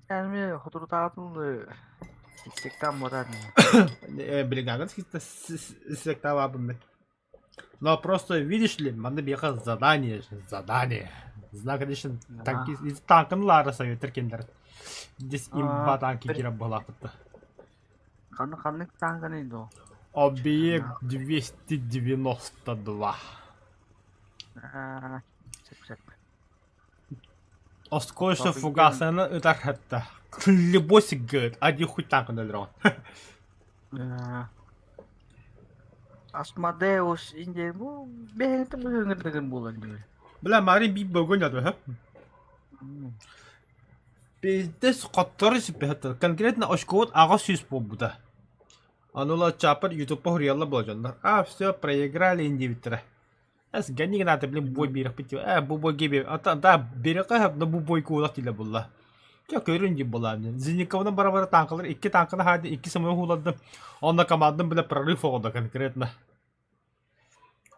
Yani худурдаатыл сектан бодарын. Блин, сектава бы. Но просто, видишь ли, надо бегать задание. Знак, конечно, танки, из танкын лары совет еркендер. Здесь имба танки Бір кирап балақытты. қанық таңғаны енді ол. Объект 292. Сеп. Оскользко фугасаны ыдар хатта. Любосик говорит, один хуй танкын өлірген. Асмадеус инде бұл бәйті өңірдігін болан. Бля, марин би бөгөн яды, ха? Пиздец, который себе это конкретно очкот агасюс побуда. Анула чапар ютуб похуриялла болажандар. Все, проиграли индивидуально. Эс гани надо, блин, бой бирах пити. Бой геби. Да, бирaka на бой кулак тиле булла. Ча көрүнди булам. Зиниковна барабара танкалар, 2 танканы хады, 2 самой хуладым. Онда командам бля прорыв олда конкретно.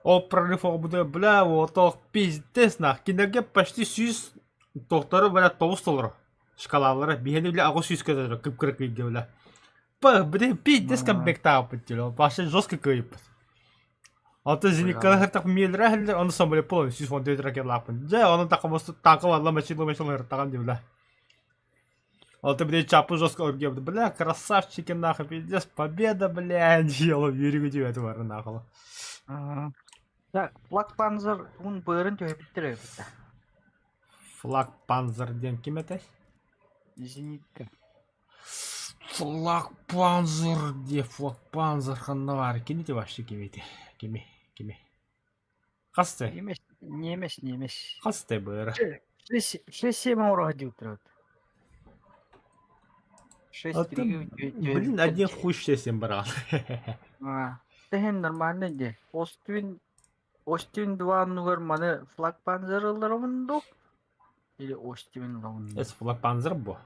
О прорыв олда бля, вот пиздец нах. Кинеге почти 100 тоқтары бля толстолар. Шкалалары бихени бля агы 100 кедер кып-кырык үйде бля. Бля, пиздец комплект тауып бітті. Башы жестко көйіп. Ата зениканы хыртақ мейлері әлдер, оны сам бля полон 100 фон дөйдір әкер лақпын. Жай, оның тақымасы танқы варла мәшілі хыртаған де бля. Ата бля чапы жестко өргебді. Бля, красавчики нахуй, пиздец, победа, бля, дело, үйрігі де өті бары нақылы. Так, Black Panzer он бөрін төйбіттір өйбітті. Флаг Панзер ден кем әтәш? Зенитка. Флаг Панзер де Флаг Панзер қанна бар. Кенеті башы кемейді. Кеме. Қасты? Немес. Қасты бөрі? 6-7 орға деп тұрады. 6 Блин, один хуй 6-7 брал. Тәхен нормально де. Остин 2 нугар маны Black Panzer алырымын до? Или Остин лауын? Это Флаг Панзер бо.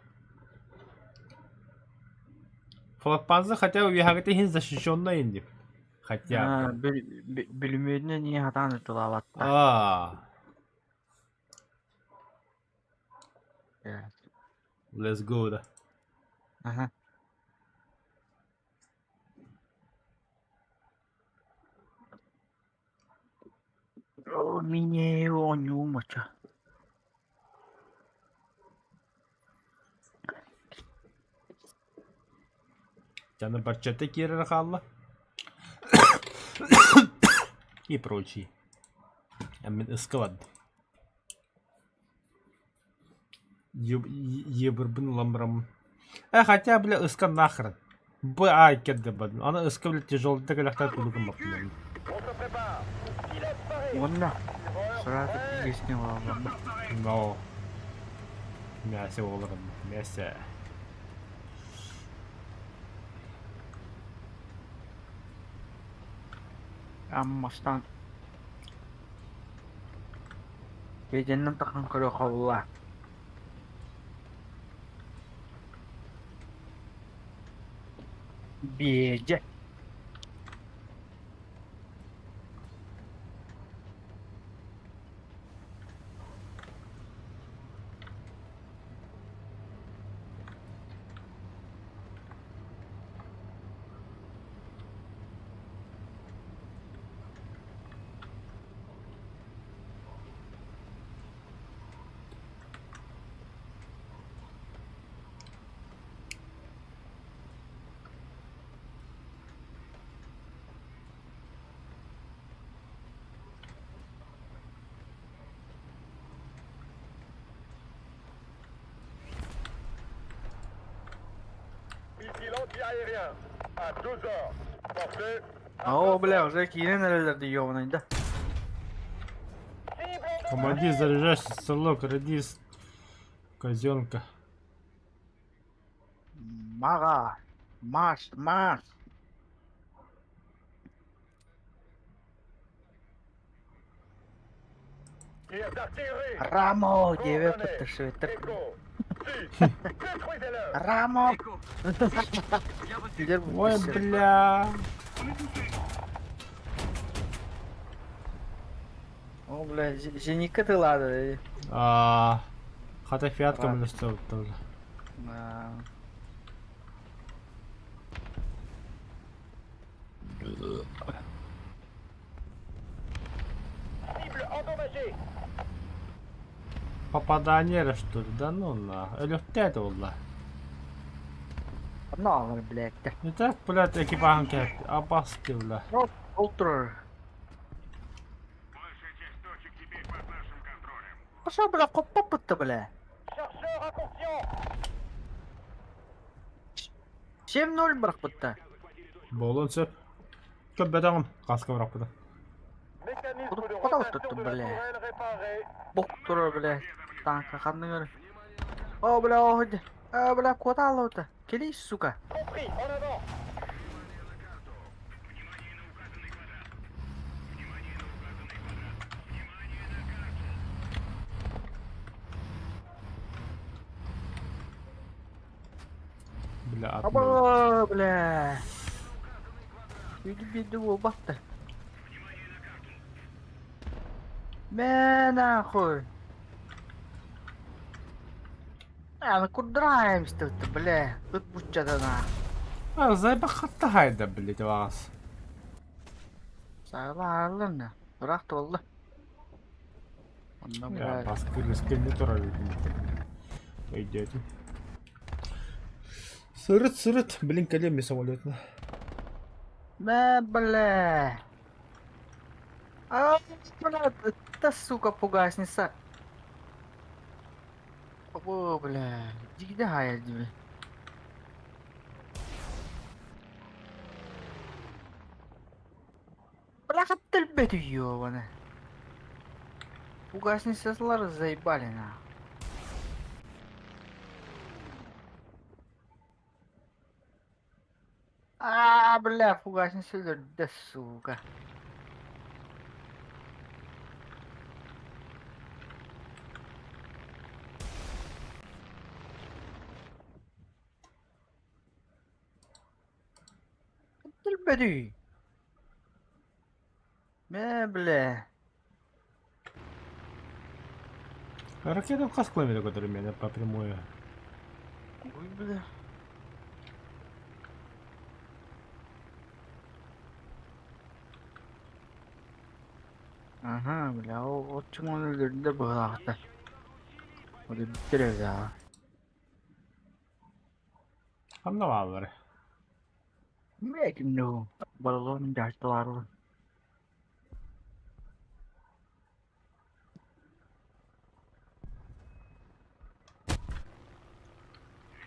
Флаг Панзер хотя бы вихагаты хин защищенный инди. Хотя бы. Білімедіне не хатаны тылаватта. Let's go да. Ага. О, мне его не умоча. Тяна барчата кирер халла. И прочие. Амин эскалад. Ебрбин ламрам. Хотя, бля, эска нахрен. Ай, кедде бадын. Ана эска, бля, тяжелый тагыляхтар кулугын баптын. Онна. Сразу пиздесне лавам. Но. Мясе оларым. Мясе. Аммастан. Беденнен тақын көрі қауыла. Беде. Anti-aérien à 2 heures. Forfait. О, бля, уже кирен әрелерді еуынай да. Командир, заряжающий стрелок, радист. Казенка. Маға. Маш. Tir d'artillerie. Рамо, деве пытышы өтір. Рамо. Ой, бля. О, бля, зенитка тылады. Хотя фиатка мне стоит тоже. А, Cible endommagée. Попадание, что ли? Да ну на. Или вот это вот. Ne olur блядь. Не так, блядь, экипажем кеп. Обаски, бля. Ну, утро. Пошел, бля, копа-пыта, бля. Chercheur inconscient. 7-0 бірақ пыта. Болон сөп. Көп бедағым. Қасқа бірақ бұда. Mécanisme de Куда вот rotation это, de la бля? tourelle réparé. Боқтыры, бля. Танка қандың О, бля, охуй. Бля, куда алды? Келейсіз, сука. Compris, en avant. Бля, атмай. Аба, бля. Үйді-бүйді ол бақты. Мен ахуй. Мы кудраемся тут, бля. Тут будь-то на. Зайба қатты хайда, блядь, вағас. Сайларлы. Бірақ толды. Онда, Я бля. басқа кіргескенде тұра бердім. Өйдеді. Сырыт, блин, кәлем мен самолетна. Бля. Бля, это, сука, пугасница. О, бля. Дигде хайд, бля. Бля, хаттельбет ёбана. Пугасницалары заебали, на. Бля, фугасница, да сука. Хаттельбет. Бля. Ракетам қас километр который меня по прямой. Ой, бля. Ага, бля, вот чему он добрался. Вот и биттереза. Қанда балары. Бля, ну, баллон жартылары.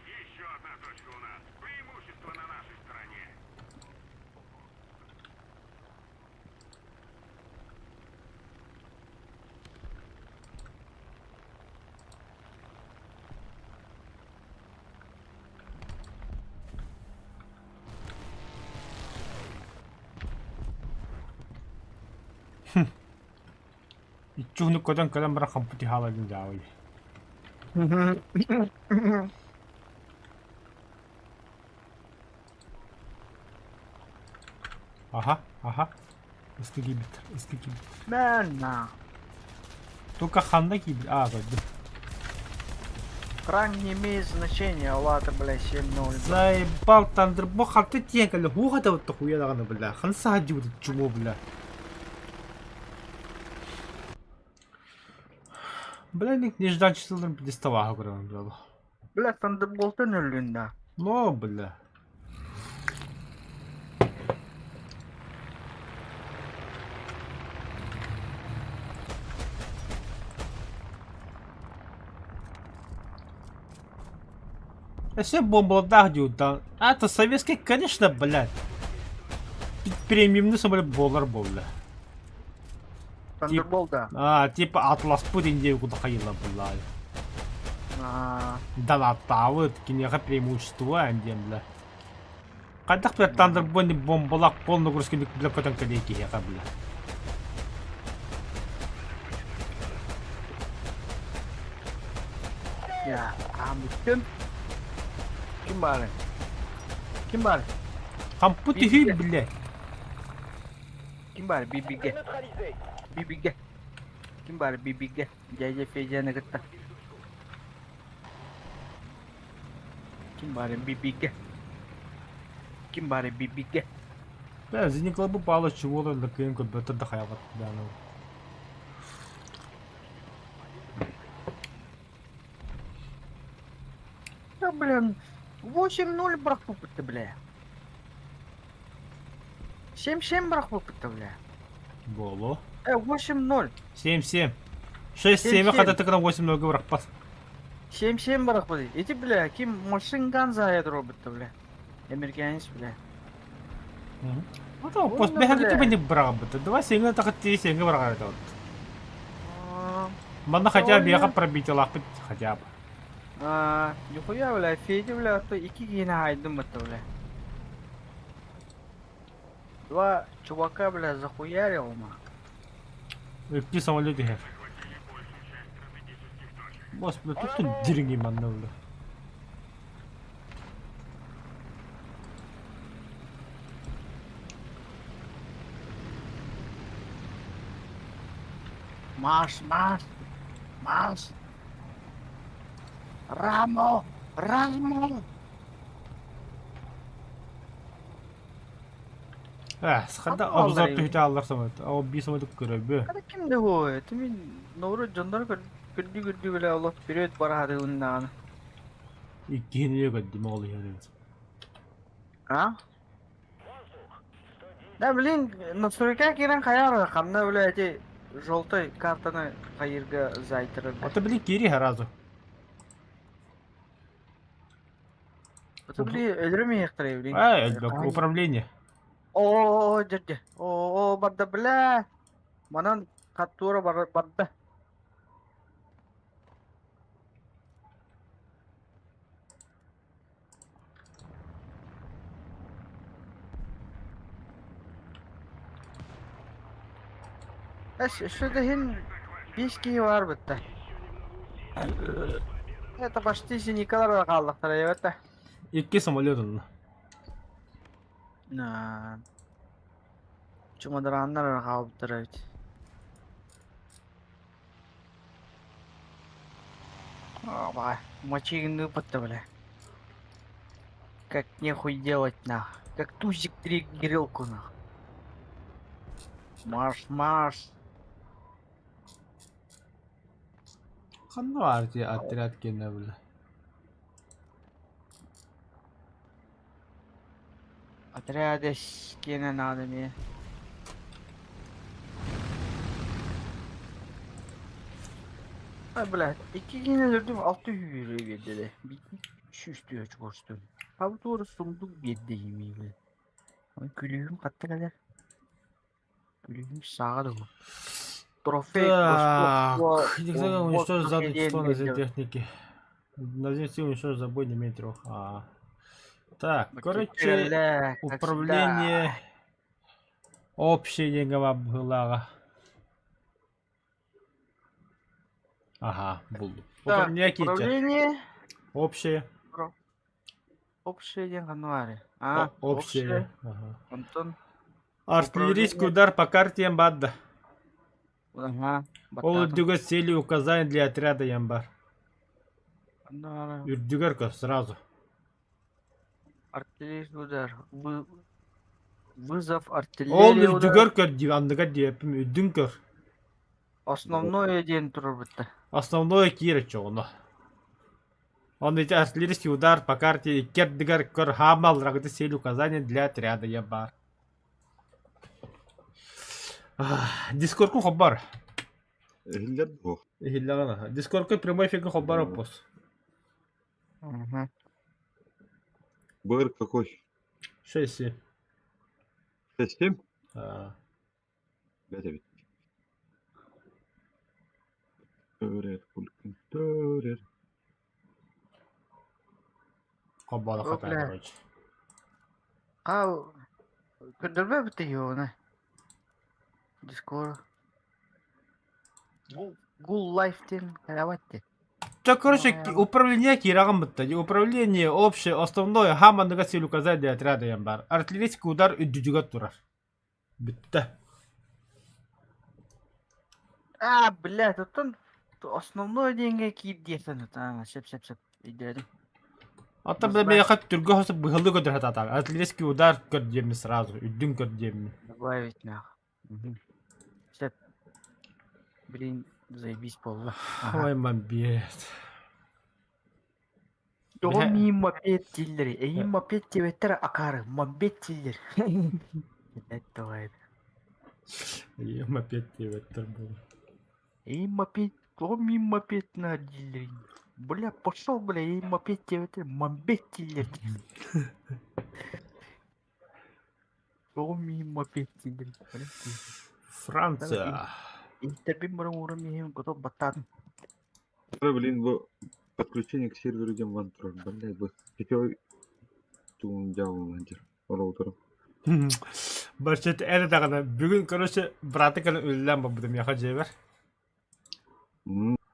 Еще одна точка у нас. Преимущество на нашей стороне. Ичүүнүк көдөн көлөн бірақ хампути халадын жауы. Ага. Эски гибит. Мен на. Только ханда гибит. Пойду. Кран не имеет значения, ладно, бля, 7-0. Заебал тандырбо халты тиен кәлі хуғада өтті хуядағаны біля. Ханса хаджи өтті чумо біля. Бля, нежданчысылдың переставаға көрген жалы. Бля, Thunderbolt'un öldüğünde. Но, бля. Все бомбладах дюдан. Это советский, конечно, блядь. Премиумный самолет болар, бля. Thunderbolt'da. Типа Атлас Путин деу куда ходила, блядь. Долатавы, кинеха преимущество, андем, бля. Кадах, бля, Тандербойный бомбалак полный грузкинник, бля, потом коллеги, яха, бля. Ya, bütün. Kim bari? Хампути хүй, бля. Kim bari? Bibige. Neutralisé. Bibige. Kim bari? Bibige. Jaja fejana kata. Kim bari bibike? Kim bari bibike? Да, зеникла бы пало чего-то, да кем-то бета да хаяват, да, ну. Да, блин, 8-0 брак выпыта, бля. 7-7 брак выпыта, бля. Боло. 8-0. 7-7. 6-7 когда ты на 8-0 говорах пас. 7-7 брак выпыта. Эти, бля, ким машинган заед робота, бля. Американец, бля. Ну то, Ой, пост ну, беха бля. ты бы не брал бы. Давай сингл так ты сингл брал это вот. А, Мана хотя бы ой, беха ну. пробить лапы хотя бы. Нихуя, бля, Федя, бля, то iki гена айдым это, бля. Два чувака, бля, захуярил, ма. Какие самолеты хер. Босс, бля, тут дерги манна, бля. Маш. Рамо. Схада Абы обзор алар түйте алар самолет. О, би самолет көрө бе. Kada kimdi o? Timin Nuru Jonдар gırdı bile Allah period baradı undan. Иккине көддим ол яре. А? Да блин, настройка кирен каяр камна бля эти желтой картаны кайырга зайтырып. А ты, блин, кири разу. Это блин, эльрами ихтарай блин. Эльбак, управление. О, дядя. О, бадда бля. Манан каттура бадда. Что-то хин пешки var бітті. Это почти синекалар қалдықтар, evet. Икки самолет он. Чумадыраннар қалыптыр, evet. Бай, мочигінді бітті, бля. Как нехуй делать, нах. Как тузик грелку, нах. Марш. Ханна арти отряд кене, бля. Отряды скины надо мне. Блядь, iki yine dördüm 600 euro verdi de. Bir 300 diyor koştum. Abi doğru sunduk bir de yemeği. Ama gülüğüm katta kadar. Gülüğüm sağa da bu. Трофей Так, господства. нельзя уничтожить заданное число на Воздух техники. На силу уничтожить забой не имеет трех. Так, короче, Макетеле, как управление. всегда. Общее деньговая была. Ага, буду. Так, Управление какие-то. управление. Общее. Общее деньги. Общее. Ага. Антон. Артиллерийский удар по карте Ямбадда. Ага. Ол үрдүгөр цели указания для отряда Ямбар. Үрдүгөр сразу. Артиллерийский удар. Вызов Ол артиллерии удар. үрдүгөр көр андыга диепим үрдүн көр. Основное день турбита. Основное кире чоно. Он эти артиллерийский удар по карте Кердигар кор хамал рагды цели указания для отряда Ямбар. Дискордку хабар. Дискордку прямой эфир хабар опус. БР какой? 6-7. 6-7? Хабар хата, Бля. короче. Кудербе бите его, Дискорд. Гул лайфтин, кровати. Так, короче, управление кирагам бытта. Управление общее, основное, хамандыга цели указать для отряда Ямбар. Артиллерийский удар үдүдүгө турар. Битте. Блядь, тут он основное деньги кид десен. Сеп. Идеально. Ата бля мен хат түргө хосып быхылды көдөр хатата. Атлетский удар көрдем сразу. Үдүн көрдем. Добавить нах. Все. Блин, заебись полно. Ой, мамбет. Doğum iyi muhabbet dilleri. İyi muhabbet cebetler akar. Muhabbet dilleri. Evet doğru. Я опять тебе был. İyi muhabbet. Doğum iyi muhabbet na dilleri. Бля, пошел, бля, и мопед cebetler. Muhabbet dilleri. Doğum iyi muhabbet dilleri. Франция. İnternet bana uğramayayım. Готов батан. Блин, подключение к серверу Демвантрон. Блядь, вы пятёй тумдял нандер. Роутером. Başta ele takana. Bugün karışı pratikal üllen babudum yaka ceber.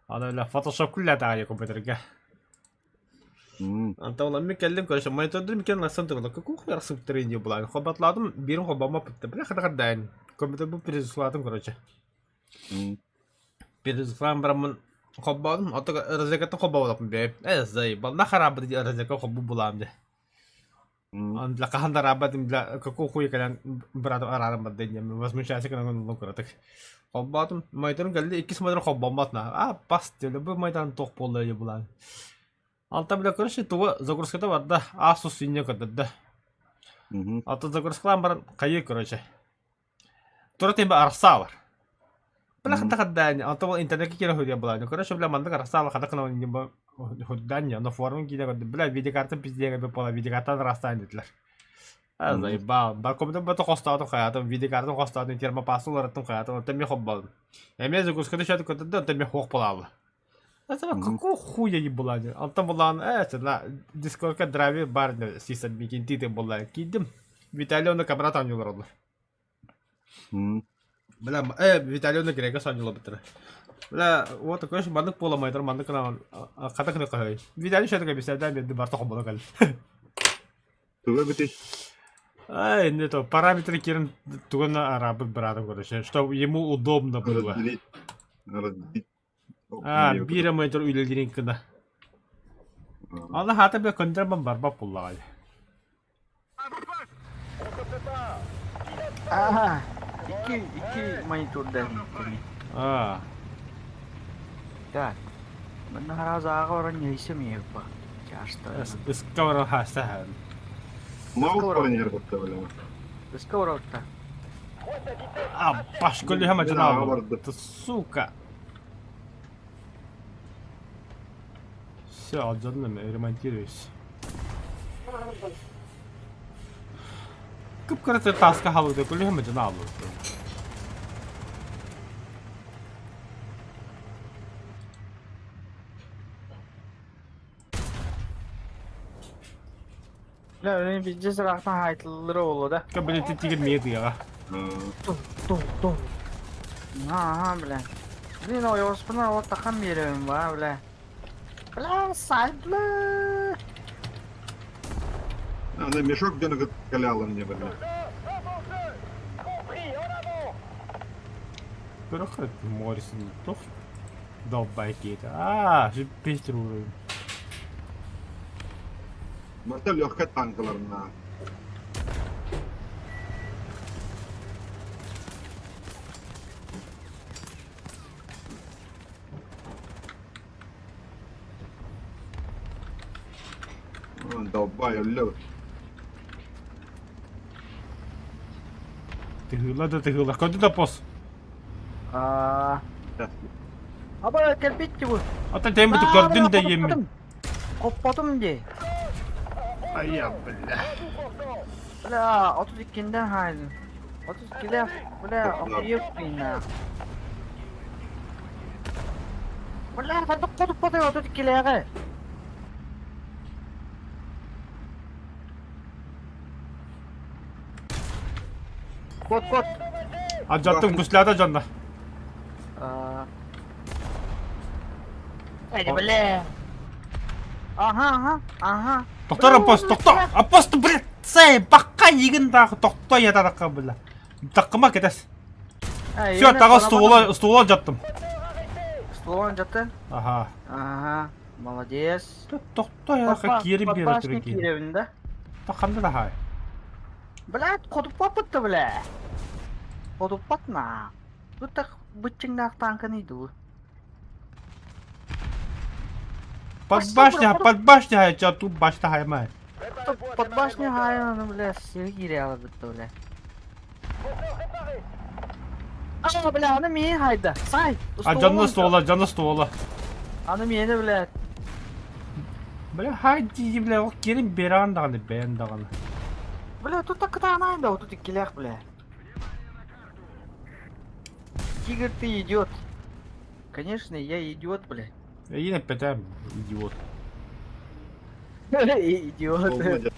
Ana öyle Photoshop kulla takaya kompüterge. Anta ulan mi keldim karışı monitörde mi keldim nasıl tıkla. Kuku yarısı bitirin diye bulan. Xobatladım birim xobama bitti. Bile kadar dayan. Kompüter bu prizladım karışı. Prizlan bramın xobadım. Ata rezekatın xobaladım be. Zay. Bal nakarabı diye rezekat xobu bulam de. Ang lakahan darabat yung kakukuya ka lang barato araran ba din niya. Mas masyasi ka lang nung karatak. Kobatum, may tanong gali, ikis mo tanong kobamat na. Pasti, labi may tanong tokpol na yung bulan. Alta bila ko siya tuwa, zagurus kita wadda, asus inyo ka dadda. Alta zagurus ka lang baran, kayo ko siya. Tura timba arasa war. Pala kata kadaan niya, alta mo internet kikira hudya bulan. Kaya siya bila manda arasa war, kata ka naman yung huddan niya, no forum kina ko, bila video kartın pizdiye ka pola, video kartın arastan dediler. Zaybal. Balkomda bato kostato hayatım, video kartın kostato, terma pasu olarak hayatım, orta mi hobbal. Emre zagurskada şöyle kötü de orta mi hok polalı. Aslında kako huya gibi bulanı. Altta bulan, la Discord'ka drive bar ne sistem bikin tite bulan. Kidim. Vitaly onu kamera tanıyorlar onlar. Bila, Vitaly onu gerek sanıyorlar bitir. Bila, o takış mandık polamaydır, mandık kana kata kana kahve. Vitaly şöyle kabisa da bir barta hobbala kal. Tuga битиш. Не то, параметры Кирин тугно арабы братом, короче, чтобы ему удобно было. Разбить. Бира майтер үйлерин кына. Аны хата бе контрабан барба пуллагай. Aha. İki monitörden. Так. Mana haraza orang nyaisa mi apa? Часто. Искавар хастахан. Мало парней работали. Сковородка. Баш, коли хама джанал. Варда. Ты сука. Все, отжадным, ремонтируюсь. Кыпкыры таска халыды, коли хама джанал. La öyle bizce sıraktan haytlıları oldu da. Kabineti tigir miydi ya? Dur. Ha bile. Blin o yospuna o takam yerim var bile. Bla sayıdlı. Она мешок где накаляла мне, блин. Bırakın Morris'in toch dabbay kiydi. Şu Petrol'u. Мартель легкая танкаларына. Долбай, лёд. Тыгыла. Куда да пос? Aba kelbitti bu. Ata tembe tu gördün de yemin. Kopladım diye. Ay ya billah. Bla 32'den haydın. 32'de bla 30 bina. Bla sen de kodup 32'lere. Kod. Acattım kuslada canla. Hadi bla. Aha. Doktor Apos tu блядь. Say bakka yigin da doktor ya da dakika billah. Takıma ketes. Все, taga stula acattım. Stula acattın? Aha. Молодец. Тохто я как керим бир Подбашник отурген. yerinde. Тахамда да хай. Блядь, koduk papıttı bile. Koduk patma. Bu tak bıçıngnak tankınıydı bu. Под башня хай, ча тут башта хай май. Подбашни hayvanı bile sığ giriyor bitti bile. Aa bile anım iyi hayda. Say. А canlı стола. Anım yeni bile. Бля, хайди, бля, ох керим беран даганы, бен даганы. Бля тут так кытанайда, вот тут ikilek bile. Тигр ты идиот. Конечно, я идиот, бля. Я yine петем, идиот. Идиот.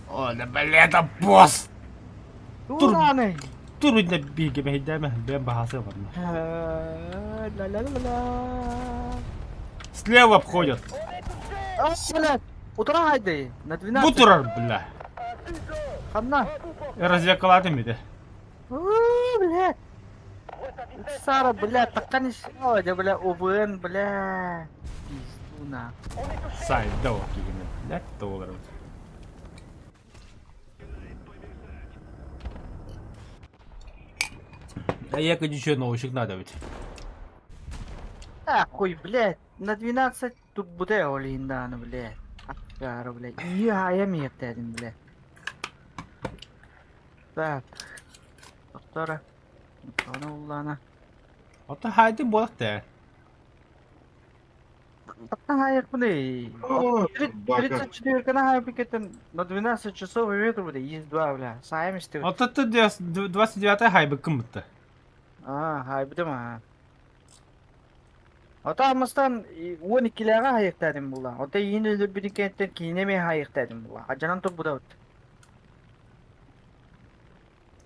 О, да бля, это босс! Тураный. Тур инде биге мейдеме, бен бахасы var mı? Ла-ла-ла-ла. Слева обходят. А, блядь, утра haydi. На 12. Bu turar, бля. Ханна. Развекалады миде. Блядь. Сара, блядь, таккан иши, блядь, обын, блядь. Пиздуна. Сайда ок кигене, бля, толар. А я еще наушник надо ведь. Хуй, блядь, на 12 тут буде олинданы, блядь. Откара, блядь. Я метадин, блядь. Так. Доктора. Она улана. Ата хайди болак да. Так хаяк, блядь. О, 34 кана хаяк пикетен на 12 часов и ветру, блядь, есть два, блядь. Сами сты. Ата ты 29 хайбы кымытты. Хайбыды ма. Ата амастан 12-ләгә хаяктадым була. Ата йыны биркенттен кинеме хаяктадым була. Аҗанан топ буда.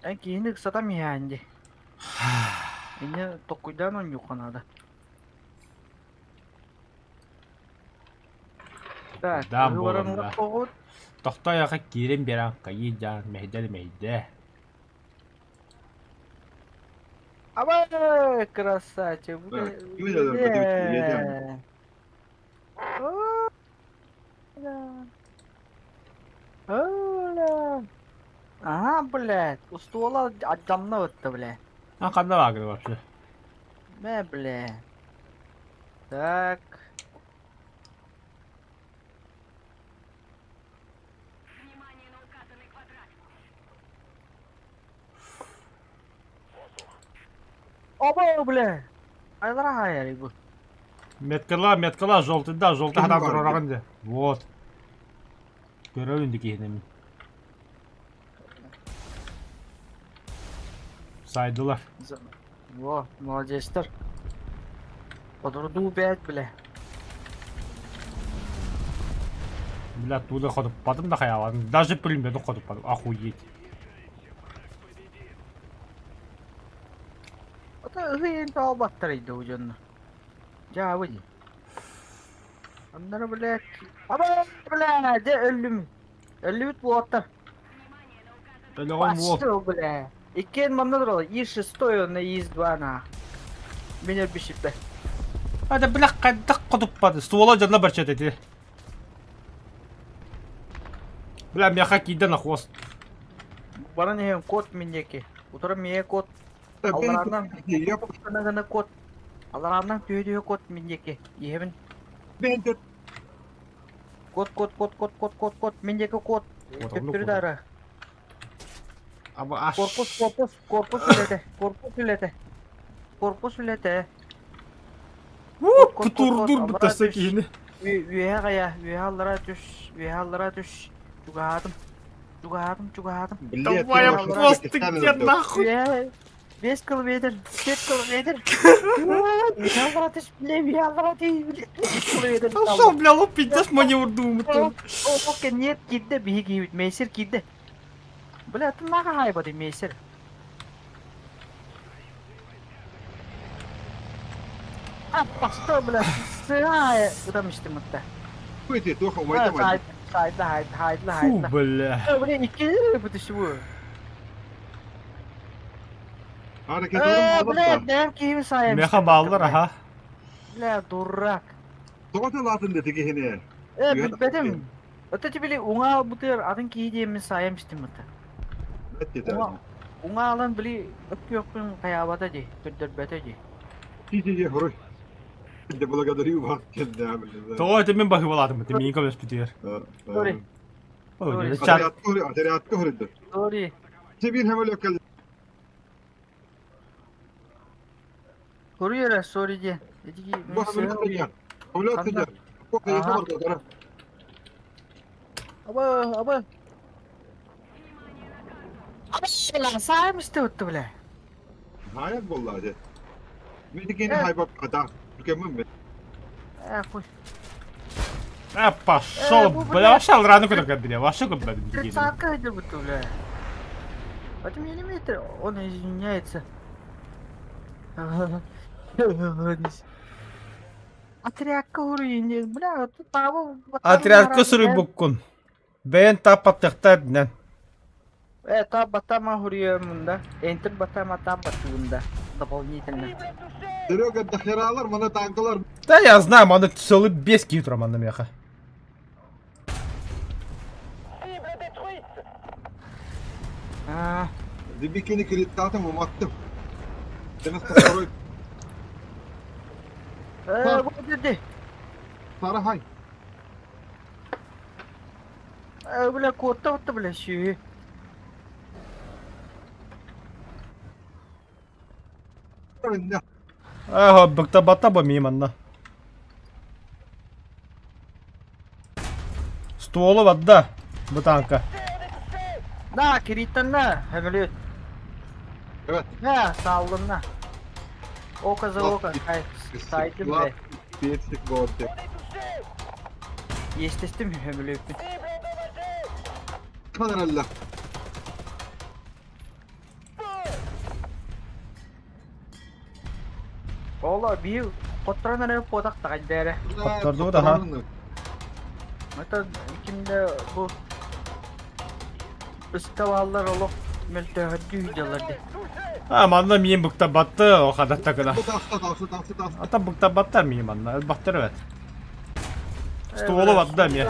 Эн кинек сатам янди. Инде токуйдан он юканада. Так, Да, выборын болом, да. когот. Тохта яка кирим беран кайы жан мейде. Абай, красавчик. Так, видели, едем. Оля. Ага, блядь. У ствола адамна өтті, блядь. А канда лагер вообще? Мә, блядь. Так. Оба, блядь. Айдара хайяри bu. Меткала, желтый, да, желтый Кім адам бар? тұрарағанды. Вот. Көрәуінді кейінемін. Сайдылар. Во, молодецтер. Подурду бәт, блядь. Бля, туда ходып падым да қаяладым. Даже пулеметом ходып падым. Охуеть. Ата ыйын табаттар иде уҗанна. Жабы. Аннары, блядь. Аба, блядь, де ölüm. Ölüm буаттар. Телегон вот. Пошел, блядь. И кен манадро, и шестой на ИС-2 на. Меня бешит, блядь. Hadi bля, қайда ходып пады. Ствола жанна бір чет еті. Бля, мяха кейді на хвост. Бана не код минеки. Утро мне код. Ben Allah'ından yap. Kına kod. Allah'ından tüyüdüğü kod mineki. Yemin. Ben de Kod. Mineki kod. Kodunu Tüptürü dara. Ama aş. Korpus ülete. Kuturdur bu tasak yeni. Üye kaya. Üye hallara düş. Çugadım. Блядь, Давай, ты просто официально где сдал. нахуй. Üye. 5 kilometre. 5 kilometre. Üye hallara düş. Üye hallara düş. 5 kilometre. А что, бля, лупить маневр думаю. Oke niyet gitti bir gibi meysir gitti. Bля, ты нахуй haybadı meysir. Ha bastı bля, sıraya udamıştım hatta. Хуй ты, Тоха, Ha войдем. saydı. Фу, бля. Bля iki lira bu dışı bu. Hareketlerim Bля, alıp da. dem kimi saymış. Meha bağlılar ha. Bля, durak. Tomato latın dedi ki hene. Bilmedim. Öteki bile unga bu der adın ki yiyeceğimi saymıştım mıtı. Ne dedi? Unga alan bile öpüyorsun kayabata di. Türdürbete di. Cici horuş. De bula kadar iyi bak kendi abi. Того это мен бахи балатым, это мен көбес битер. Sorry. Ой, Doğru. чат. Ateriyat horudur. Sorry. Cebin hemen lokal. Koruyor sorry diye. Dedi ki Bu hemen atacak. Öyle atacak. Bu kayıt Aha. orada. Aba. Abi lan saymıştı öttü bile. Hayat vallahi. Medikini haybap ada. Mükemmel mi? Koy. Пошел, bu бля, ne? вообще алраны куда бля, вообще куда бля. 40 сaatkaydı bu bile. Hadi milimetre. O ne извиняется. Отрядка уровень, бля, вот того. Отрядка сырый буккун. Бен тапаттыктар динен. Это батама хуриямында. Enter батама там батunda. Дополнительно. Serioga dakhiralar mana tankalar. Да я знаю, маны целый без китра маны меха. Dibikini kilitladım umattım. Deniz tasarruf. Bu dedi. Sarı hay. Бля, кота вот, бля, щи. Ne? Ага, бакта бата ба миманна. Стволы вадда. Bu tanka. На, Киритана, Хавелет. Evet. На, Саулна. Око за око, сайты, бля. Pietsik gorte. Естественно, Хавелет. Kadar Allah. Ола, bir kotrana ne podak takadere. Kaptırdı o da ha. Это kimde bu ıskavallar olup meltehaddi hücalardı. А, манна мием бакта батты, о хадатта кына. Bu tavsı. Ата бакта баттар мием манна, бактыр evet. Стволы вадда ме.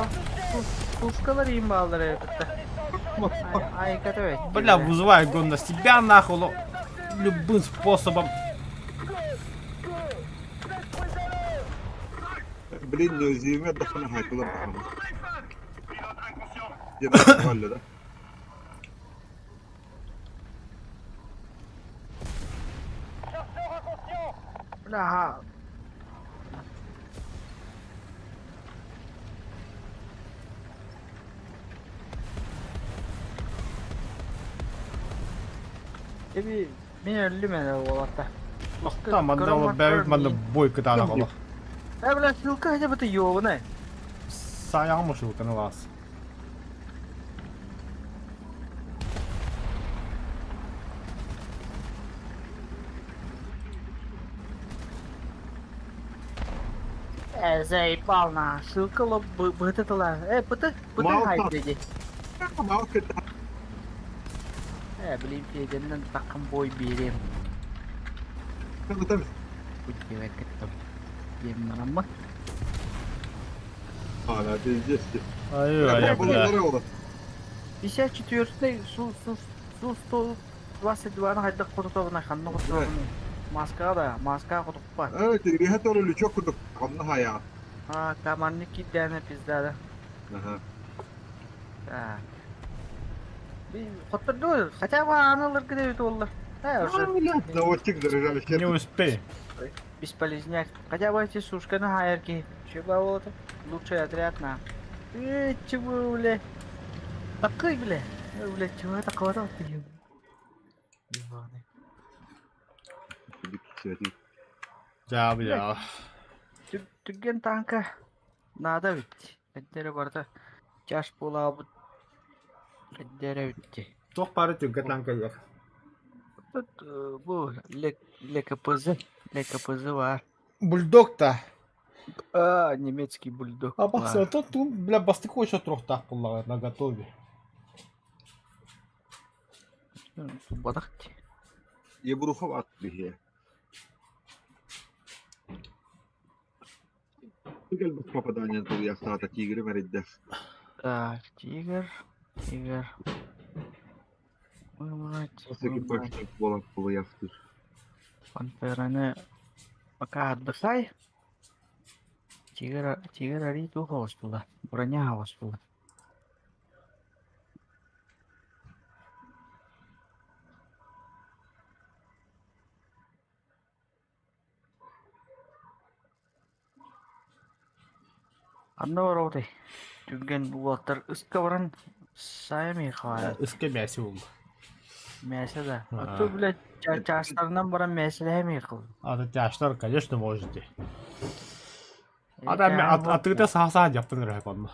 Пушкалар им bağlar evet. Ай, готовить. Бля, вызывай гон на себя нахуй, ну, любым способом. Bilin gözlüğüme dakına haykıla bakalım. Yemek halle de. Бля, Ebi мен өлүмөне болот. Там манда ол бәрі манда бой кытана қала. Бля, ссылка где бы ты ёбаный. Саяң мұшыл кыны лас. Заебал на ссылка лоб бытытыла. Быты Мал хайп тат. деди. Ama kötü. Bileyim Fedenden takım boy berem. Tabii. Bu cewek kettim. Yemin ama. Hala diyeceğiz ki. Ай, бля. Bunları olur. 54-й Су-122 хайдак кутутугуна ханны кутутугуна. Маска да, маска кутуп бар. Evet, rihet olulu çok kuduk. Kanlı hayat. Командный киддәне пиздады. Aha. Так. Хотырды, хотя бы аналар кидебит олар. Уже Наводчик заряжали Не щепки. успей. бесполезняк. Хотя бы эти сушканы хайерки. Чего вот? Лучший отряд на. Чего, бля? Такой, бля. Бля, чего такого-то ты? Ебаный. Ya bля. Түгген танка надо бит. Эддері барда жаш бола бұд. Эддері бітті. Тоқ бары түгге танка ек. Тут бұл ЛКПЗ бар. Бульдог та. Немецкий бульдог. А бақса, тут, бля, бастықы еще трохтақ бұллағы на готове. Бадақти. Ебрухов at bir şey. Гел бу попадание тул яхтата тигри меридде. Так, тигр. Тигр. Выбрать. Осы экипажный болан кулы яхтыр. Пантераны пока отдыхай. Тигр орит у хостела. Броня хостела. Анда вороты. Түнген булаттар ысқабырын сайымай қалады. Iske мәсі oldu. Мәсі да. Ha. Аты, блядь, жастарынан баран мәсіләмей қыл. Аты yaşlar, конечно, может. Adam atıkta sağ yaptın rəhb onu.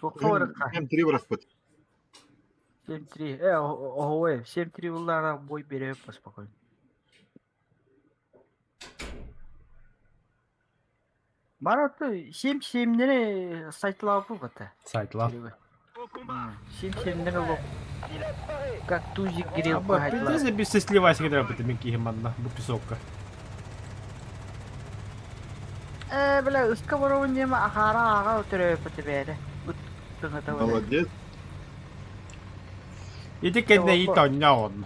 Тоққа барыққа. М3 вырақпыт. 7-3. Ой, 7-3 бұлларға бой беріп спокойно. Мараты 7-7-лері сайтлау бұл ғыты. Saytlar. 7-7-лері лоқ. Как тузик грелку Ama айтылар. biz bir sesli vaysa gider bu demek ki hemen bu pisokka. Бля, ысқа барауын нема ақара аға өтірі өпіті бәрі. Үттіңі тауы. Молодец. Yedik kendine iyi tonya onu.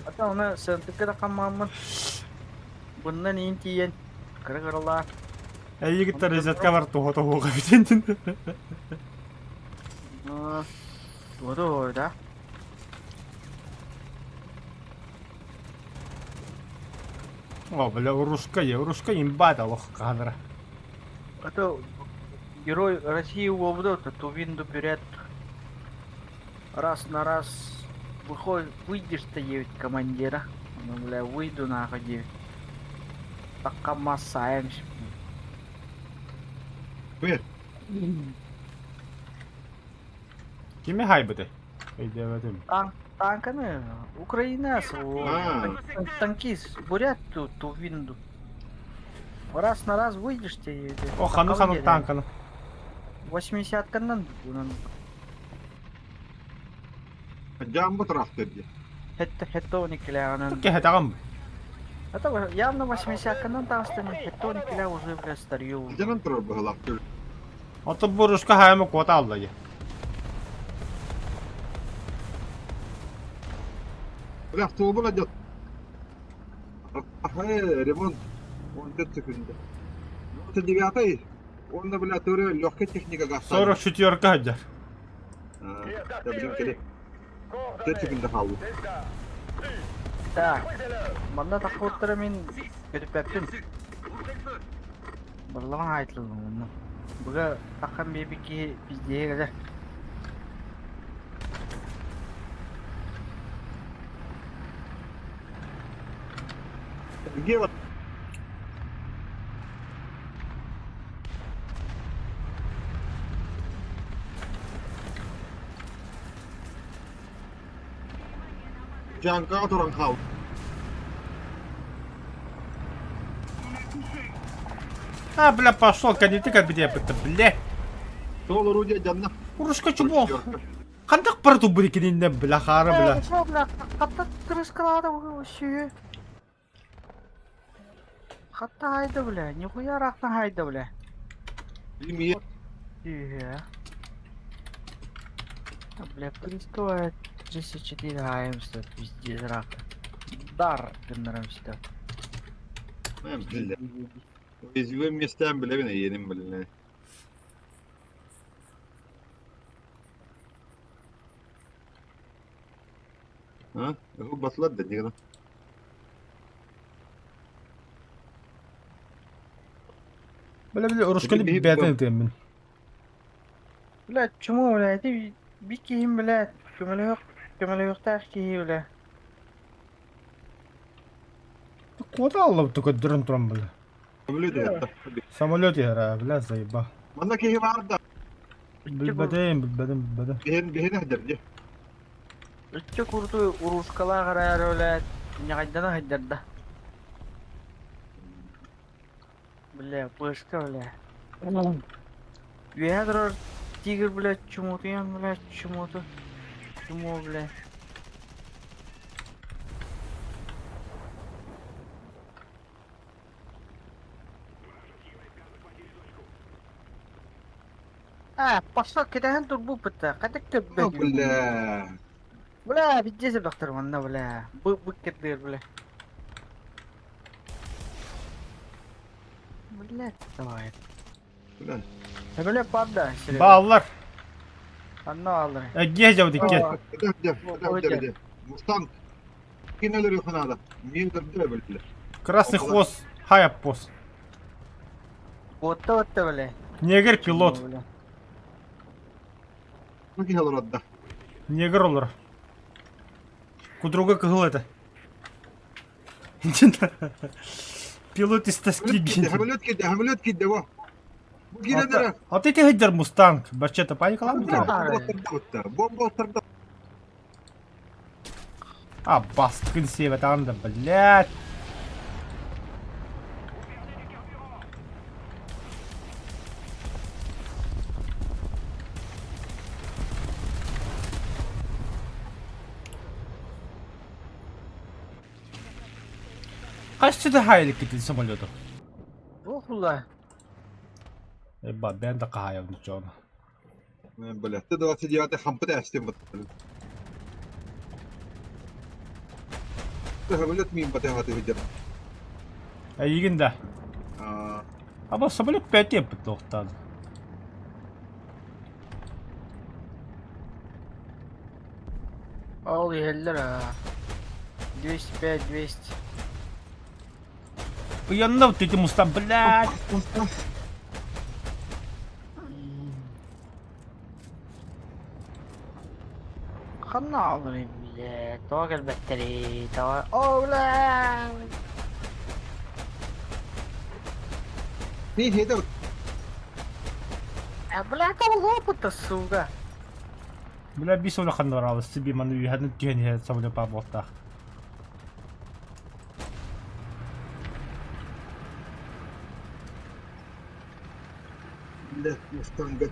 Ата оны сынтықы да қамамын. Бұндан ең тиен. Кыры-кырылар. İyi gitti rezetka var tohu tohu kapitendin. Оды орда. О, бля, урушка имбада лох кадра. Это герой России обда, то винду вперед. Раз на раз выходит, выйдешь ты девять командира. Ну, бля, выйду нахуй девять. Пока массаемся. Ver. Kimi haybıdı? Eydemedim. Танками Украина, танкист, бурят ту винду. Раз на раз выйдешь ты. O hanım tankını. 80-кандан bunun. Jam bu traktörde. Хеттоникля, она. Kehet ağam. Это явно 80-кандан тастами. Хеттоникля уже, бля, старье. Canım тұрар бұғылақ түр. Otu buruşka hayamı kota aldı. Бірақ туы бұл әдет. Ремонт 14 секунда. 9-й. Onda bile törü lükke teknika gastı. Sonra şütüyor kacar. Ya bileyim kedi. 4 секунда kaldı. Так, мында тақуыттары мен көтіп бәптім. Бұрлығын айтылды мұны. Бұға таққан бебеке бізде кәді. Где вот? Canka oturan kaldı. Ha bля, пошел, канеты как бы это, бля. Sol oraya canına. Урушка чубо. Қандақ бір ту бір екенінен бля қары бля. Що, бля, қатта тырысқалады вообще. Қатта айды, бля, нихуя рақтан айды, бля. Bilmiyor. Бля, приставает 34 АМ-100, пиздец, рак. Дар, генерам сюда. Ben bile. Uyaziłem miastem bile bile yedim bile. Ha? Bu basılar da diyor. Бля, урушканы Bir- бәден етем мен. Бля, чему, бля, ты бикейм, бля, көмөлөк ташки, бля. Кота алып только дұрын тұрам бля. Öyle diyor. Самолет яра, бля, заеба. Bana ki var da. Білбәден. Bihin ahderdi. Үтчө курду урушкала карар, бля, негайдана хайдарда. Бля, пышка, бля. Ядро тигр, бля, чему-то, бля, чему-то. Чему, бля. Başla keden dur bu bıta. Kadık köpek. Бля. Bula biteceğiz doktor bana bula. Bu keder bula. Bula tamam. Bля. Böyle pabda. Bağlar. Anne alır. Gece dikkat. Aa. Де. Мустанг. Кинули их надо. Мне это бля. Красный хвост. Хайаппос. Otta böyle. Негр пилот. Ну кинули отда. Негр olur. Кудруга кыгыл это. Пилот из тоски гинет. Хамлет кидде во. Bu girenlere. А ты хедер мустанг. Бачета паникала mı? Bomba oturdu. А, баскын севет анда, блядь. Kaçtı hayalik gitti самолету? Ох ула. Эба, ben de kahaya onu. Бля, ты 29-й хампы астем вот. Ты хамлет мим батагаты видер. İyi de. А, Ama самолет 5 yapıp doktan. Al yeller ha. 205 200. Bu yanında вот эти мустан, блядь. خلنا عمري بالتواجع البكتيري اوه لا مين هيدا؟ بلا كم ضابط السوق Bля, bir sonra kanlar alır. Sibi manu yuhadın tüheni samolет pa botta. Бля, мустанга.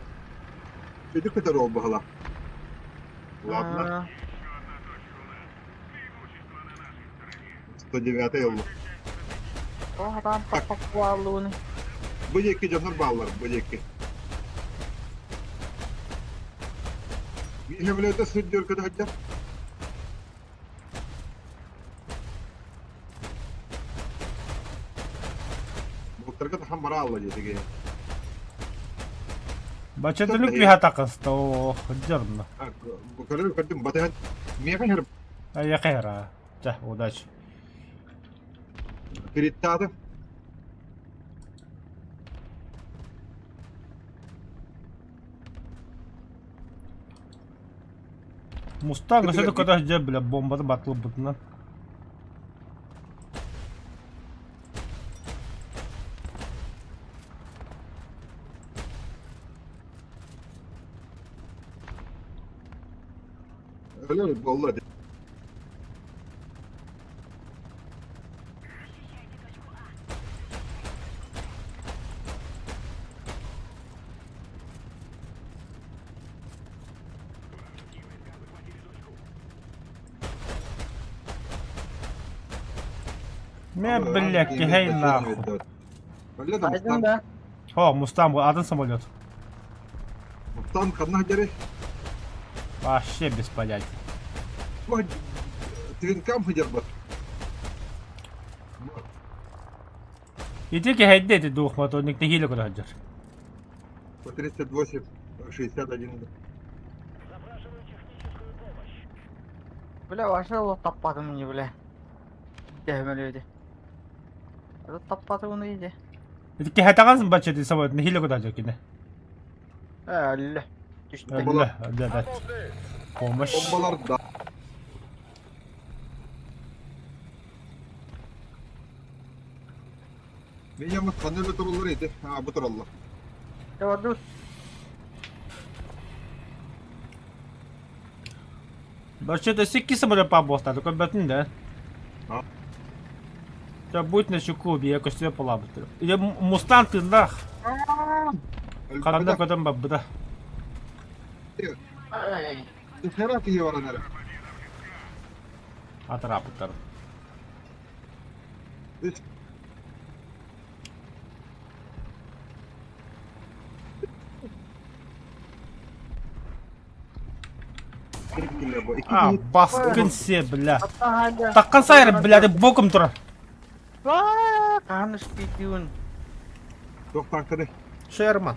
Иди к дорогу бахала. Ладно, 109-й yolu. Oh adam tapak varlığını. Bu iki canlar bağlar, bu iki. Yine bile de sürdür kadar hacca. Bu tarafa da hamara Allah dedi ki. Бачетелік виха тақысты, о, хыджарна. Bu kadar kadın batı niye kahır? А я хайра. Тя, удачи. Перетады. Мустанг, что когда где, бля, бомба-то батлы бутна. Öyle mi? Vallahi. Не, бля, кихей нахуй. Öyle de Aydın Mustang. da. О, Мустанг, один самолет. Mustang kadına hacları. Вообще без понятия. Bu твинкам hacır bak. Иди кихей эти двухмоторник, не хили куда хаджар. По 38, 61. Bile başa o tapadım gibi bile. Dehmeliydi. O tapadım onu iyiydi. Иди кихей тағансın бачети самолет, не хили куда хаджар кине. Öyle. Düştü. Бля, да. Помощь. Bombalar da. Ne yalnız kanırlı turullarıydı. Ha bu turullar. Ya dur. Бачета сики самолет па боста, только бетін да. А? Ja будь на чеку, якось себе полабити. Я Мустанг тындах. Каранда kadın babıda. Ay. Nere ki var nere? Atrapıtlar. Hiç. Kiri bitiller bu. İki А, hit. баскын се, бля. Hatta hala. Таққан сайры, бля, деп бокым тұр. Vaa, kanış videon. Yok tankada. Шерман.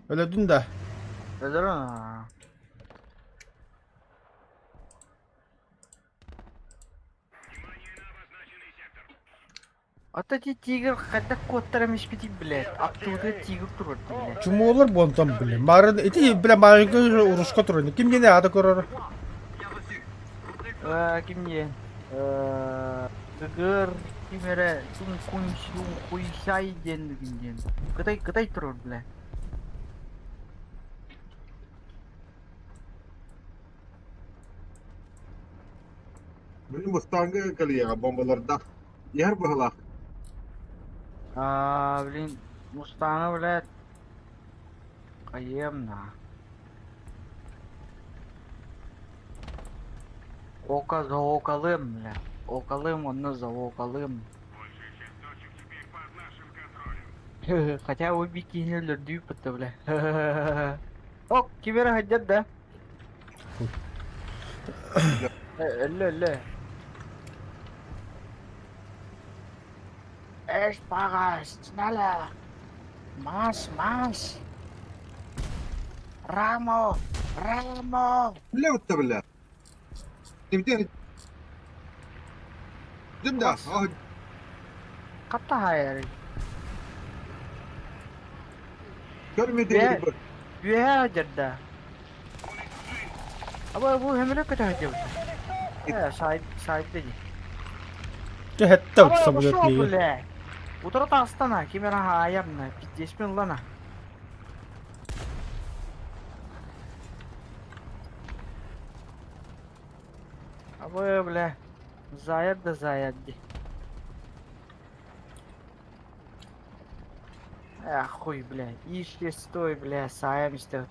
Өлөдүн да. Öder ona. Ата ти тигр кадак коттар эмес бити, блядь. Аттыгы тигр турат, блядь. Чумолар бонтан, бля. Марын, эти, бля, мағынғы ұрышқа тұрын. Кім гене ады көрір? Кимге? Гыгыр, кимере, куйсай ден. Кытай турат, блядь. Benim Mustang'a kalıyor bombalarda. Yer bahala. Блин, Мустана, блядь. Каемна. Око за околым, блядь. Околым, он за околым. Большая часть точек теперь под нашим контролем. Хотя вы бикинелер дюпа-то, бля. О, кибера ходят, да? Ля. Эш, пагас, сналя. Маш. Рамо. Ne bitti bile? Şimdi Değil de. Ah, Ката хайер. görmediğim Ve- gibi. Güya ходят, да. Аба bu hemile kötü ходят. Сайт dedi. Ке хетті Аба самолет bu неге. бля. Утро Астана, кимера хаябна, 50 мин лана. Аба бля. Заяд ди. Хуй, бля. Ишли стой, бля, саям истет.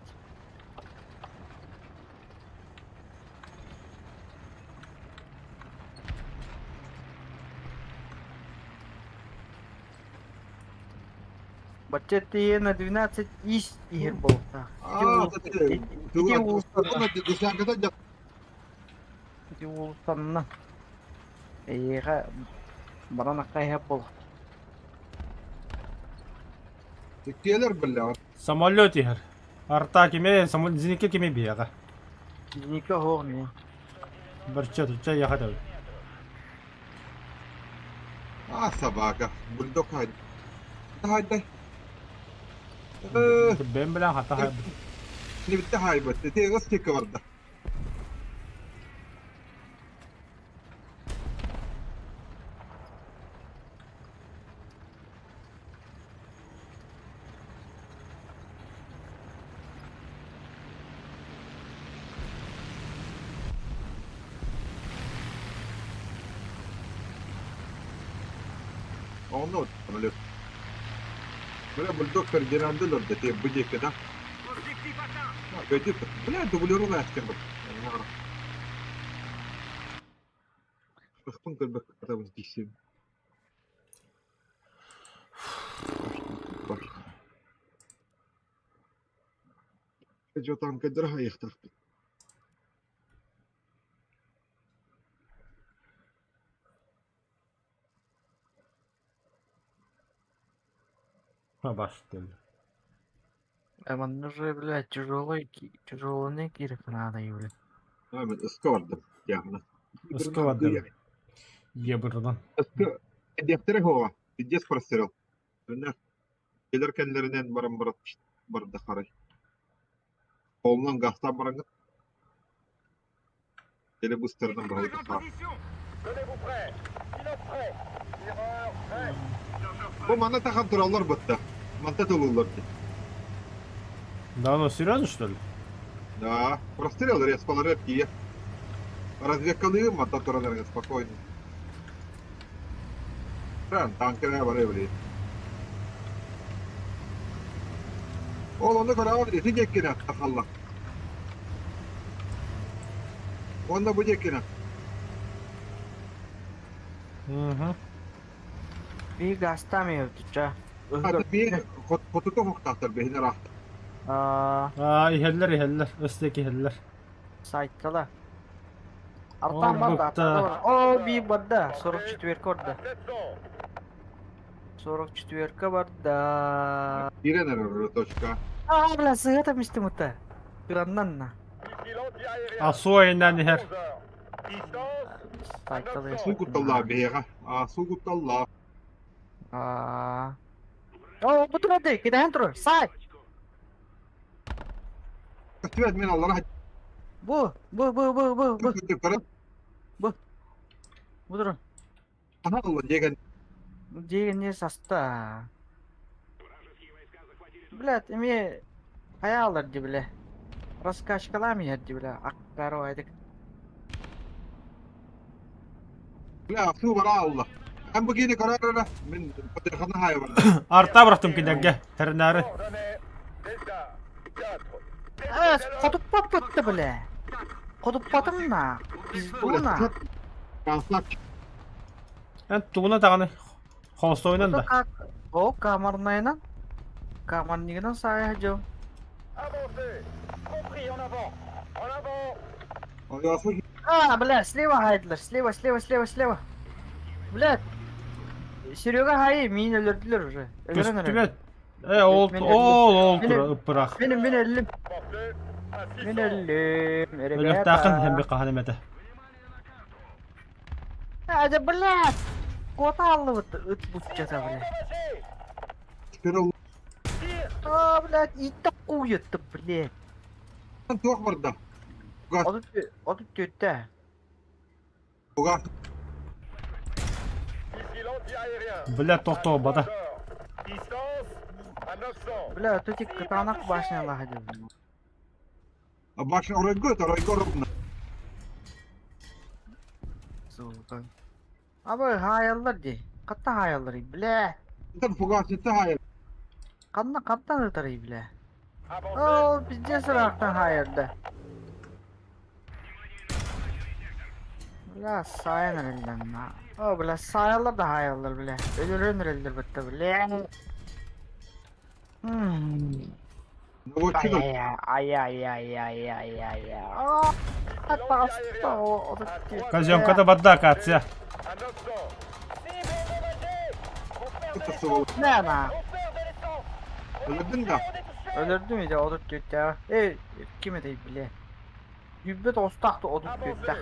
Бачете на 12 иш игр был. Aa, tabii. İki uluslararası. Ama dışarıda Иди улустанна. Эйга барана кайһап бол. Türkiye'ler bile. Самолет егер. Арта кеме, зенекке кеме бияға. Ника хогни. Бірче тұтча яға дәу. Ah sabaha. Buldok hadi. Hadi. Бен білән хата хай. Şimdi bitti haybet. Tete kız çeki vardı. Onu öyle. Böyle buldok перегенанды лорды. Те bude kada. Пусти потом! Пойди. Бля, дублировка аскер бak. Bakın kılbak kadar dişim. Bak. Jotan kadar hayıhtır. Баш дәу. Аман уже, блядь, тяжелый кирик надо, блядь. Hemen ıska vardı. Yani. Iska vardı. Е бұрдан. Iska. Deftere hava. Pidges прострел. Önler. Gelir kendilerinden barın barında karay. Kolundan gastan barın. Gele bu sterden barın En karay. position! Tenez-vous prêts! Pilote prêt! Tireur prêt! Bu manda takan turallar battı. Manta tulurlar. Да, ну серьезно, что ли? Да. Прострел резко редкие. Развекали мanta туралlar спокойно. Ben tankere var evli. Oğlum ne kadar abi dedi gekkine Allah. Onda bu gekkine. Угу. Bir gastamiyor tutça. Artık bir kotutu hoktahtır behine rahat. İheller. Östeki iheller. Saytkalar. О, Artan var da букта. artada var. O bir var da. 44 orada. 44 var da. Girener rotoşka. Bla sığat mısın muta? Kırandan na. Асу айынан ихер. Saytkalar. Su kutallah behiga. Su kutallah. Oh, bu tarafa kita hentro. Say. Kıtıvet min Allah'a Bu. hadi. Bu tarafa. Aha Allah degen. Dia не саста. Блядь, ими хаялар ди биле. Раскачкалами ди биле. Аккаро айдык. La su bara Allah. Hem bu gene kararına min patirxana hayvan. Арта бырахтым киндерге. Тернары. Кодуп патты биле. Кодуп патым на. Пиздуна. Kanslak. Эн тугуна таганы. Холсто ойнан да. О, камарнайна. Камарнигынан сая хажо. Ayası Бля, слева хайдлар. Слева. Блядь. Серега хай, мин өлөрдүлөр уже. Көстүбет. Ол пырах. Benim elim. Өлөк тахын hem bir kahnemete. Hadi блядь. Кота алып бутчата, блядь. çıkarıl. Блядь, итті қуетті, блядь. Tuğ burada. Adı tötte. Buga. Бля, тохто бада. Бля, тут тик катанак başına la hadi. Başına oraya götür. Sultan. Abi hayallar di. Katta hayalları, bля. Sen fugasette hayal. Kattan ıtarı, bля. Oo, bizce sıraktan hayalda. Bля, sayan elinden la. Oo, bля, sayallar da hayallar, bля. Ölürün elidir bitti, bля. Ne bu çıkıl. Ay. Aa, hatta hasta o da Казёнкада бадда акация. Kutusu ol. Ne ana? Öldün de. Öldürdü müydü o da kötü? Kime değil bile. Yübbet ostaktı o da kötü.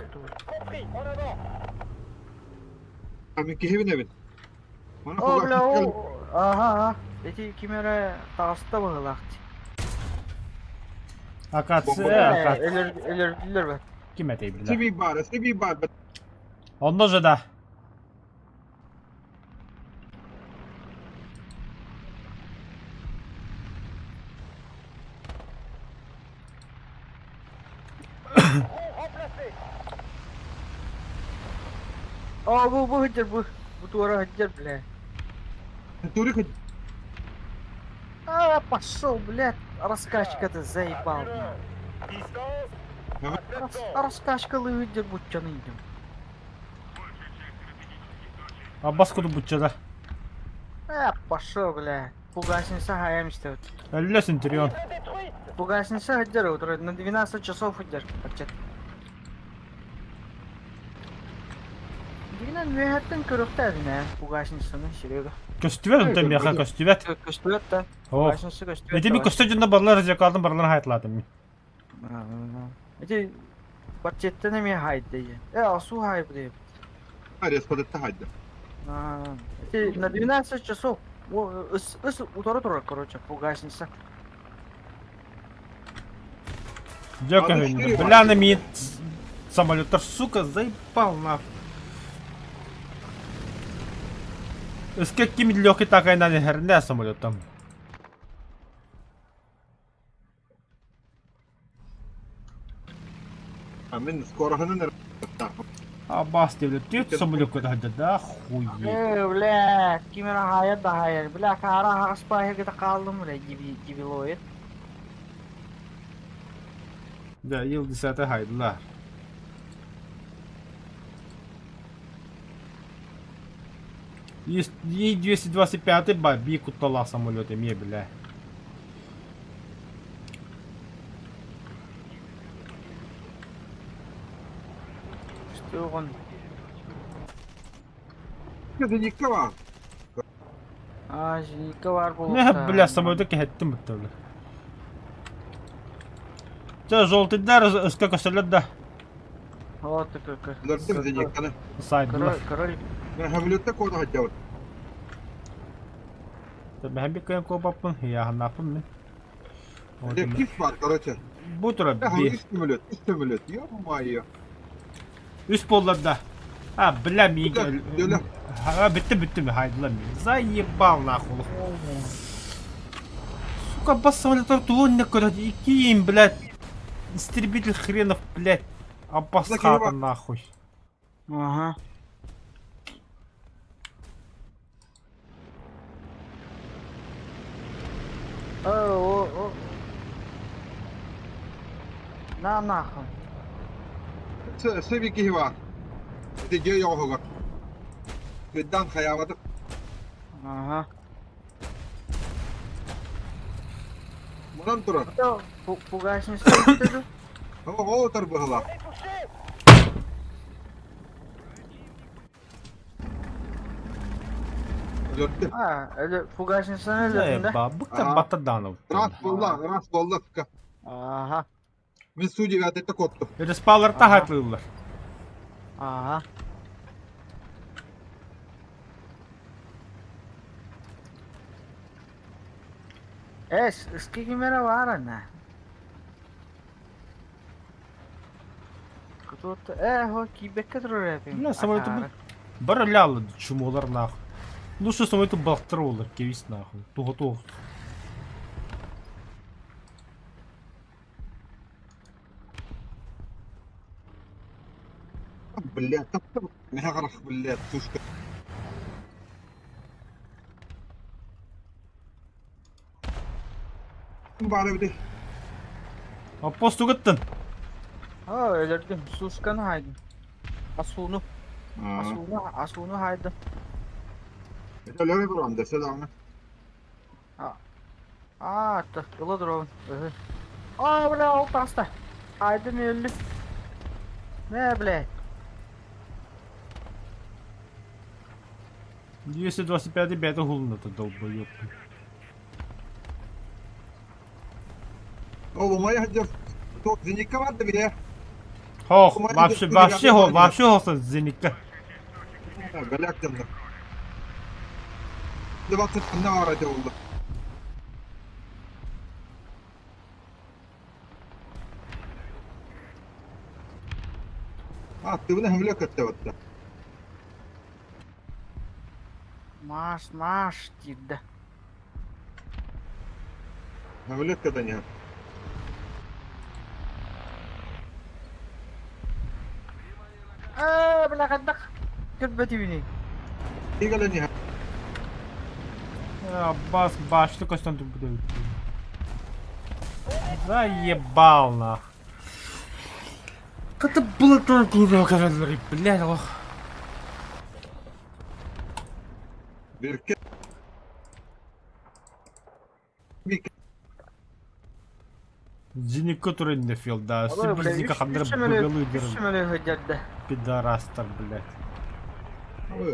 Abi ki evin evin. Bana O bile fugasette. o. Aha. Eti kimere tağısta bağlaktı. Акация. Ölürdüler bak. Kime deybilirler. Sevi bari. Ondan sonra da. Aa bu hıcır bu. Bu duvara hıcır bile. Turik. Пошел, блядь. Раскачка-то заебал. Раскачкалы hıcır bu canıydı. Abbas kudu butçada. Пошел, блядь. Пугасница хаям işte. Өллөсүн Тирион. Пугасница hıcır oturuyor. На 12 часов hıcır. Açık. Дигнен müehetten körükte ne? Пугасницаны Серега. Көстүбет өнтөн бияка көстүбет. Көстүрөт да. О. Пугасница көстүрөт. Эти ми көстө жында барлар жек алдым, барларын хайтладым мен. Эти бачеттен эме хайды. Асу хайбы деп. Арес подетте haydi. Эти на 12 часов. Ыс утары турар, короче, пугасница. Жок Ладно, өйнү. четыре Бляны мен самолеттар, сука, заебал нахуй. Өскек кими лёгкий такайнан херне самолеттам. Amin skorohanın Аббас девле тет самолет көтө хадда да хуй. Бля, кимера хайыр да хайыр. Бля, кара аспай гыта калдым, бля, gibi лоет. Да, ел десятый хайдылар. И-225 баби кутала самолетами, бля. Что он? Зенитка var. Жиника var bu. Не, бля, самолеты кехеттим бля. Це жовтий дар, сколько стрелять, да. Вот как. Gördüm Zenika'nı. Сайдла. Король. Ben hamilette kodu hadi. Tabi hem bir kıyım kopapın, ya napın mı? Elektrif var короче. Bu tura Ya hangi bir. stimülat. Ё-моё. Üst bollarda. Ha, бля, Güzel, güzel. Ha, bitti mi? Haydi lan. Заебал нахуй. Сука, бас самолетов тонны, короче, и киим, блядь. Истребитель хренов, блядь. Обосхата нахуй. Ага. О. На нахуй. Sevgi var. Bir de yok var. Birden hayavadık. Ага. Bundan sonra. Что, пугачный стоит? O otur bu hala. Gördüm. Öyle пугачный sen öldürdün de. Заебал, быка Ага. батаданов. Rast bolla tıka. Aha. Ben sucu ve adette kottu. Респалар тахатлыйлар. Aha. Ski камера var anne. Кто-то, кибекке тұрыр әпем. Бля, самолеты бара лялы чумолар нахуй. Лучше самолеты бақтырылар, кевис нахуй. Туға. Блядь, таптым. Ne kadar блядь, сушка. Bari bir de. Апос тугаттын. Öldürdüm. Suskanı haydım. Asunu haydım. Öyle duran dese de ama. Attı. Yola duralım. Bля, ол таста. Haydım öldü. Ne блядь? 225 бета хулната долбоёб. Oğlum ya hadi. Zenika vardı bir de. Хох, вообще хоса зеника. Böyle aklımda. Bir baktık ne aracı oldu. Attığını hamle kötü battı. Маш дейді. Hamle kötü ya. Бля, қайдақ. Көрбеті бейне. İyi gelen ya. Аббас башты костан тут будет. Заебал нах. Как это было так глубоко, блядь, лох. Bir kez. Bir kez. Зеника который не фил, да. Сибирзика хандыр Шөмеле бөгелу хөдерді. пидорастар, блядь.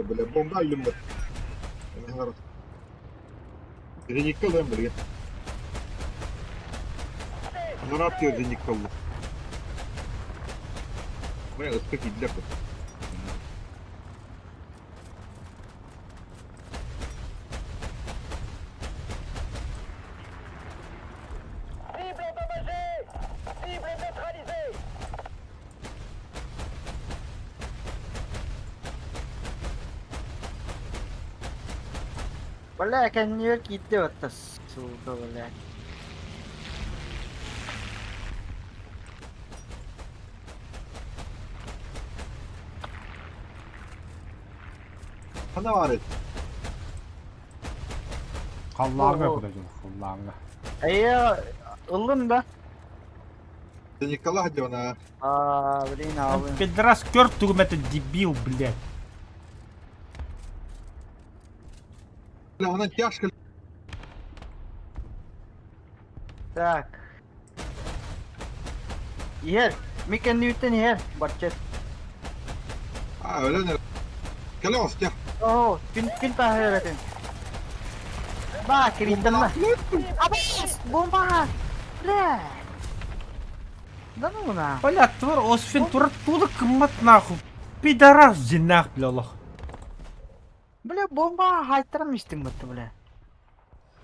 Böyle bomba aldım ben. Ne kadar. Zenika lan böyle. Ne atıyor Zenika oldu? Buraya ıspek idiler bu. Бля, кәннер кетті өтті. Суды, бля. Sana var et. Қалларыңа О. кудажыл, қалларыңа. Ылым да. Zenika hadi ona. Блин, абы. Пидорас кёрт тугмете дебил, блядь. Она тяжко. Так. Yer. Miken Newton yer. Budget. Öyle ne? Kalos ya. Oh, pin tahayatin. Ba, kiritan na. Abis! Bomba! Бля! Да ну на. Бля, твар, осфин турат туда кымат нахуй. Пидорас жинах, блялах. Бля, бомба hayttırmıştım battı bля.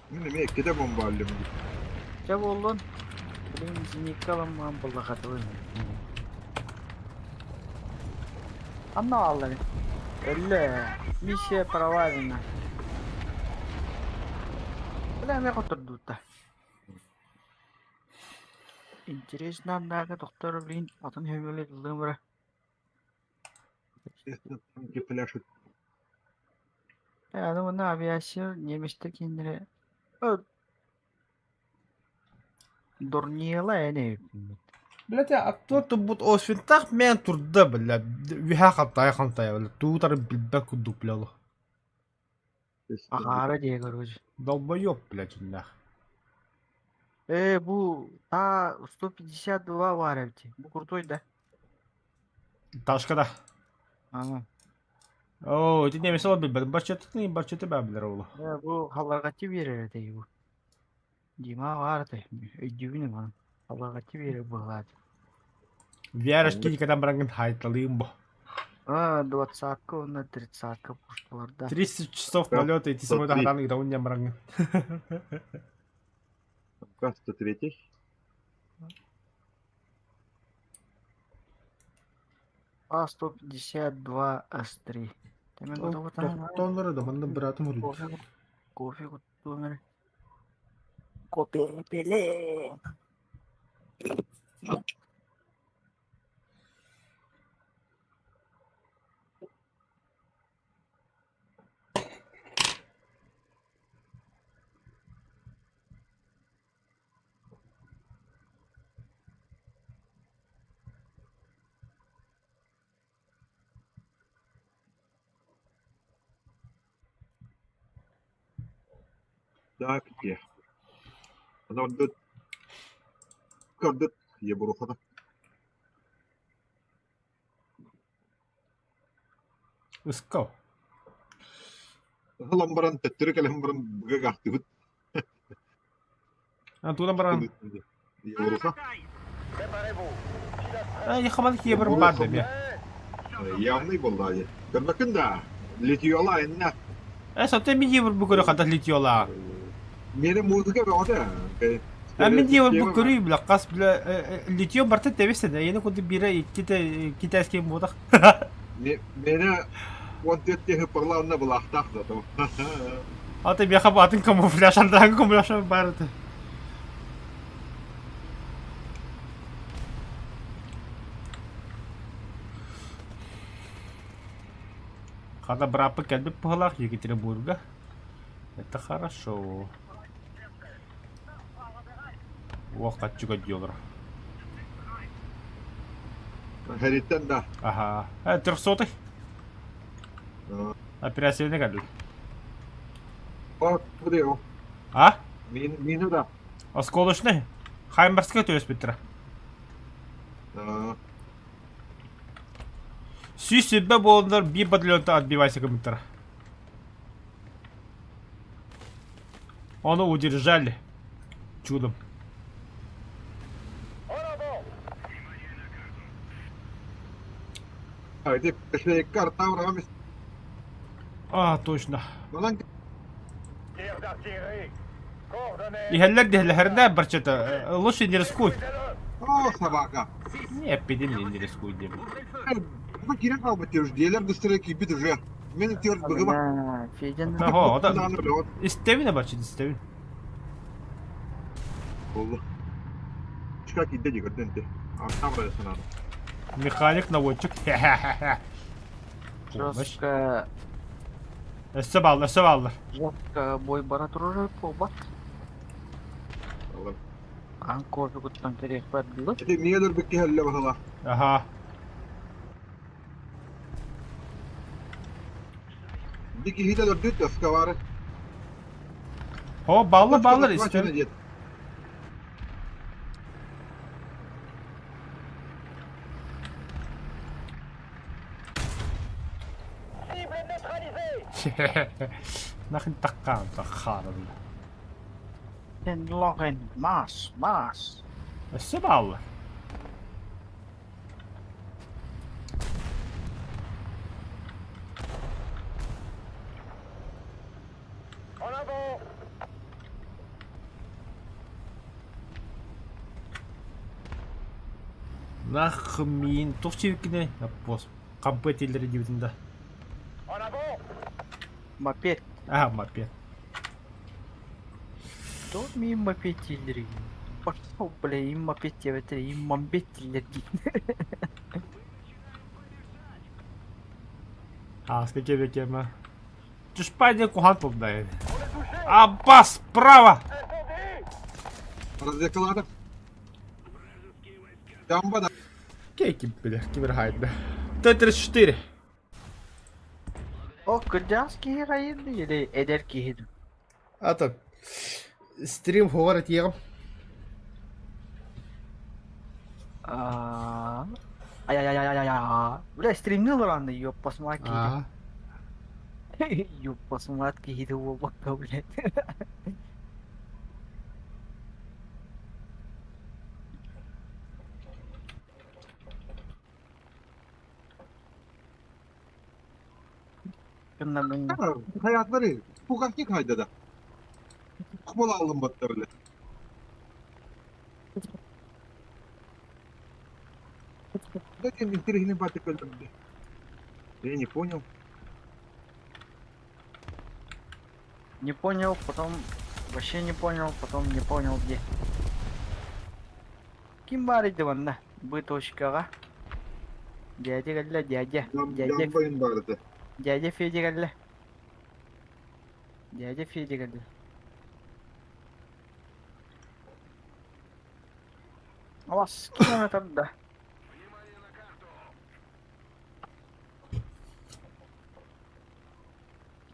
Mine me kide bomba aldım. Çab oğlun. Блин, зеникалом мам была готова. Анна аллары. Элле. Миссия провалена. Бля, мен отурдута. Интересно, однако, доктор, блин, атын хөвөле кылдым бара. Tanki flash. Yani bunu aviasyon немистер kendine дурнела yani. Блядь, а кто то будет осфин так мен турда, бля. Виха хантай, бля. Тутар билбек куду, блялах. Агара diye короче. Долбоёб, блядь, жинах. Bu ta 152 var evde. Bu kruтой да. Ташкада. Ага. О, ти не мисал билбек. Барчеты бәбілер олы. Bu halakati verir de bu. Дима vardı. Ödüğünü var. Halakati verir bu hadi. Вярашки никогда бранган хайталым бо. 20-ка, на 30-ка пушталарда. 30 часов полета, и ты самой дохраны, и даун не бранган. Каста третий. А-152 С3. Темен готовы там. Тоннары да манда братым урит. Кофе готовы. Кофе пеле. Так, где? Она отдает. Кардет. Я буду ходить. Искал. Ламбаран теттерек ламбаран гагахты. А туда бран. Я буду ходить. Я хамал хебер бад бе. Явный был да. Кырнакында. Летиола инна. Сатэ ми хебер бүгөрө хатат литиола. Мене музыка баада. Мен хебер бүгөрү бла кас бла литио барта тебесе да. Яны куды бире китайский модах. Мене вот те парлауна была ахтахта то. А ты бяха батын камуфляж андан камуфляж барта. Когда брапа кэдбэ пахлах Екатеринбурга. Это хорошо. Ох, качуга дёгра. Харитен да. Ага. 300-й. Оперативный гаду. О, кудео. А? Мину да. Осколочный? Хаймерская то есть Петра. Сүй себе болындар bir батальонта отбивайся комментар. Onu удержали. Чудом. А, это пошли карта урамис. А, точно. Малан Tir d'artillerie. Coordonnées. Иһэллэр диһэлэхэрнэ барчата. Лучше не рискуй. О, собака. Не эпидемия не рискуй дем. Bu kiren kalbatıyoruz. Bыстро кипит уже. Мен тёрт быгыма. Федяны. Ага, o da istevine барчата istevin. Oldu. Çıkar gitti dikkat edin. Akşam böyle sana. Механик наводчик. Жестко Эссе баллар. жестко бой бара турар побат. Allah. Анкор гуттан керек бадылы. Hadi niye dur bir kelle bakalım. Ага. Diki hide dur düt öfke var. О, баллар Хватит, истер. дед. Нахин таккаан таххаарал. Sen lohen maas. Össä ballar. En avant. Нах мин тусчивкине аппос. Кампетилери дивдинда. En avant. Moped. Мопед. Doğru mu mopedçileri? Başka bile moped evet mopedçileri. Сколько векема. Чушпадия кухан топдает. Аббас, справа! Развекладов. Дамбада. Кейки, бля, киберхайд. Т-34. O kırcağız hayırlı yeri eder ki. Ата. Стрим говорит егам. Ай. Бля, стримны ладно, ёб посмотри. Ёб посмотри, его бока, блядь. Kınla beni. Hayatları. Bu kakki kayda da. Kupala alın batlarıyla. Зачем интерьерный батик öldürdü? Я не понял. Не понял, потом вообще не понял, потом не понял где. Kim bari bana? Bu toşkağa. Dede geldi dede. Dede Yanbayın vardı. dede Fedi geldi. Dede Fedi geldi. Avas kilometre da.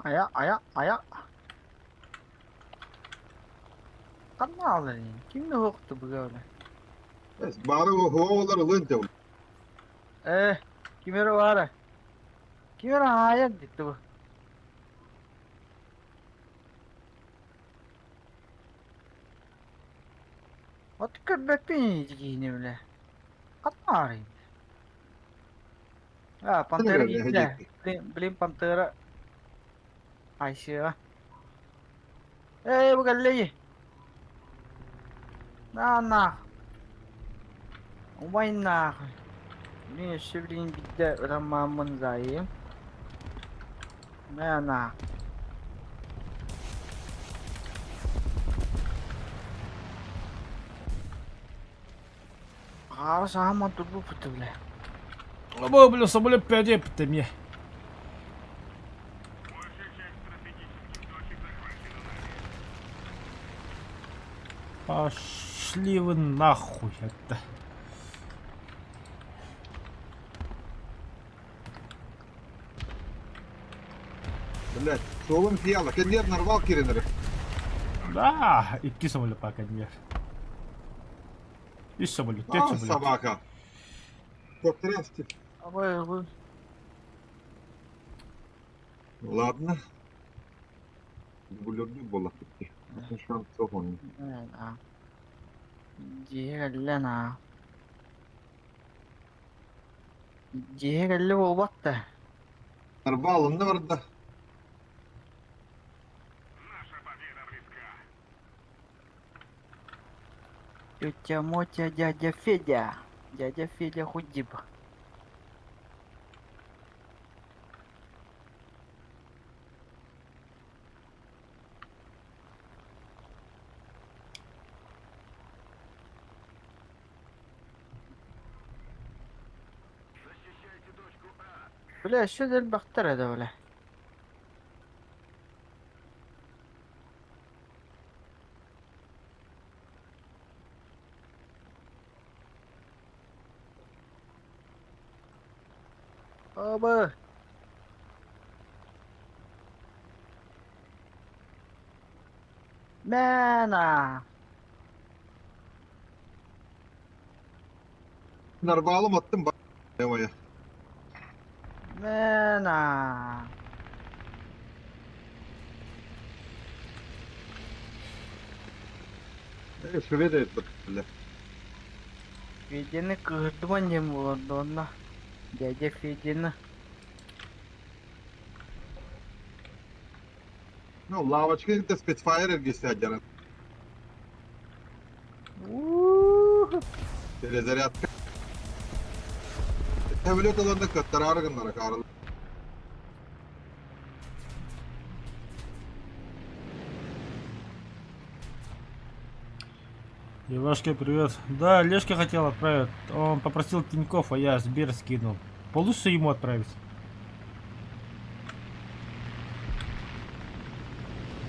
Aya. Kanma alın. Kim ne hoktu bu böyle? Bes bari o havaları lınca. Kimere var? Kimere hayal gitti bu. От köpekten yiyeceğini bile. Atma arayayım. Ha, pantera Öyle, gitti. hadi. Bilin pantera. Ayşe. Bu geldi. Na. Umayın na. Ne şevlin gitti ramamın zayıf. Na. Sama tubuh betul lah. Або, бля, самолет 5 мне. Большая часть стратегических точек захвачена нами. Пошли вы нахуй это. Блять, solun fiyala. Kendiler narval kirinleri. Да, идти самолет пока нет. И самолет, Ah самолет. sabaka. Потрясти. Apa? Ладно. Bulurdu bola gitti. Şu an çok onun. Na. Jihar na. Jihar o battı. Narva alındı vardı. Наша победа близка. Тетя Мотя, дядя Федя. Дядя Федя худиб. Защищайте точку А. Бля, что за бахтер это, бля? Оба. Mena. Narbalım attım bak. Yamaya. Mena. Şuraya da ettim. Fidyen'i kırdım annem oldu onunla. Gece Fidyen'i. No, lavaçka gitti Spitfire ergisi acana. Terezere attı. Tevlet alanda katlar ağrıgınlara karlı. Ивашка, привет. Да, Лешка хотел отправить. Он попросил Тиньков, а я Сбер скинул. Получится ему отправить?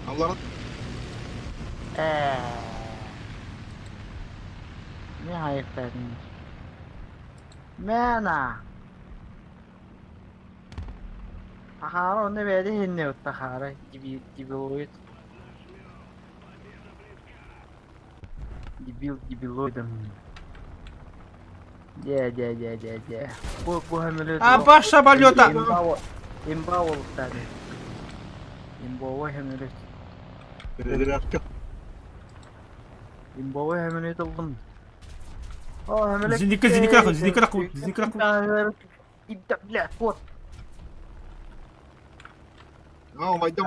Allah'ın Nihayet verdiniz. Mena. Tahara onu verdi hinne yok Tahara gibi oydu. Дебилоидом. Де. Bu hamile. Абаша балета! İmba olup tabi. İmba o hamile. terezere attı. İmba o hamile oldum. O hamile. Зиника, зиника. İbda bile вот. Aa mayda.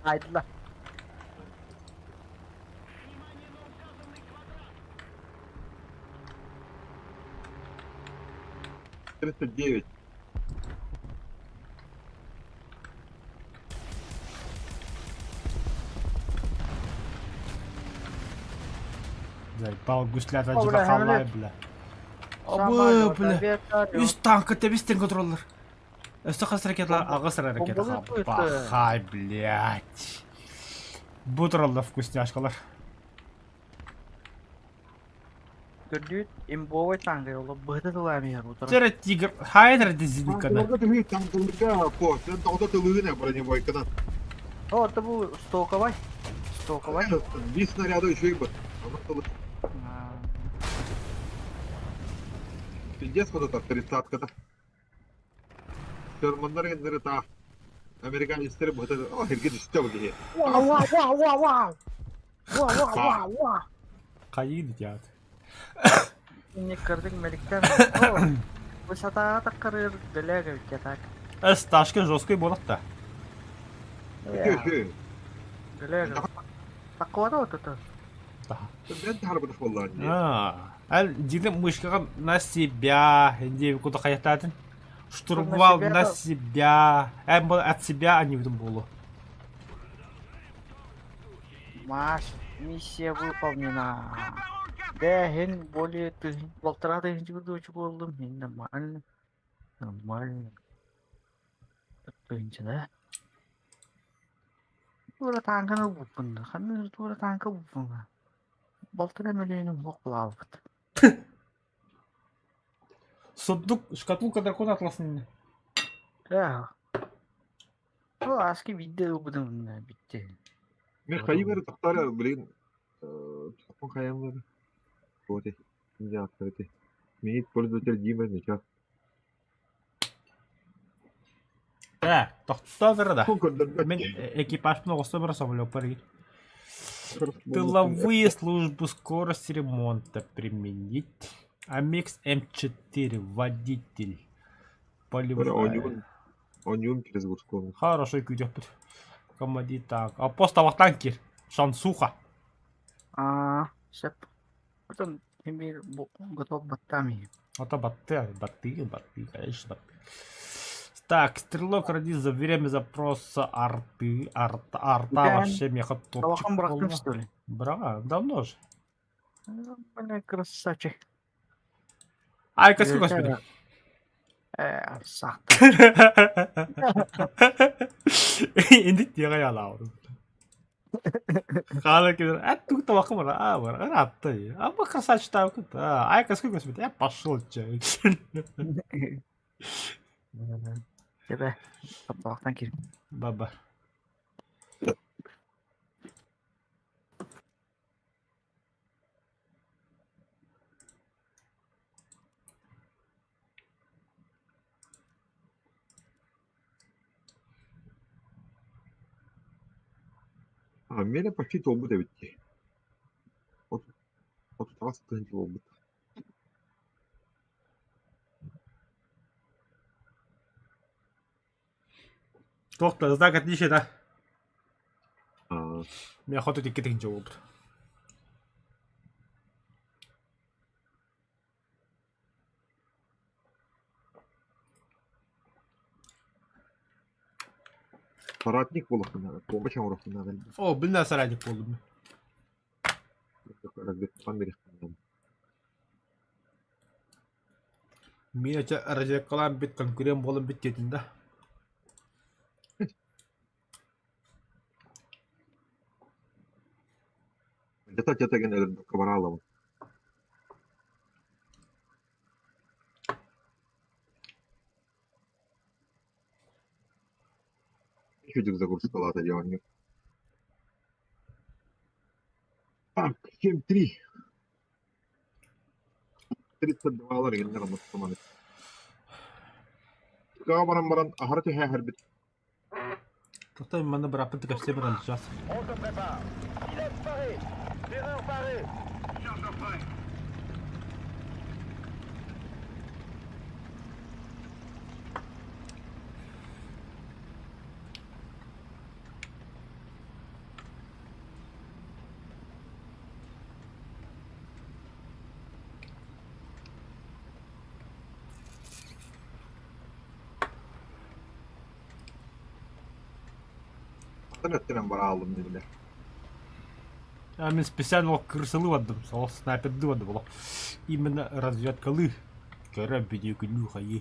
Haydi la. Тридцать девять. Заебал гуслята О, бля, джихахалай, хамлет. бля. Самолет, Абы, бля. вертолет. Üst tankı tebisten kontroller. Üstü kas ракетler, ağız ракеты. Бомбалет будет, Бахай, блядь. Бутералда вкусняшкалар. Gördüğün imbo'ya tanrı yolu bıhtı tılamıyor bu taraf. Тера тигр. Хайдер дизиникана. Там по. Тогда ты лыгне бронебойкадан. О, это был стоковой. Стоковой. Bir снаряду еще и бы. Пиздец вот это 30-ка-то. Germanlar kendileri ta. Amerikan işleri bu kadar. Oh herkes işte bu diye. Вау. Каин идиот. Не кырдың меліктен. Высота тақырыр білегі кетак. Сташка жесткой болады да. Şey. Білегі. Тақуада вот это. Ben de harbi vallahi. Әл дидім мышкаға на себя. Инде куда қаяқтадың? Штурвал на себя. Әм бұл от себя, а не в болу. Маш, миссия выполнена. Да, хен более ты полтора тысячи дочек болдым. Хен нормально. Нормально. Тынчы, да? Тура танканы бұппынды. Қанды тура танка бұппынға. Полтора миллионым оқ бұлалбыд. Сундук, шкатулка дракона атласының. Да. О, аски видео бұдым. Бітті. Ben kayıları taktar bilin. Takma kayamları. Вот и. Не открыты. Имеет пользователь Дима ничего. Тоқтадыр да. Сколько Мен экипажпен осы бір самолет пари. Тыловые службы скорости ремонта применить. Амикс М4 водитель. Полевая. Он через Гурского. Хорошо күйдеп бұд. Команди так. А постава танкер. Шансуха. Сеп. Потом имею готов баттами. Это баты, конечно, баты. Так, стрелок ради за время запроса арты. Арта вообще меха топчик. Талахан брахтым, что ли? Бра, давно же. Бля, красавчик. Ай, сколько господи. Сахта. Индит я гаяла. Хала кидер. Тут тавакым бар. Ратты. А мы красавчик так. Ай, сколько господи. Я пошел чай. Тебе. Талахтан кир. Баба. Мене почти толбут эбитти. Отут таас тыын толбут. Tohta, sitä kat lisää. Аа, Me hoitu tikkitin joulut. соратник болуптун надо. Помощь алыптын надо. O, bilmem saraylık oldum. Разведкадан бериптин. Мен ача разведкалар бит конкурент болуп бит кетинде. Жата ген элдикке бара аламын. Чудик загрузка лата деланию. Так, 7-3. 32 ген нерам бастаманы. Баран ахарты хәрбит. Tohta bana bırakıp tıkıştı bir alacağız. On se prépare. Silence paré. Terreur paré. Chargeur prêt. Tänne bара aldım bile. Я мен специально кырсылывадым, сол снайперді вады болу. Именно разведкалы көрі бедеугіні қайы.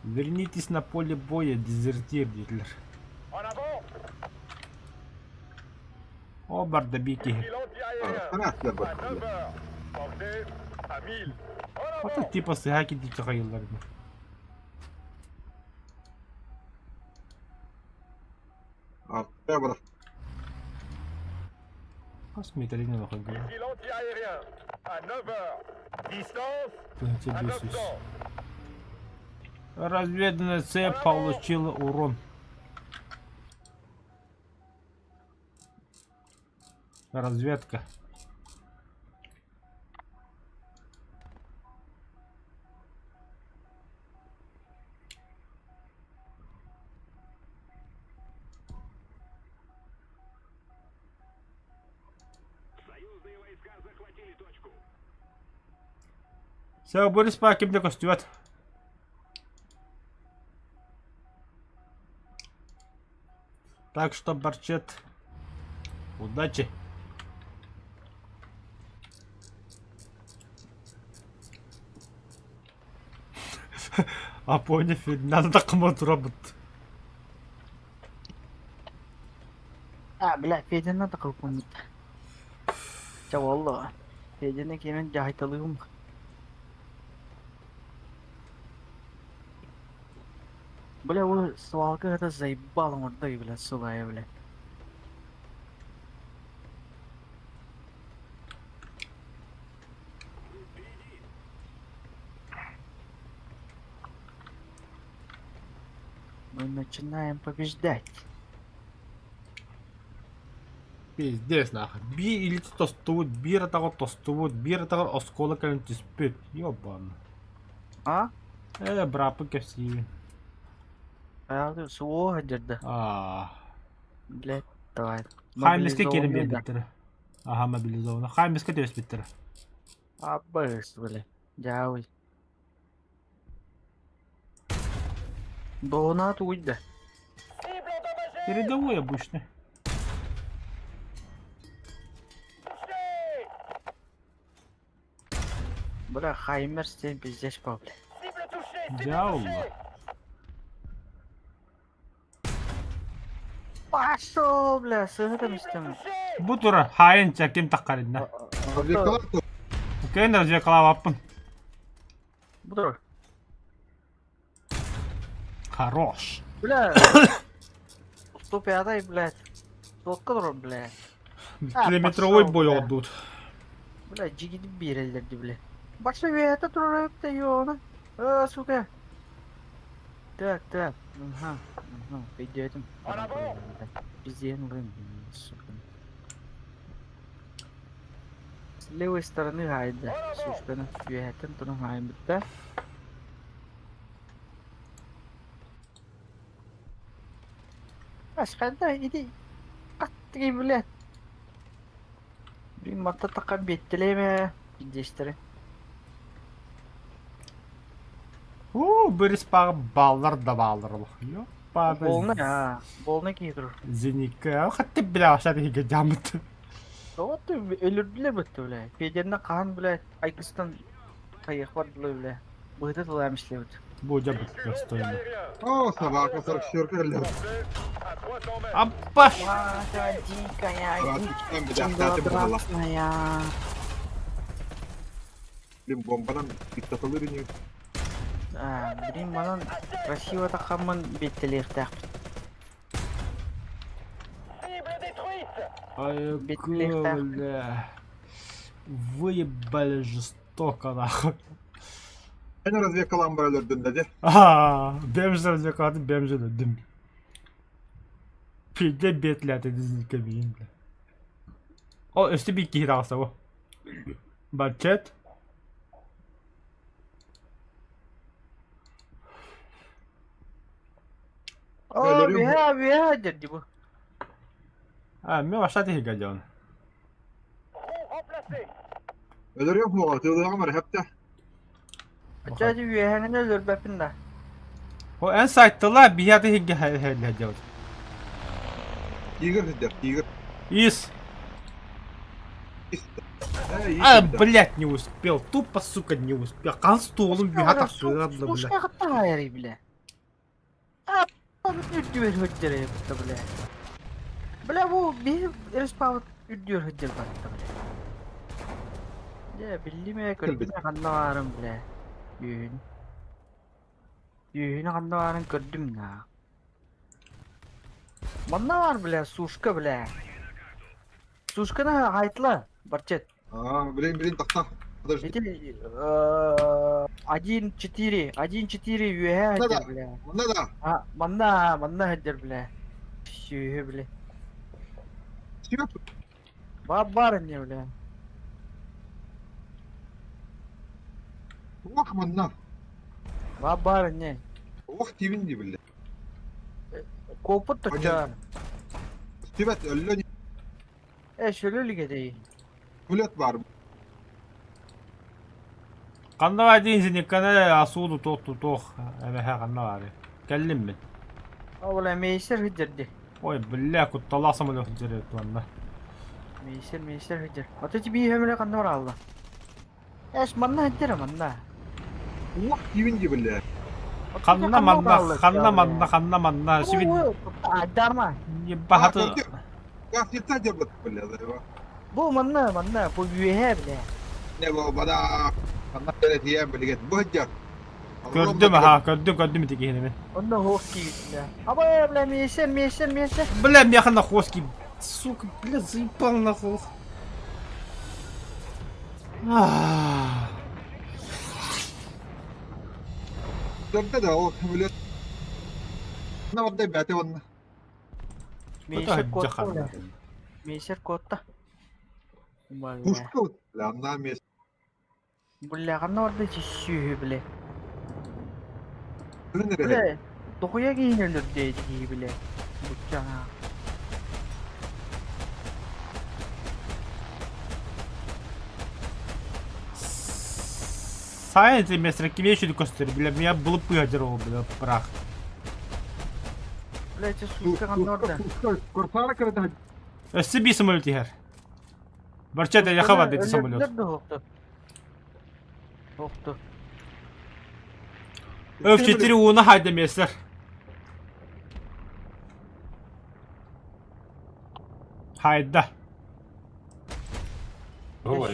Вернитесь на поле боя, дезертир dediler. En avant. O barda bir ki. Vigile anti-aérien. Sana atlar À bak. 9 heures. Portez à 1000. En O avant. da tipa sıha ki dikçe kayıllardı. Arkaya bırak. Kas metalini bakın. Vigile anti-aérien. À 9 heures. Distance Пункте à 10. 900. Разведная цепь получила урон. Разведка. Союзные войска захватили точку. Все, Борис Пакимде костюет. Так что, Барчет, удачи. А поняв, надо такому робот. بلا فيدنا تقلقون جا والله فيدنا كمان جاي تليهم بلا هو سواقة هذا زي بالهم ورده بلا الصبايا بلا Мы начинаем побеждать. Пиздец, нахуй. Bir ilti tostuvut, bir atağı tostuvut, bir atağı oskola kalın tispet. Yoban. А? Brapı kesiyi. А, суо жерде. Блядь, давай. Хаймеске келin bir Мобилизованный, да. bittiri. Aha mobilizovаны. Хаймеске tös bittiri. Абыс, бля. Жауй. Донат уйда. Cible endommagée. Передовой обычный. Touché. Бля, Хаймер сен пиздец по, бля. Cible touchée. Cible Диаула. touchée. Пошел, бля, сыграм Cible истем. touchée. Bu tura hain çekim takarında. Разведкалар то. Kendi разведкалап аппын. Буду. Хорош. Бля. 105, блядь. Толкадро, бля. Километровой пошел, бой бля. oldu. Бля, джигиди бирелерди, бля. Başka bir yerde durup da yolu. Сука. Так. Ага. Пойдётим. Пиздец, сука. С левой стороны гайда. Сушканы сүйәтен туның гайбытта. Ашқанда иди. Қаттығы білет. Bir matta takan betleme. Пиздестері. Бір спағы балдар да балдар бұл. Ёппа. Болны кейдір. Зеника. Қатты біле ашады еге жамыты. Вот өлүрдүле бытты биле. Педерне каан биле Айкыстан кайык бар биле. Быйты тыламышле бит. Бұл жабыт достойно. О, собака 44 керлер. Аппа. Маша дикая, Там bir dakika Allah. красная. Блин, бомбадан диктатолы ürünüyor. Блин, манан красиво такамын беттелердак. Ай, Бетлер бля. Выебали жестоко, нахуй. Beni разведка lambar öldürdün dedi. Benim же развлекаdım, benim же öldüm. Pide betledi dizilke beyim. O üstü bir iki hirasa bu. Budget. Abi dedi bu. Ben başladı hikaye onu. Öldürüyor mu? Atılıyor ama hep de. Acaba üyehenin ölür bepinde. O en site'da bir yerde hikaye. Tiger dedi. Tiger. Из. Блядь. Блять, не успел. Тупо, сука, не успел. Констолом бегать ладно, блядь. Слушай, хатайри, бля. Üddür hüddür yaptı bile. Bile bu bir respawn üddür hüddür baktı bile. Ya bildiğime gördüm kanda varım bile. Yüğünü kanda varım gördüm ya. Banda var bile suşka bile. Suşka ne haytla barçet. Блин, так. Подожди. Эти 1-4 yüğe hüddür bile. Bunda da. Manda hüddür bile. Yüğe bile. Yok. Var ne bile. Vah manna. Var ne? Vah tibin diye bile. Koput da çağır. Tibet öldü. Şöyle ligede. Bulet var. Kanda var deyince nikkane asudu tok. Evet ha kanda var. Geldim mi? Ola meysir hüccerdi. Oy billahi kuttalasam öyle hücret valla. Meysir hüccer. Atıcı bir hemle kandı var Allah. Manna hüccer manna. Vah tibin diye bile. Kanna manna. Şimdi Darma. bahatı. Gerçekten cebet bile. Bu manna. Bu yühe bile. Ne bu bana? Kanna böyle diye bile git. Bu hıccar. Gördüm tekihini. Onda hoki bile. Ama bile meysir. Бля, мяха на хвостки. Сука, бля, заебал нахуй. Dörtte de o böyle. Ne var da bete onun. Meysir kotta bile. Meysir kotta. Puşka. Lan ne mes. Bile kandı orada yühe bile. Ne nereye? Bile. Dokuya giyinirler dedi bile. Bıçana. Сайенс место вещи костер, бля, меня было пыжеро, бля, прах. Bile suska kandı orada. Kursara kırdı. Себе самолет her. Barçada yakava dedi самолет. Öldürdüler de hoktu. F4 una haydi mesler. Hayda.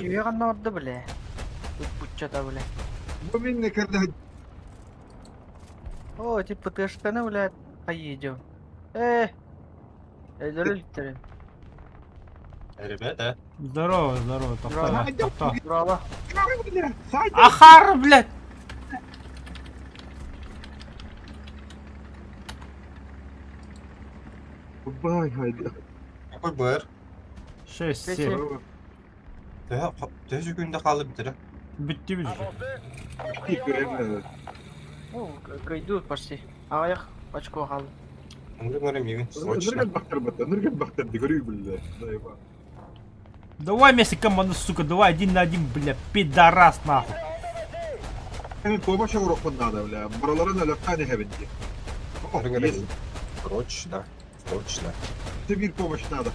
Şüye kandı orada bile. Bıçada bile. Bu min ne kırdı. О, эти ПТшканы, блядь, поедем. Öldürülükleri. Ребята, Здорово, Здорово. тоқта. Bravo. Sadece. Ахар, блядь. Ай, хайди. Какой БР? 6, Пять, 7. семь. Тözü günde kaldı bitirir. Bitti biz. Ну, идут почти. А я очко хал. Ömrüm evin. Срочно. Нырган бахтар, дегорю, бля. Да, еба. Давай вместе команду, сука, давай 1 на 1, бля, пидорас нахуй. Помощь урокун надо, бля. Бараларын әләфкәне хәбенди. Есть. Срочно. Срочно. Тебе помощь надо.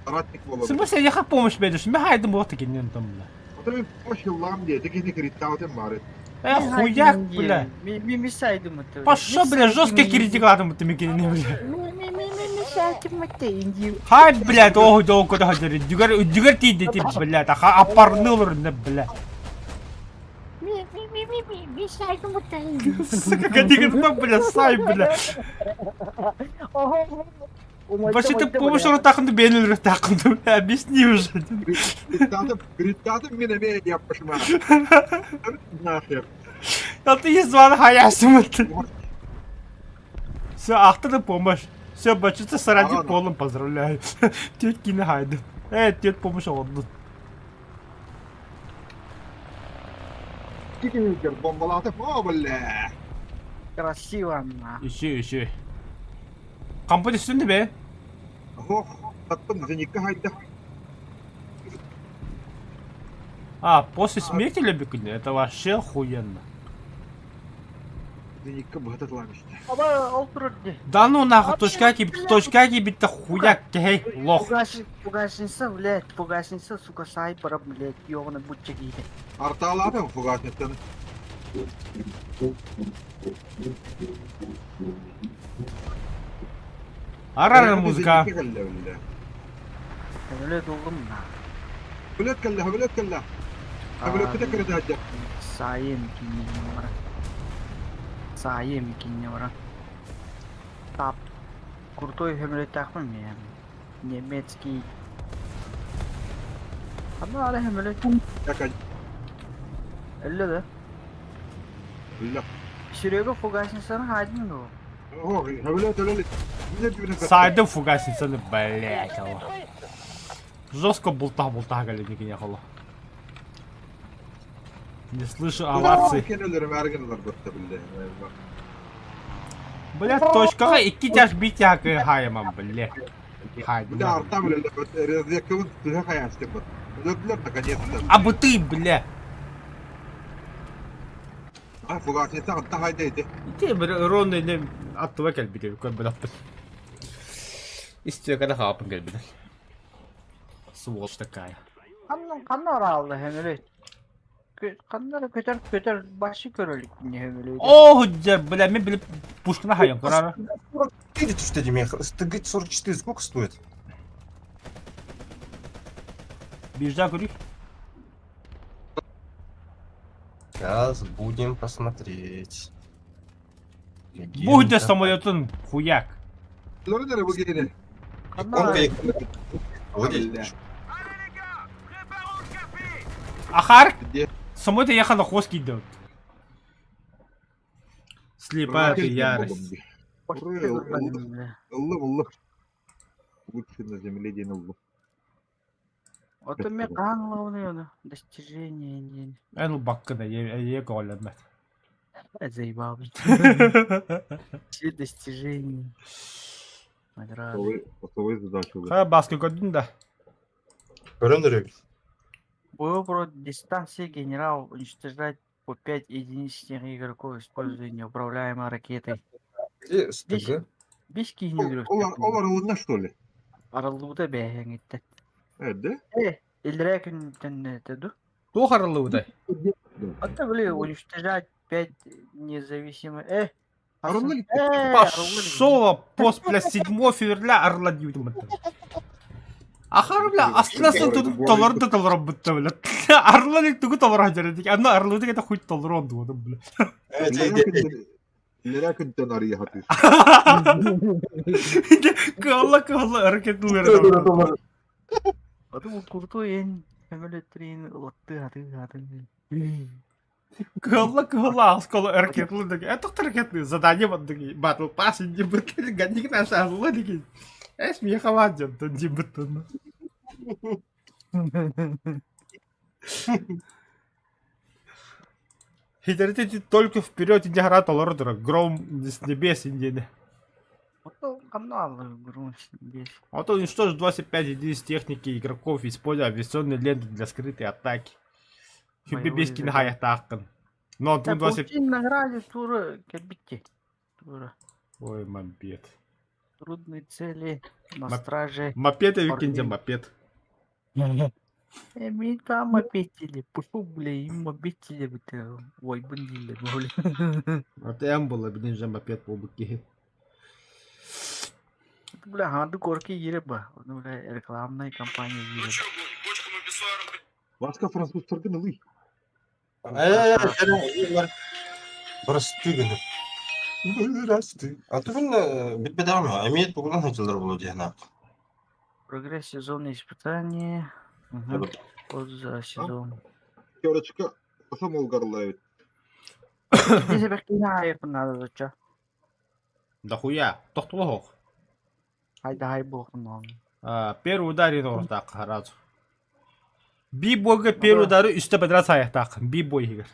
Соратник В болот. смысле, я как помощь берешь? Меня хайдем вот таки не там, бля. Тебе помощь лам де, теги не критаутен барит. Хуяк, бля. Мисайдым это. Пошел, бля, жестко критикатом это микине, бля. Мисайдым это инди. Хай, блядь, ох, долго да ходили. Дюгар ти дети, блядь, а апарнул рне, бля. Мисайдым это инди. Сука, кадигар, бля, сай, бля. Вообще ты помощь ротахнды, бенил ротахнды, бля, объясни уже. Критаутен мине ме я пошма. Нахер. А ты есть звон хаясим это. Все, ахтана помощь. Все, бачится саради полным, поздравляю. Тетки не хайду. Тет помощь отдут. Кикер бомбалатып, о, бля. Красиво на. Еще. Компания üstünde be. Ох, аттым зеникка хайда. После смерти Лебекуни, это вообще охуенно. Зеникка бахататламышты. Аба олтурди. Да ну нахуй, точка бит-то хуяк, эй, лох. Пугашинса, блядь, пугашинса, сука, сайпера, блядь, ёбаный бутчагиди. Арталатым фугатнеттен. Арара музыка. Блядь, улым на. Блядь, калля. Блядь, текер дадя. Саем кине вара. Тап. Крутой хемлет тахман мен. Немецкий. Ama ala hemlet. Якать. Элле да. Бля. Ширега фугашинсаны хайдын го. О, блядь, блядь. Сайдым фугасинсаны, блядь, алла. Жестко бултах галебекине хала. Не слышу овации. Кенелер мәргенләр бутты, бля. Блядь, точкага 2 жаш бит якы хайымам, блядь. Хайдым. Бля, артам, бля, развеккавын түзә хаястык бут. Өтләр наконец-то. А ты, бля. А, фугасин тагын тагайда иде. Иди bir ронный не аттыва кел биде, көн бадаппын. Исте када хапын кел биде. Сволочь такая. Каннар алды хемлет. Каннар көтөр башы көрөлүк не хемлет. О, жер, бля, мен билип пушкина хайым, карара. 44 что тебе? СТГ 44 сколько стоит? Биржа көрүк. Сейчас будем посмотреть. Будь самолетын хуяк. Лорнер бу гене. Каннар. Водитель. Ахар, Где? самолет ехал на хвост кидал. Слепая ты ярость. Аллах. Лучше на земле день Аллах. Вот у меня главное достижение не. Эн баккына, я големет. Заебал. Все достижения. Награды. Готовы задачу. Ха, баскы көрдүн да. Көрөндүрөк. Выбор дистанции генерал уничтожать по 5 единичных игроков использования управляемой ракетой. Где СТГ? Без кинь Олар улунна что ли? Аралуда бәһәң итте. Да? Илрәкін тәннәті ду. Тухарлы удай. Это, блин, уничтожать 5 независимых... Аралды Пошел пост, бля, 7 февраля арлади удым. Ахар, бля, астынасын тудum толорды толором бітті, бля. Арлады түгі толор хажарадик. Анна арлады кәді хуй толорон дуадым, бля. Лерәкін тән ария хатыр. Калла, әрекетлер. Это крутой ен. Эмулетрин лотты аты. Калла, аскалы әрекетлер. Это әрекетлер. Задание баттыги. Батл пас инде бір кәді гәннеген әші азылы деген. Эс мне хавадем, то не бутон. Хитрите только вперед и не град ордера. Гром с небес индейный. Вот канал грунь здесь. А то уничтожит 25 единиц техники игроков, используя авиационные ленты для скрытой атаки. Хюбби без Боевой кингая тахкан. Но Да, тут 20... получи награде тура кабите. Тура. Ой, мопед. Трудные цели на Мап- страже. Мопед и викинде Орден. мопед. Эми там обетили. Пушу, бля, им обетили. Ой, бандили, бля. А ты амбула, блин, же мопед по буке. Бля, ханду корки ире ба. Ну, бля, рекламная кампания ире. Басқа французтардың ылый. Жаран, Бірісті гүні. Бірісті. Аты күні бітпедер ме? Әмет бұғынан хатылар болу дейін ақ. Прогресс сезона испытания. Угу. Код за сезон. Теоречка қысам олғарлай. Здесь бәккейна айырпын надо зача. Да хуя, тохтулох. Хайда хай болқын он. Первый удар и нортак сразу. Би-бойга первый удары üstte подряд саяқтақ. Би-бой егер.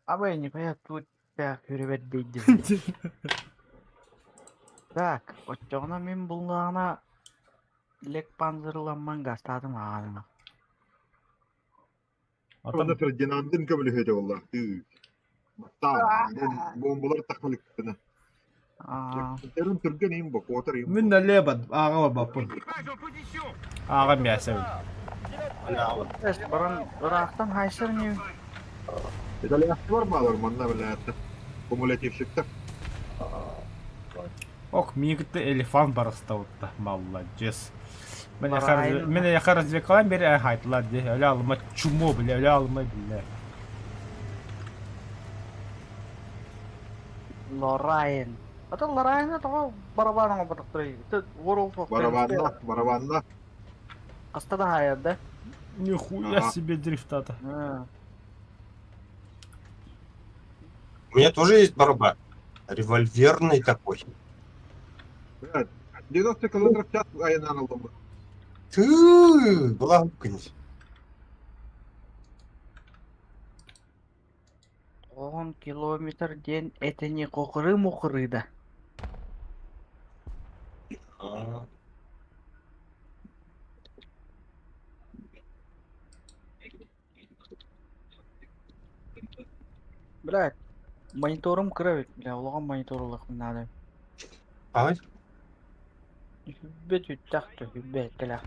Абай, не понятно, тут так юребет дейді. Так, отчоғына мен бұлнағына лек панзырланман гастадым ағаныма. Оны Фердинандын көмілі хеде олар. Бомбалар тақылықтыны. Терін түрген ең бұқ, отыр ең Мен лебад, аға бапын. Экипажу позицию! Аға мясәуін. Әс, бұрын ұрақтан хайсыр не? Дәлі яқты бар ма алар, манна білі әтті. Кумулятившікті. Ок, мигітті элефант барыста отта. Молодец. Барайын. Мен яқа развекалан бері айтылар де. Өлі алыма чумо біле, өлі алыма біле. Лорайын. Ата Лорайын атаға барабаның опытық тұрай. World of Барабанна, барабанна. Қастада хайырды. Нихуя Ага. себе дрифтата. У меня тоже есть барабан. Револьверный такой. 90 километр в час айынан алдым. Ты была гукнись. 10 километр ден әтіне қоқыры да. Блядь, мониторым кіріп, бля, олаған мониторлық надо. Ай, Хүббет үттақты, хүббет, кіля.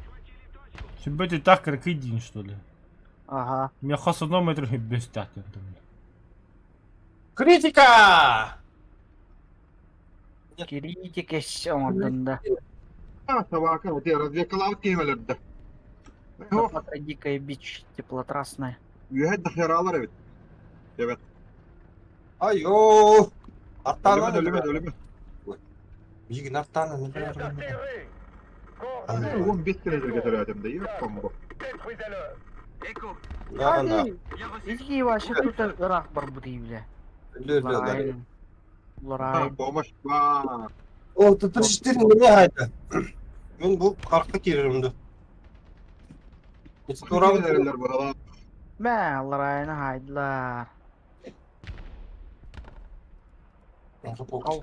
Хүббет так как един, что ли? Ага. Мне хасонометр хүббет так. критика! Критик еш омадында. Собака, вот я развекалав кемелерді. Папа дикая бич, теплотрасная. Үйәт дақияралар evet. Evet. Айо! Артана Өлімен. Биігін артана не Это бәрі. сыры! Ай, 15 километрге түрәдімді, еп комбо. Эко! Да, да. Изги ваши тут рах бар бudi бля. Лорайын. Лорайын. Помощь бар. О, тут 34 неме айда. Мен бұл қарқы керімді. Турабы Кемелерлер бағала. Мә, Лорайыны хайдылар.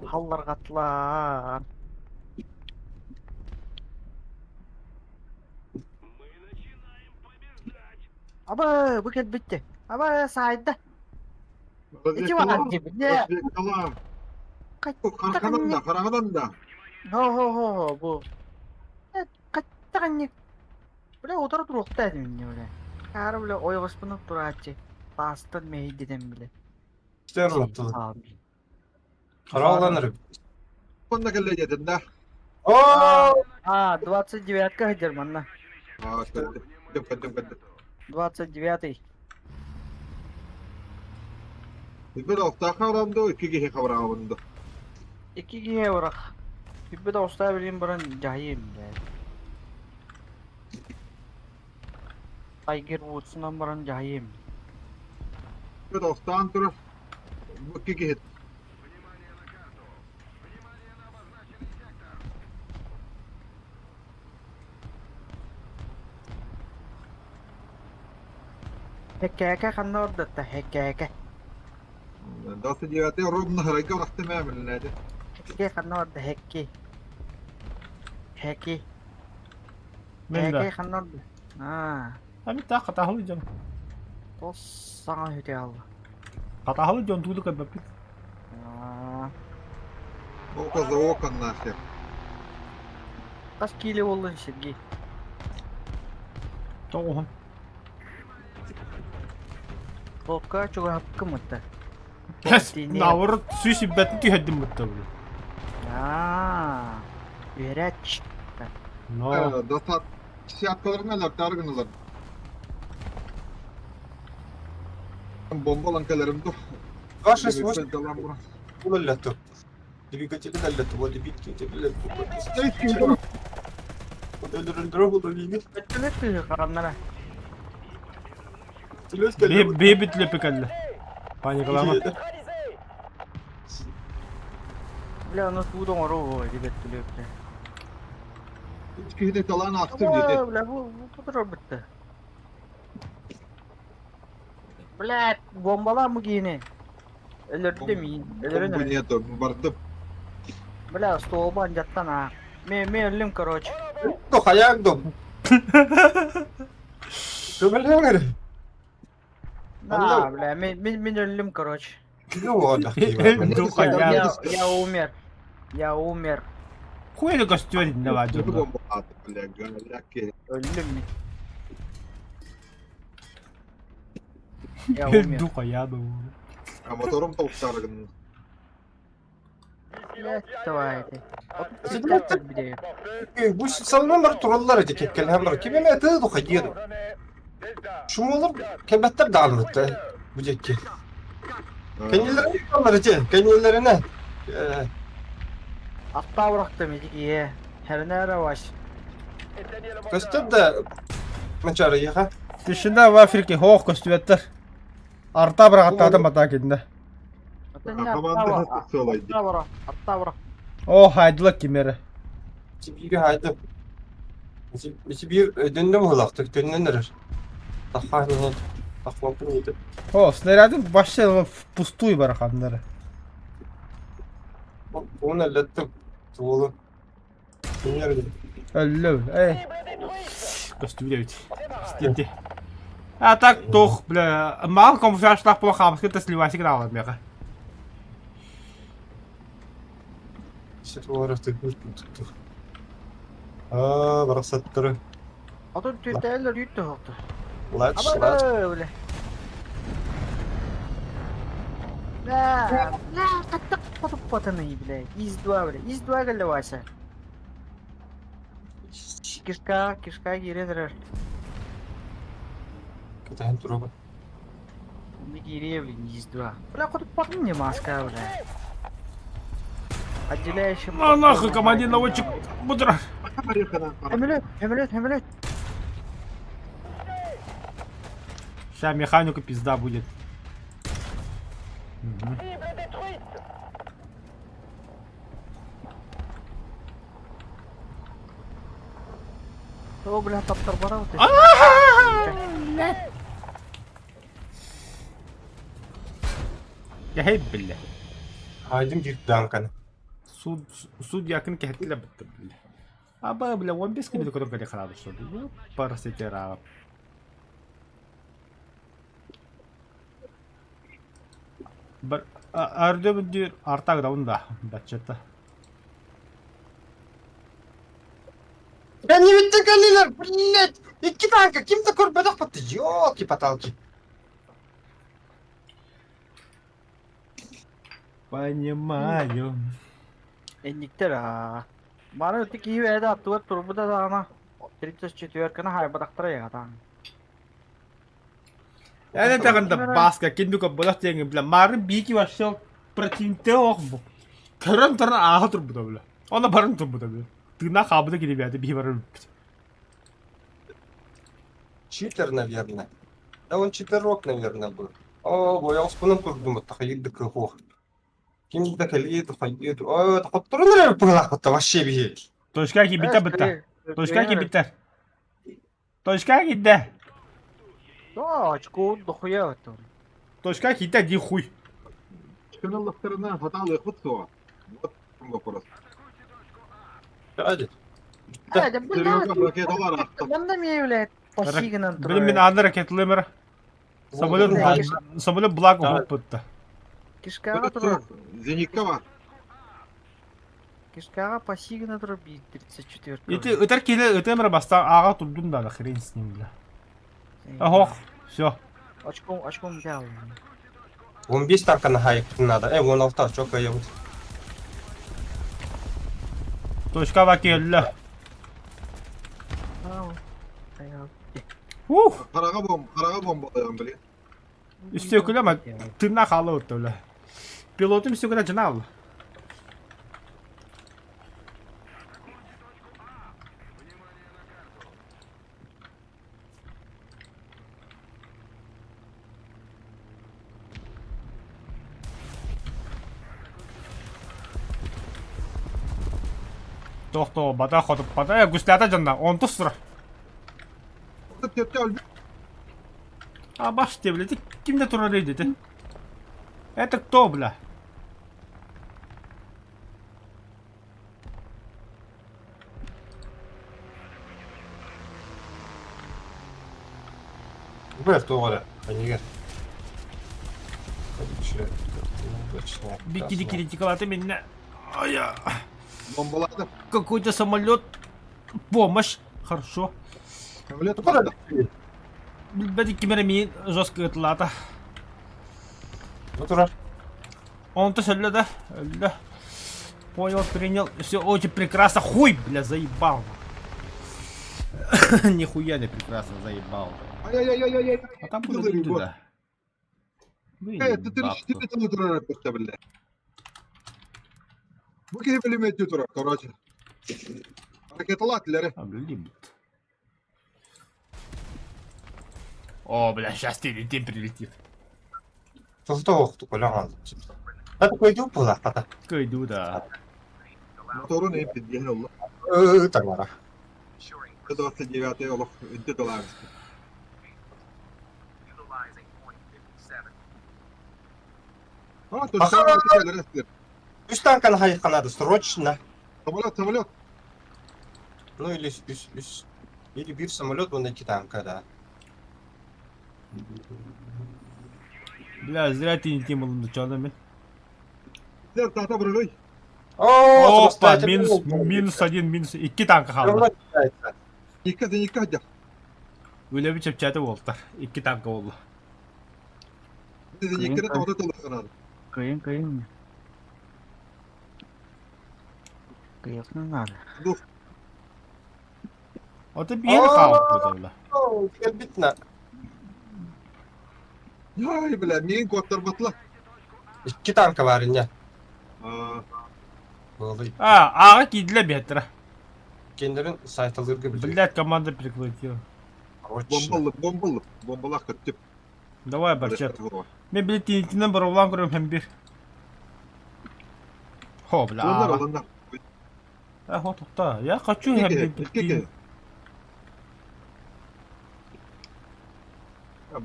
Халлар қатылар. Аба, бükет бітті. Аба, сайдда. İki var gibi. Ne? Развекалав. Қаттаған Қарқадан не? да, қарағадан да. Хо, bu. Қаттаған не? Бля, отыра тұруқта әдім не, бля. Әрі, бля, ойғыспынып тұратшы. Бастын мейдеден, бля. Қараланыр. Онда келе дедін да. О! 29-ка хадер, манна. Кәдім. 29-й. Biz oftaqa adamda ikiga xabarağımında. 2-ге бұрақ. Хүббет ауыстай білген бұрын жайым, бля. Tiger Woods'ынан бұрын жайым. Biz oftan turur. Bu ikiga hit. Hekeke kanna orada da hekeke. Dası diyate rodna harayka uğraştı memnun neydi? Hekke kanna orada hekki. Hekki. Men Hekki de. kanna orada. Ha. Ha bir daha katahalı can. Tos sana hüte aldı. Katahalı can tuğlu kadar. Aa. O kaza o kanna şey. Kaç kilo oldun şimdi? Doğan. Tolka çok hakkı mı da? Kes. Dini- Navru süs ibbetin tüyeddim mutta bunu. Aa. Üreç. No. Dasa siyatkaları neler targınlar. Bomba lankalarım da. Ваше свойство Dalan bura. улету. Двигатель улету, вот двигатель улету. Вот öldürüldürü buldu gibi. Öttün öttü karanlara. Tülöz geldi. Be bitle pekalle. Panikalama. Bile onu buğdum oru o gibi öttülü öttü. Hiç kişide kalan aktım dedi. Ama bile bu kadar bitti. Bile bombalar mı giyini? Ölürdü mi? Ölürün Bu ölü. niye de bardım. Bile stol bancattan ha. Me ölüm karoç. Dur ayak dur. Kömürler nereye? Na bile min ölüm karoç. Ne o da? Duka ya. Ya umir. Ya umir. Хуй костюм не Bu вадим. bomba attı bile. Gönlük Ölüm mi? Ya umir. Дука я думаю. motorum tavuk targın. Bile tavaydı. Bisiklet bir de. Bu sallananlar turallar edecek kelhamlar. Kim ne adı da hayır. Şu olur kebetter dağılırdı. Bu cekki. Kendilerine yıkanlar için. Kendilerine. Hatta bıraktım iyi. Her nere var? Göster de maçarı ha. Dışında var firki hoğ kostümetler. Arta bıraktı adam atakinde. Hamanda hastası olaydı. Hatta bırak. O haydılar kimere. Bir haydi. Bir döndüm hılaktık. Döndünler. Daha ne? Aklım neydi? O снарядın başlayalım pustuyu bırakanları. Onu hallettim. Tuğulu. Bilmiyorum. Öldü. Ey. Kostüm de bit. Gitti. А так toch, бля, мало кому фляшлах плохо, а ты сливайся играла, мега. İşte bu arada tuttu. Aa, bıraksattırı. Atın tüyteller yüttü oldu. Laç, Ama laç. öyle. La kattık patıp patını bile. İzdua bile. İzdua geldi varsa. Kişka giredir. Katahan turu bak. Bunu giriyor bile İzdua. Bile kutup patını ne maska bile. Acele yaşım. Нахуй, командир наводчик, мудро. Hemelet. Сейчас механику пизда будет. O bile taptar bana mı? يا هيب بالله. Haydim girdi dankanı. Суд yakın kehettiler bitti بالله. Aba bile 15 gibi kodum kale kaladı sonra. Parası kera. Бір әрді бүндер артақ даунда бәтчетті. Я не ведь Галилер, блядь! İki tanka, kim de kurbadak battı? Yok ki patalki. Понимаю. Enlikler ha. Bana öteki iyi verdi attı var turbuda da ana. 34 hay bıraktıra ya adam. Yani тағында басқа кендука болақ деген біле. Марын бейки башыл противникте оқ бұл. Түрін аға тұр бұда біле. Она барын тұр бұда біле. Тына қабыда келе бәді бей барын біле. Читер, наверное. Да он читерок, наверное, был. О, я успонам курдум, это ходит до крыхов. Ким да калиет, ходит. О, это который наверное пылах, это вообще бей. Точка ки биттер биттер. Точка ки биттер. Точка ки де. Да, очко дохуя это. Точка хит один хуй. Шканаллахтарына хаталы хутсо. Вот вопрос. Hadi. Да, Серега ракеталар аттı. Банда не является посигнан Білім мен аны ракеталымыр. Самолет благ Да. оп бітті. Кишкага тұрып. Зенитка var. Кишкага посигнан тұрып 34. Еті өтір келі өтемір баста аға тұрдым да хрен с ним, бля. Охох, все. Очком взял. 15 танка на хайк надо. 16 çok iyi. Точка ва келі. Ух, Karaga bombalayalım bile. üstü ökülü ama tırnak halı öttü öyle. Pilotum üstü ökülü cana aldı. Тоқто, бата ходып бата, гүслята жанна, 10 sıra. Tette öldü. А баш те, блядь, kimde туралейді, ты? Это кто, бля? Ver doğru. Hani gel. Бики критиковаты меня. Ая. Bombaladı. Какой-то самолет. Помощь. Хорошо. Samolет Burada. Бәді кемеремен жестко ұтылады. Otur. Он то сөлі да. Өлі. Понял, принял. Все очень прекрасно. Хуй, бля, заебал. Нихуя не прекрасно заебал. Ay. А там Dur, будет dur, туда. Evet, tütürü durarak bitti bile. Bu gibi bilim durar, короче. Ракеталатları. О, бля, сейчас тем прилетит. Soğuktu kolan. Hadi koydu bu da hata. Кайду, да. Motoru ne bildiğin Allah. Tamam. 29 olur. Ödü dolar. Ha, точно şeyler istiyor. 3 танка на хайк надо срочно. Самолет. Ну или или bir самолет, вон 2 танка, да. Бля, зря ты не тем был началом. Sizler tahta bırakıyor. Опа, минус один, минус 2 tanka kaldı. Yıka hadi. Öyle bir çöpçatı oldular. 2 tanka oldu. Sizin yıkını tahta dolaşan. Каин. Каин надо. Dur. O da bir yere kaldı öyle. Oo, bitna. Ay bile, neyin kodlar batla. 2 tanka var yine. Aa, Vallahi Ha, ağa gidiler bir hatıra. kendilerin saytaları gibi. Блядь, команда прикрутила. bombalı. Bombalak kötü. Давай, Барчат. Ben bir tintinden bir oğlan görüyorum hem bir. Ho, bля. Onlar olanlar. Ho, tohta. Ya kaçıyor hem bir.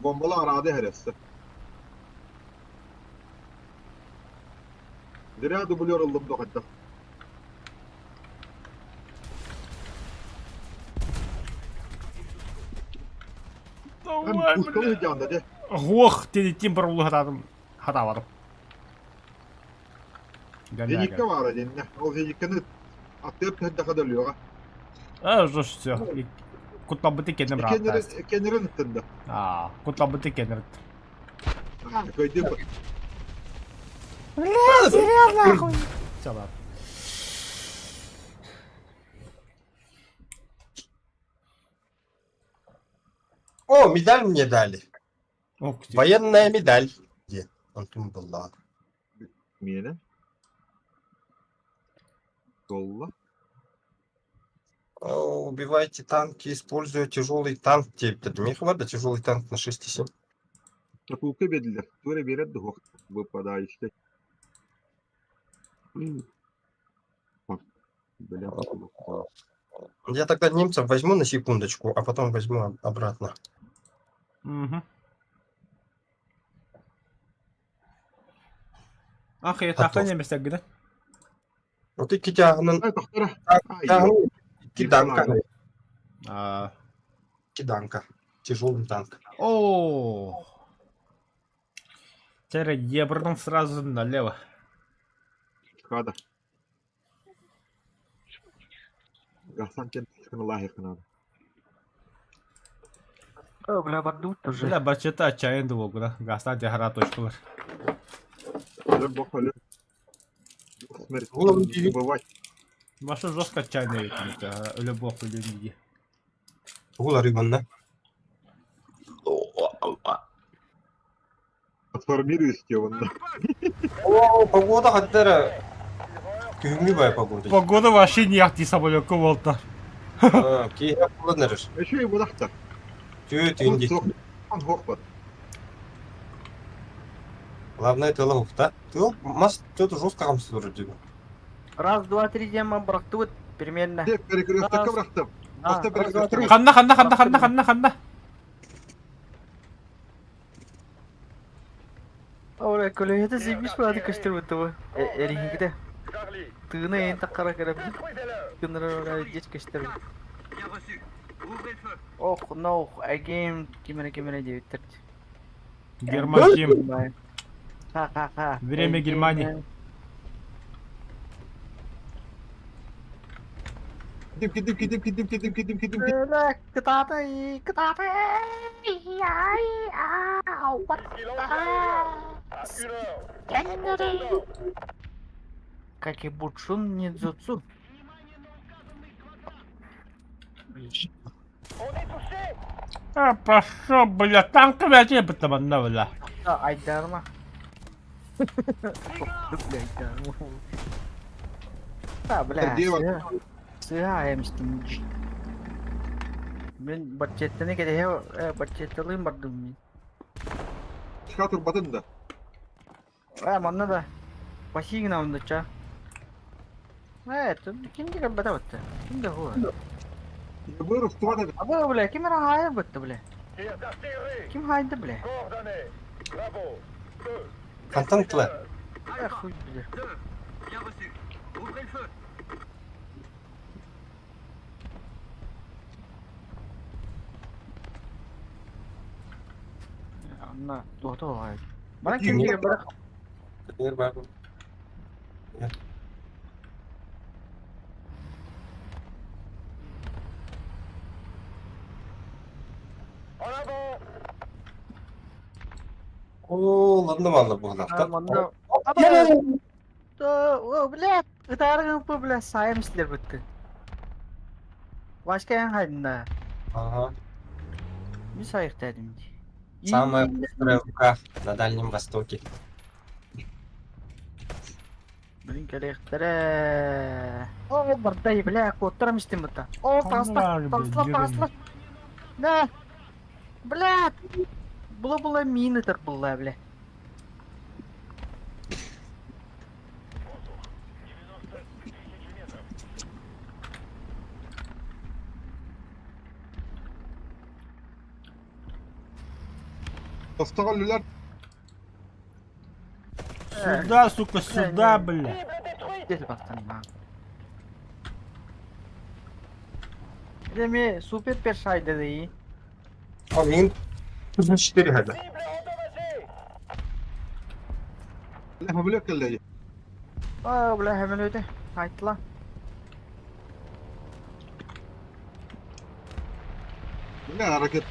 Bombalı aradı herhalde. Direkt dublör oldum da hatta. Ben uçkalı canlı de. Ох, tintin bir oğlu hatadım. Hata varım. Zenikka var edin. O zenikkanı atlayıp hadi kadar oluyor. Уже все. Kutla bıtı kendim rahat. Kendileri ıttında. Aa, kutla bıtı kendim. Ha, koydu bak. Бля, серьезно, охуй. Все, ладно. О, медаль мне дали. Ох, Военная медаль. Где? Он там была. Miyene? Yolla. Убивайте танки, используя тяжелый танк. Мне хватит тяжелый танк на 6,7. Tapulka belirler. Böyle bir yere de hok. Bu pada işte. Bak. Böyle Я тогда немцев возьму на секундочку, а потом возьму обратно. Угу. Ахи, Хатта. тахан еместер гиде. Вот iki жағынан Ай, тохтара. Ай, жағынан iki данка. А. İki данка. Тяжелый танк. О. Теперь ебрном сразу налево. Када. Гасан кен тискін лахир кынады. О, бля, бардут уже. Бля, бачета отчаянды болгуна. Гаста жахара точкалар. Өлім боқ, өлім. Смерть. Голову киіп. Бывать. Маша жестко отчаянный этим, любовь люди. Олар именно. Трансформируюсь онда. О, погода хаттара. Күйімі бай погода. Погода вообще не ахти самолетка болта. Кейіп қоланырыр. Еще и будақтар. Түйе түйінді. Хоқпат. Главное, тылы хуфта. Тыл, мас, тылы жестко қамсыз вроде. Раз, два, три дема брақты вот примерно. Тек перекрестокка бұрақтым. А, Баста раз, два, три. перекрестокка. Ханда. Ora kölöhete zibis vardı kaçtır bu tabi. Erihingide. Tığına en takkara karabı. Kınırı oraya geç kaçtır. Oh no, again kimene diye bitirdi. Германия. Ha. Время Германии. Gidip. Öyle kıtatı. What? Как и Бутшун Ниндзюцу. А, пошел, бля, танк блядь, потому бля. Ha Aydarma. Bля, Aydarma. Ha bля. Sığha aymıştım. Ben budgetini gede budgetini bardım. Çıkartır batın da. Manna da. Başıyı namında ça. Evet, kimdi kan bata battı. Kimdi o? Buyur ustuva da. Abi bile kim era hayır battı bile. Kim haydı bile. Kantan tılı. Ya хуй bile. Anna, tuh hayır. Bana kim diyor bırak. Yer var. О, ладно, bu hafta. Manna. O bile. Itarın bu bile saymışlar bitti. Başka yan haydında. Ага. Bir sayık dedim. Самая быстрая рука на Дальнем Востоке. Блин, коллекторы. О, бардай, бля, коттырмыштым это. О, тасла. Да. Бля. Была мина так была, бля. Остağallılar. Сюда, сука, сюда, бля. Где ты пацан? Деме супер першайды да. А мен 4 hadi. Lama bile kelleyi. Aa, bля, hemen öde. Haytla. Ne hareket?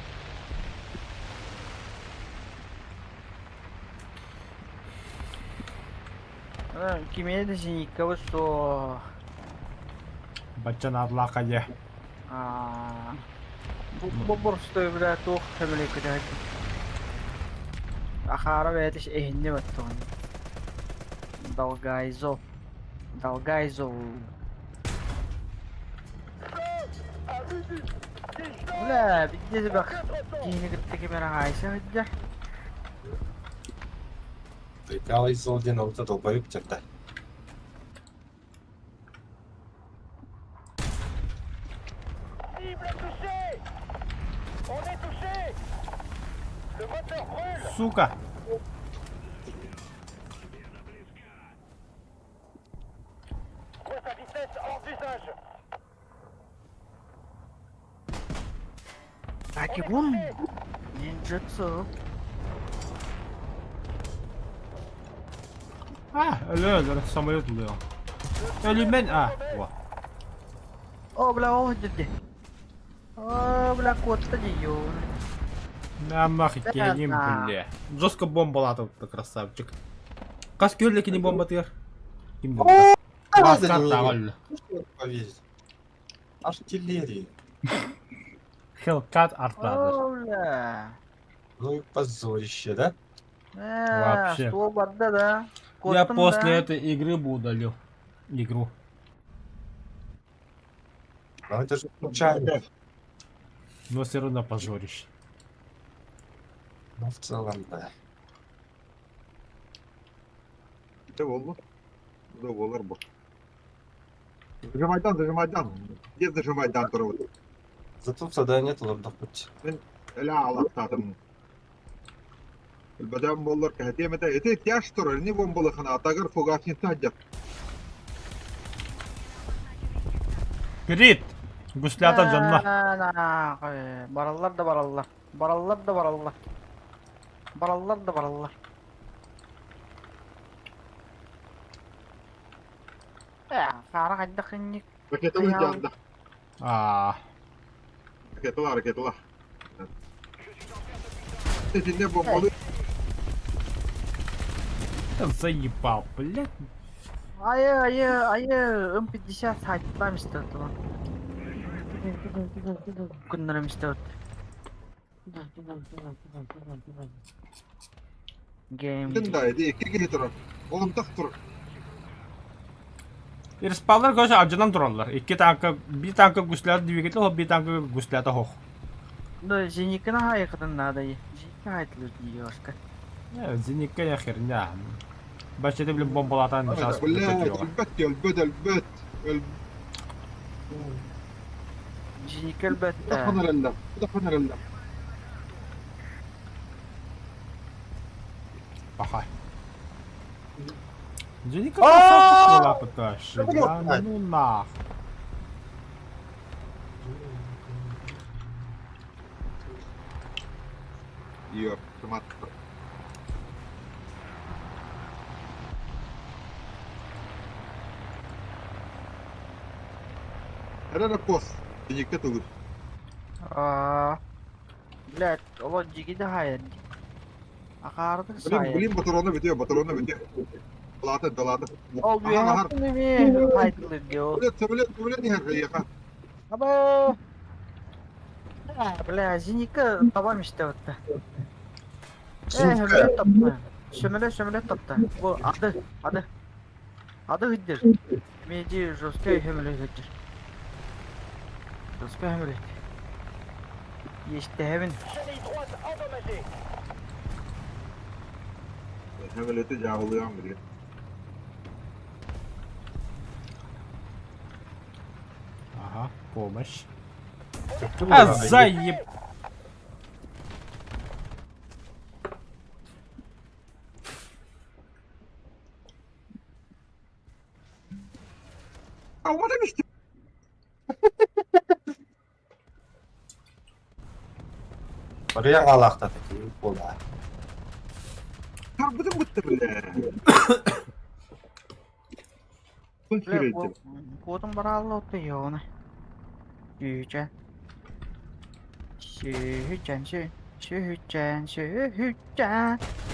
Киме да си никого, что... Бача на атлака Бобор, что, бля, тух, хэмлей кудайт. Ахара бэтиш эхинне баттон. Долгайзо. Бля, бидде бак. Кини гыттыки мера хайса хыджа. Прикалывай Золдина, вот это долбоёб что-то. сука. Акибун. Ninjutsu. Ölüyor. Самолет uluyor. Öleyim ben. О. О, бля, о, дяди. О, бля, кот-то дьюн. Нахуй, бля. Жестко бомбалатып, красавчик. Кас көрлекіне бомба тыгар. Ким О, бомба? Разве Баскар не- тағыл. Что повесить? Артиллерия. Хелкат артадыр. О, бля. Ну и позорище, да? Вообще. Что бадда, да? Я Коттым, после да? этой игры бы удалил игру. Но это же случайно. Но все равно позорище. Ну, в целом, да. Ne oldu? Bu da olur bu. Зажимайдан. Где зажимайдан тұрып? Зато задание лордов путь. Эле алақтадым. Бәдәм боллар кәтемете. Эте тяж тұрыр. Не бомбалы хана. Атагыр фугасин саджат. Грит! Гуслята жанна. Бараллар да бараллар. Бараллар да бараллар. Бараллар да бараллар. Кара қайда қынник. Ракеталы жанды. Ракетала. Этinde bombalı. Заебал, блядь. Айы, М50 сайтта мистер тұлан. Күннері мистер. Гейм. Діндайdı. İki geri тұрыр. Olumtaq тұрır. Ирспалдар көші аржынан тұралар. Bir tankı гуслята двигатель, bir tankı гуслята хоқ. Да, зеникіні хайықыдың надо. Зеникіні айтылыр дейі башқа. Зеникка я херня. Бачete, блин, бомбалатан сейчас Блядь, البت. Зеникіл бәтті. ده خنر. Пахай. Зеника красавчик была потащит. Да ну нах. Yok, tomat. Ada pos. Jenikte tuh. Блядь, оло жиги да хайыр. Ақарыдық сайыр. Bilin motorunu bitiyor. Dalata. Ол бүйәттің неме айтылыр деу. Söyle diğer yaka. Аба! Бля, зеника табам işte отта. Sömele topta. Sömele topta. Bu adı. Adı hıddır. Meci жесткая hömele hıddır. Жесткая hömele. Есть heaven. Hemeleti cavlayan biri. Ага, помощь. А, Заеб... А вот и işte. Oraya alakta peki. Bola. Harbiden bitti bile. Kun Бля, sürekli. потом брал отта ёна. Сүйчен.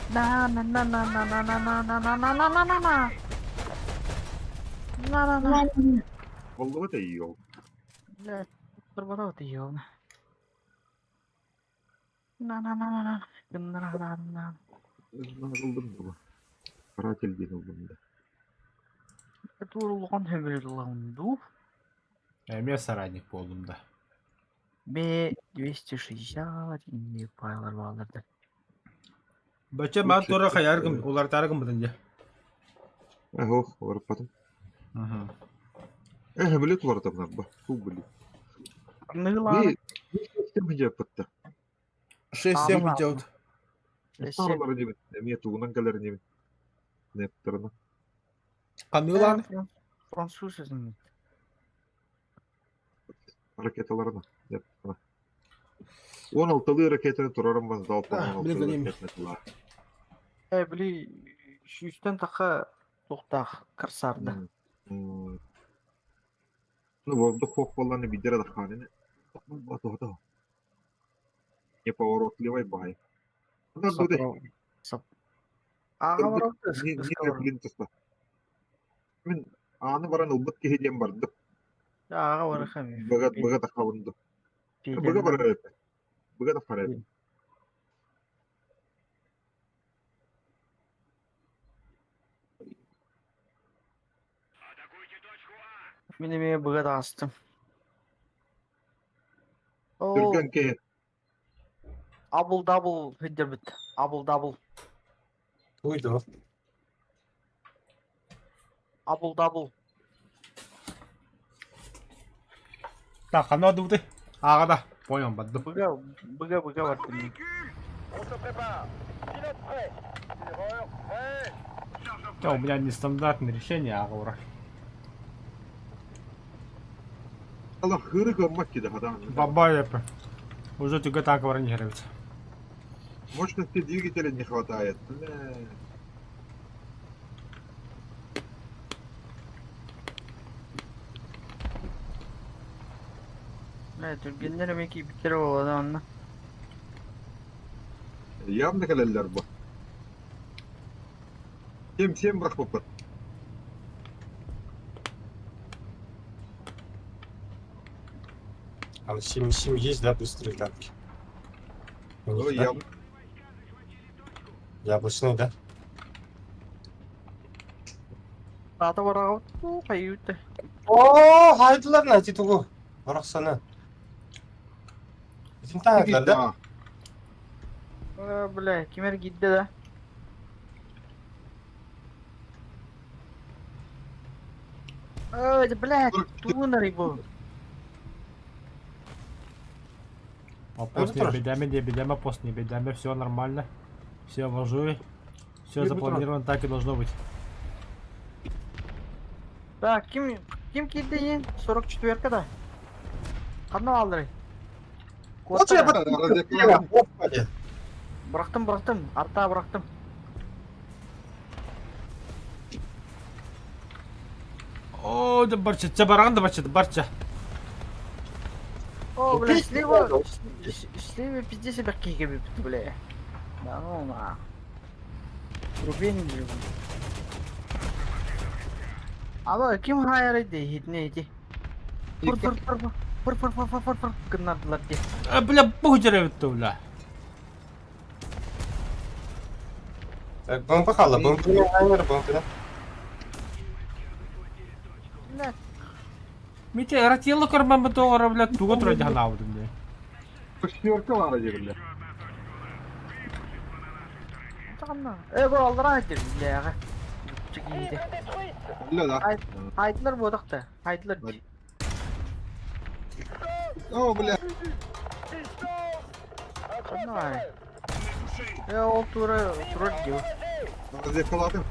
На. Vallahi da iyi oldu. Бля, брал отта ёна. На. Гыннара. Kıldım bunu. Katil değil oldum da. Турулган хөмөлүлгөнду. Мен соратник болдым да. B260 инде файлар балдырды. Бача, мен тура хаяргым, олар таргым бутын же. Ох, варпатым. Hemelet var adamlar bak. Bu bilir. Ныгылар. Bir sistem yapıttı. 6-7 Ага. идет. Эссе. Саралары дебит. Эмие тугунан келер дебит. Некоторына. Камиланы. Француз язын. Ракеталарына. Деп. 16-лы ракетаны турарым бас далпан А, 16-лы блин, ракетаны тула. Били шүйістен тақа тоқтақ кырсарды. Ну, воздух хохваланы бидер да ханene. Вот. Неповоротливой бай. Да, дуде. Аға бар Не плинтуста. Мен аны баран улбут кехеден барды. Аға бар қами. Быга да хавынды. Быга бар эпе. Быга да фара эпе. Мен еме бұға да астым. Түрген ке Абыл-дабыл хеддер біт. Абыл-дабыл. Uydu. Абыл-дабыл. Так, оно дуды. Ага, да. Понял, бадду. Бұға бар дім. Да, у меня нестандартное решение, ага, ура. Allah hırı görmek ki daha da. Баба, епе. Уже тюга так варанировать. Мощности двигателя не хватает. Түргенлер емеки бітері болады анна. Явно келелер bu. Всем брақ болып бат. А сим есть, да, быстрые танки? У них, Ой, да? я Яблочные, да? Аты бар ағау. Қай өтті. О, haydılar ne tuğu. Bırak sana. Bizim tanıdılar da. Бля, кемер гидді да. Бля, туынар бұл. А пост не бедами, пост не бедами, все нормально. Все в ажуре. Все запланировано, так и должно быть. Так, кем кидді ең? 44-ка да. Қанна алдырай? Вот я Господи. Бұрақтым, арта бұрақтым. О, да барча, чабаран да барча. О, бля, слева пизде себе киге біпті, бля. Да ну на. Рубен бля. Aba kim hayal etti hitne etti. Fır. Kınadılar diye. Бля, бухджер это, бля. Так, бомба хала, бомба не хаймер, бомба, да? Ne? Мите, ратьело карман бетогора, бля, туго тройди ханавды, бля. Шестерка var acaba. Tamam. Bu aldıran etti bile ya. Çok iyiydi. Öyle da. Haydılar bu odakta. Haydılar. O bile. Ne var? O tura diyor. Yakaladım.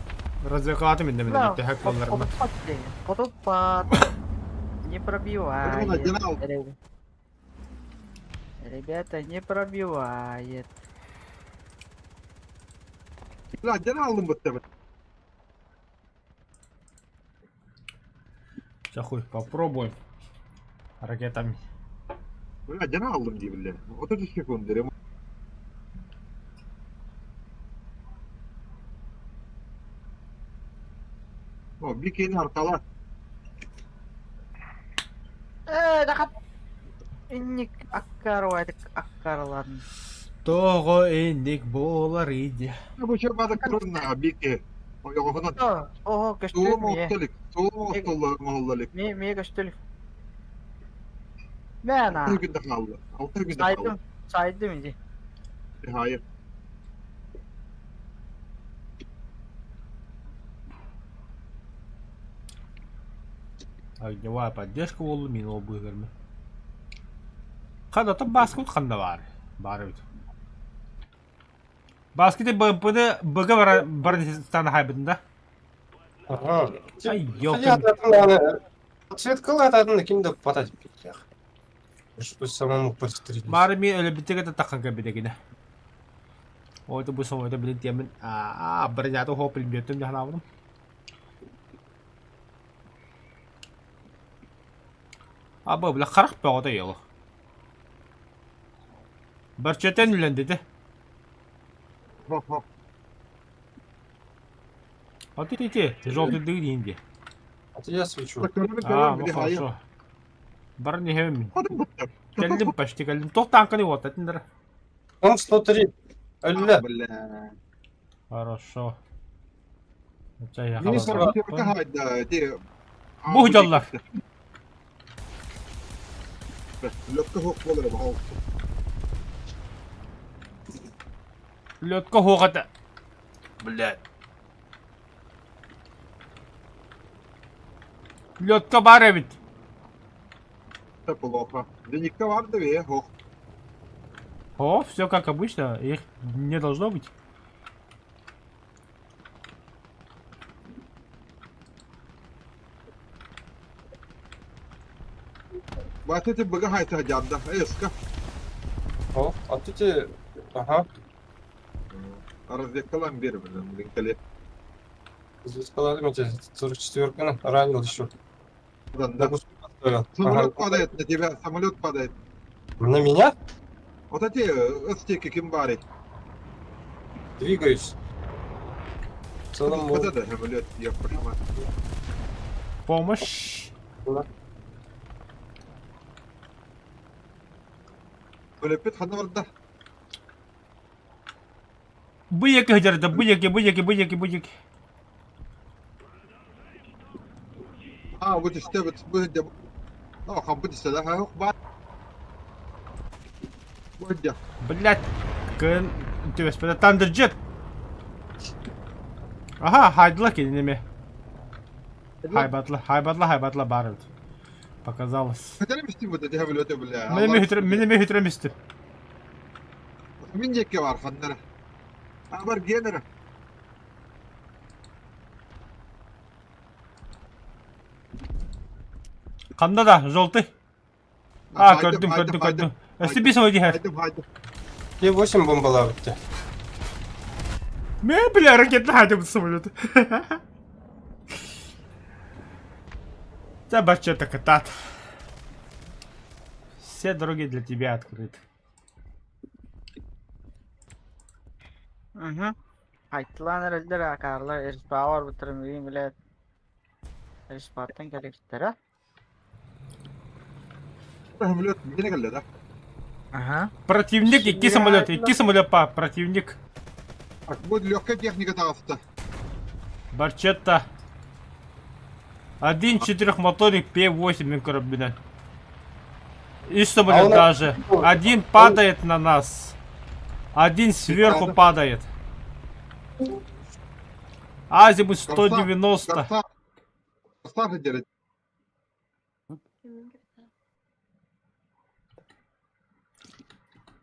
Развлекати мене, мене не тягай колерна. Подопад. Не пробивает. Ребята, не пробивает. La can aldım bu sefer. Сейчас хуй, попробуем. Ракетами. La can aldım diye bile. 30 sekund derim. O bir kere arkala. Дақат. Инник аккарвайдык аккарларын. Того эндик болар иди. Bu çabada kırına bir kere. O yoğunun. Ого, Soğuk көштөлүк muhtalık. Soğuk muhtalık mahallalık. Мие көштөлүк. Мен 6 günde kaldı. 6 günde kaldı. Saydım иди. Hayır. Огневая поддержка болду, мен ол быйгырмын. Када баскут канда бар. Бары бит. Баскеті бұғы барыныстаны хайбытында. Ага. Ай, Цветкалы ататын кимді пата деп кетті. Что самому посмотреть. Мары мен өлі біттігі таққан көбедегіне. Ойды бұл соң ойды білін темін. Бір жаты хоп білметтім де ханавыным. Абы білі қарық бәғыда елі. Бір чөтен үлен деді. Хоп. Аты тете, жолтыдығы дейінде. А я свечу. Хорошо. Бір не хемін. Кәлдім пәшті кәлдім. Тоқтан қаны отатындыр. Он 103. Ölü. Бля. Хорошо. Чай Денис яқалады. Арбатевка те. Бұл жаллар. Лётка хоқ болыр бағау. Лётка хоғады. Блядь. Лётка бар әбіт. Это плохо. Денег-то варды ве, хоқ. О, все как обычно. Их не должно быть. Батете бага хайта хаджанда. Эска. О, а тут и... Ага. Разведкалан бер білін. Линкале. Здесь сказали, мне 44-ка ранил еще. Да. Ага. Самолет падает на тебя. Самолет падает. На меня? Вот эти ацтеки кимбари. Двигаюсь. В целом... Вот это самолет, я понимаю. Помощь. Өлепет ханаварда. Быяки хыжарды. Быяки. Вот işte bu de. Хан bu işte la хоқ бар. Вот я. Блядь. Кын... Төбеспеді. Тандырджет. Ага, хайдыла кенеме. Хайбатла барылды. Показалось. Хотели мистим вот эти самолеты, бля. Менеме хитреместі. Min jekke var ханнара. Бар генера. Қанда да, жолты. Көрдім. Өстіпесің өйді әр. Haydi. И 8 бомбала бітті. Мен, бля, ракетті хайдым самолеты. Да, бачета катат. Все дороги для тебя открыты. Айтылан әрелдер ақарлар әріспауар бұтырым білет. Әріспаттан кәлектері. Самолет не geldi да. Противник, iki самолет, па, противник. Bu легкая техника тарafta. Барчетта. Один четырехмоторник П-8 мен корабля. И самолет даже. Один падает на нас. Один сверху падает. Азимут 190. Старый делать.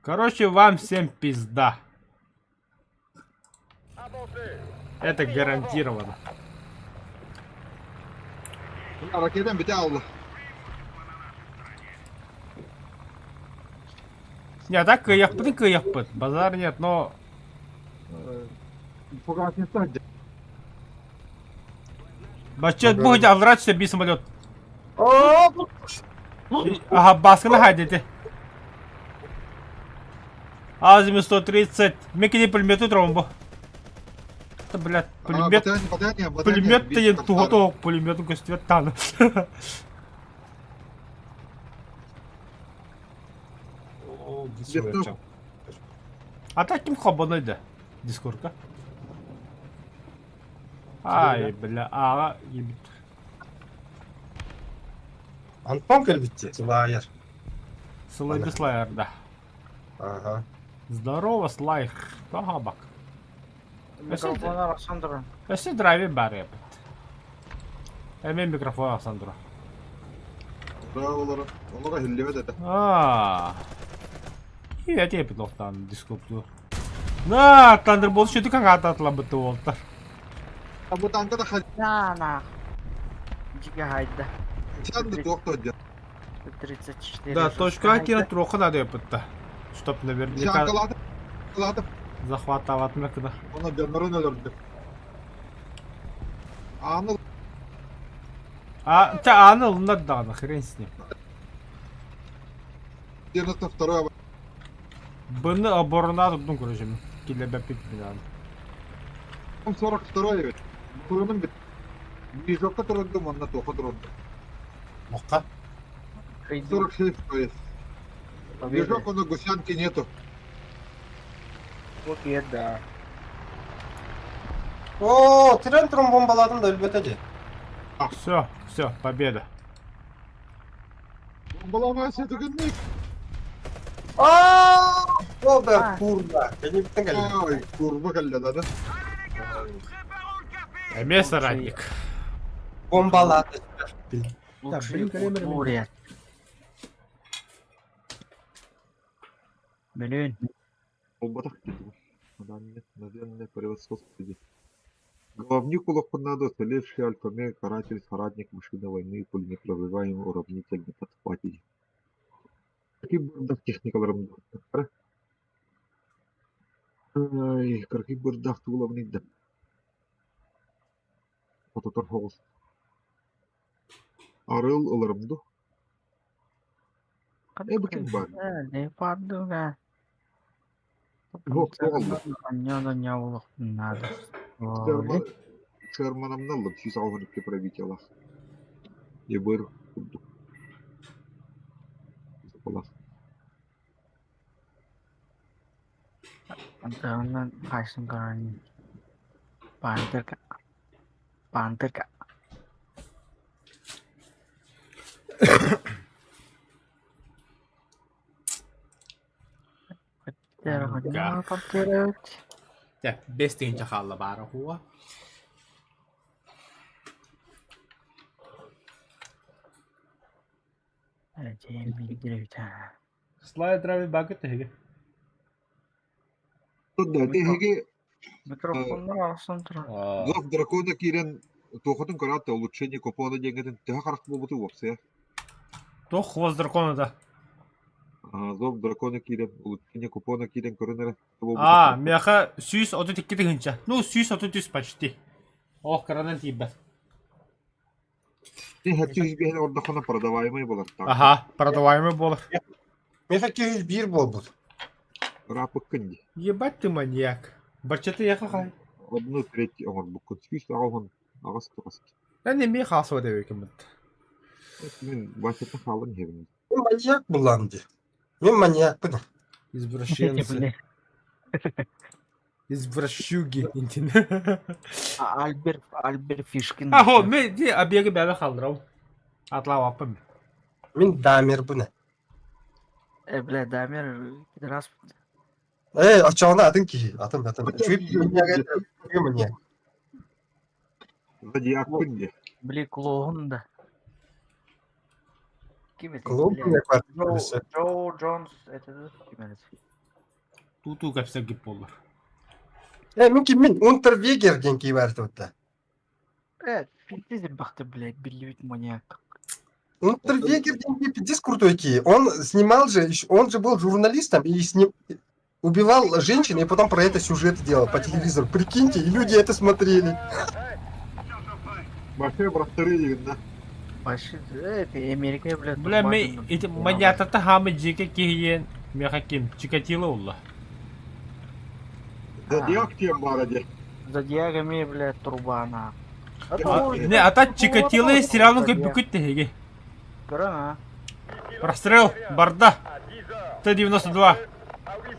Короче, вам всем пизда. Это гарантированно. Ракетам bir de aldı. Не, так кыяхпыт. Базар нет, но... Фугасный Бачет будет алрачься без самолет. Ага, басканы хайдете. Азими 130. Мекини пулемету тромбо. Это, блядь, пулемет. Пулемет-то я туго пулемету костюет тану. А так ким хабанайды? Дискордка. Ай, бля, ага, ебит. Антон кәлбітте, Слайер. Слайды слайер, да. Ага. Здорово, слайер. Ага, бак. Микрофона бақсан тұрын. Өсі драйви бар ебет. Әмен микрофон ақсан тұра. Onlara hilleme dedi. İyi epit loktan Discord'u. На, Thunderbolt şutu kan atatla bıttı oltar. А bu tankta da На. Жига хайда. хачан да тоқтады. 34. Да, точка атина троха надо yapıttı. Чтоб наверняка Шанкалады. Калады. захватывать когда. Ona canların ölürdü. Anıl. А, та Анна надо, хрен с ним. 92-й. Bunu оборона tuttum kuracağım. Kilebe bitmedi abi. 42-й evet. Kurunun bit. Бижокка тұрынды, мұнда тоқы тұрынды. Боққа. 46 поезд. Бижок, оны гусянки нету. Окей, да. О, тирен тұрын бомбаладым да өлбетеді. Все, победа. Бомбалама сетігінник. О, да, курда. Бeni bitten geldi. Ай, kurba kalladadı. Место ранник. Bombaladı. Лучший блин, буря. Блин. Bomba tak dedi. Наверное, превосходство dedi. Главник улокнадо, целевший альфа-мега, каратель, соратник машины войны, пуленепробиваемый уравнительный подхватитель. Какие бардак техникаларым да. Ай, какие бардак тулавник да. Фототор хоғыз. Арыл ыларымды. Бüküm var. Не падуга. Yok, oldu. Аньяна нявлық надо. Шерманамны алдым, 162 пробить алах. Ебір күлдік. Алах. Антарынан қайсын қараны. Пантырка. Пантырка. Ya, bestin çakalla bara huwa. Слайд рави багет heге. Тут да, ты хеге Микрофондар алсын тұр. зов дракона кирен тоқытын каратта улучшение купона дегенін тіға қарақ болбыты оқсы. То хвост дракона да. Зов дракона кирен улучшение купона кирен көрінері. Мяха 132 тыгынча. Ну, 130 почти. Ох, каранан тибет. Ты хочу избегать орда хана продаваемый болар. Ага, продаваемый болар. Меха 201 болбуд. Рапы кынди. Ебать ты маньяк. Барчаты яха хай. Одну треть оңыр бұқын сүйіс ағалған ағас тұрғас. Ben de mi khaswa da bekim. Мен басетін қалын хевін. Мен маньяк bulandı. Мен маньякпын. Извращенцы. Извращуги. Альбер Фишкин. Ахо, мен де обеги бәбе қалдырау. Атлау апым. Мен дамер бұны. Бля, Дамир, раз. Açağına adın ki. Atım. Çöp manyak ederim. Manyak. Зодиак кынди. Бля, клоун да. Ким это? Клоун Бля, manyak var. Джо Джонс, это да? Ким это? Туту кәпсә кип болар. Мен Unterweger деньги verdi orada. Пиздец бахты, блядь, белевит маньяк. Unterweger деньги пиздец крутой ки. Он снимал же, он же был журналистом и убивал женщин и потом про это сюжет делал по телевизору. Прикиньте, и люди это смотрели. Башкая браттары деген да. Вообще, это Америка, блядь. Бля, мен ити маньятата хамы жеке киен меха ким Чикатило улла. Зодиак тем бар аде. Зодиагами, блядь, труба на. Не, ата Чикатило сериалын көп бүкіт теге. Корона. Прострел барда. Т-92.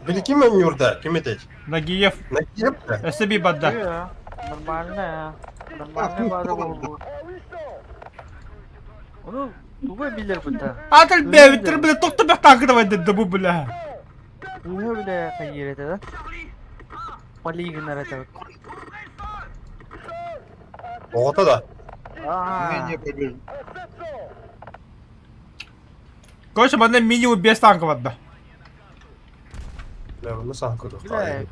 Великий манюрда, кем это? Нагиев. Нагиев? СБ бадда. Нормально. Нормально бада болду. Onu duba bilir bunda. Атал бевитер бля токта бак тагыдавай деді bu бля. Duba bile kayır ete da. Pali günler ete. Bogota da. Менее побежд. Короче, банда минимум 5 танков отда. Ben bunu sankudu. Bile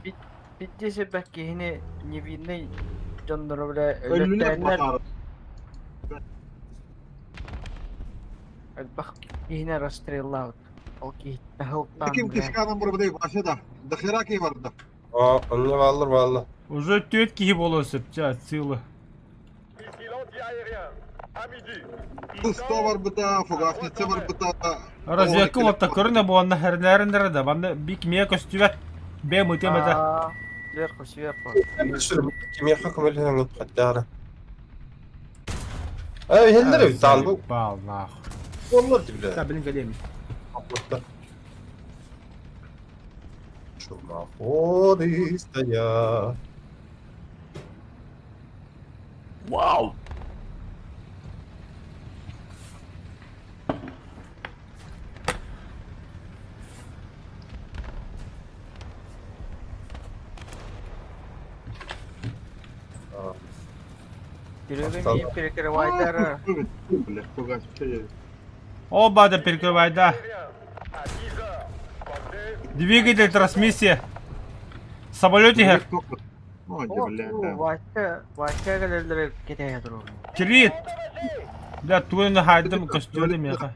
Bittiyse belki yine nevinde canları bile Ölüler öğretmenler. batar. Bak yine rastrellat. Okey. Halktan Kim bile. kışkanın burada başa da. Dıkıra ki vardı. Aa, onu vallar. Уже 4 киһи болосуп, жа сылы. Missile anti-aérien. À midi. Пусто var burada, фугасница var burada. Разведка вот так көрінө буанна хернерендер да. Банда бик мия көстүбет. Бе мытемеде. Сверху, сверху. Bir sürü kimya kakımeli hatta. Ay helleri tan bu. Бал нах. Onlar bile. Та блин галеми. Kaplıkta. Şuna hodista ya. Wow. Görüyorum iyi перекрывайдар. Бля, фугасница. Оба да перекрывай, да. À 10 heures. Pensez. Двигатель, трансмиссия. Самолете хер. Ой, бля, да. Başka gelirlere gidiyor durum. Кирит. Бля, туйны хайдым көстүрдүм яка.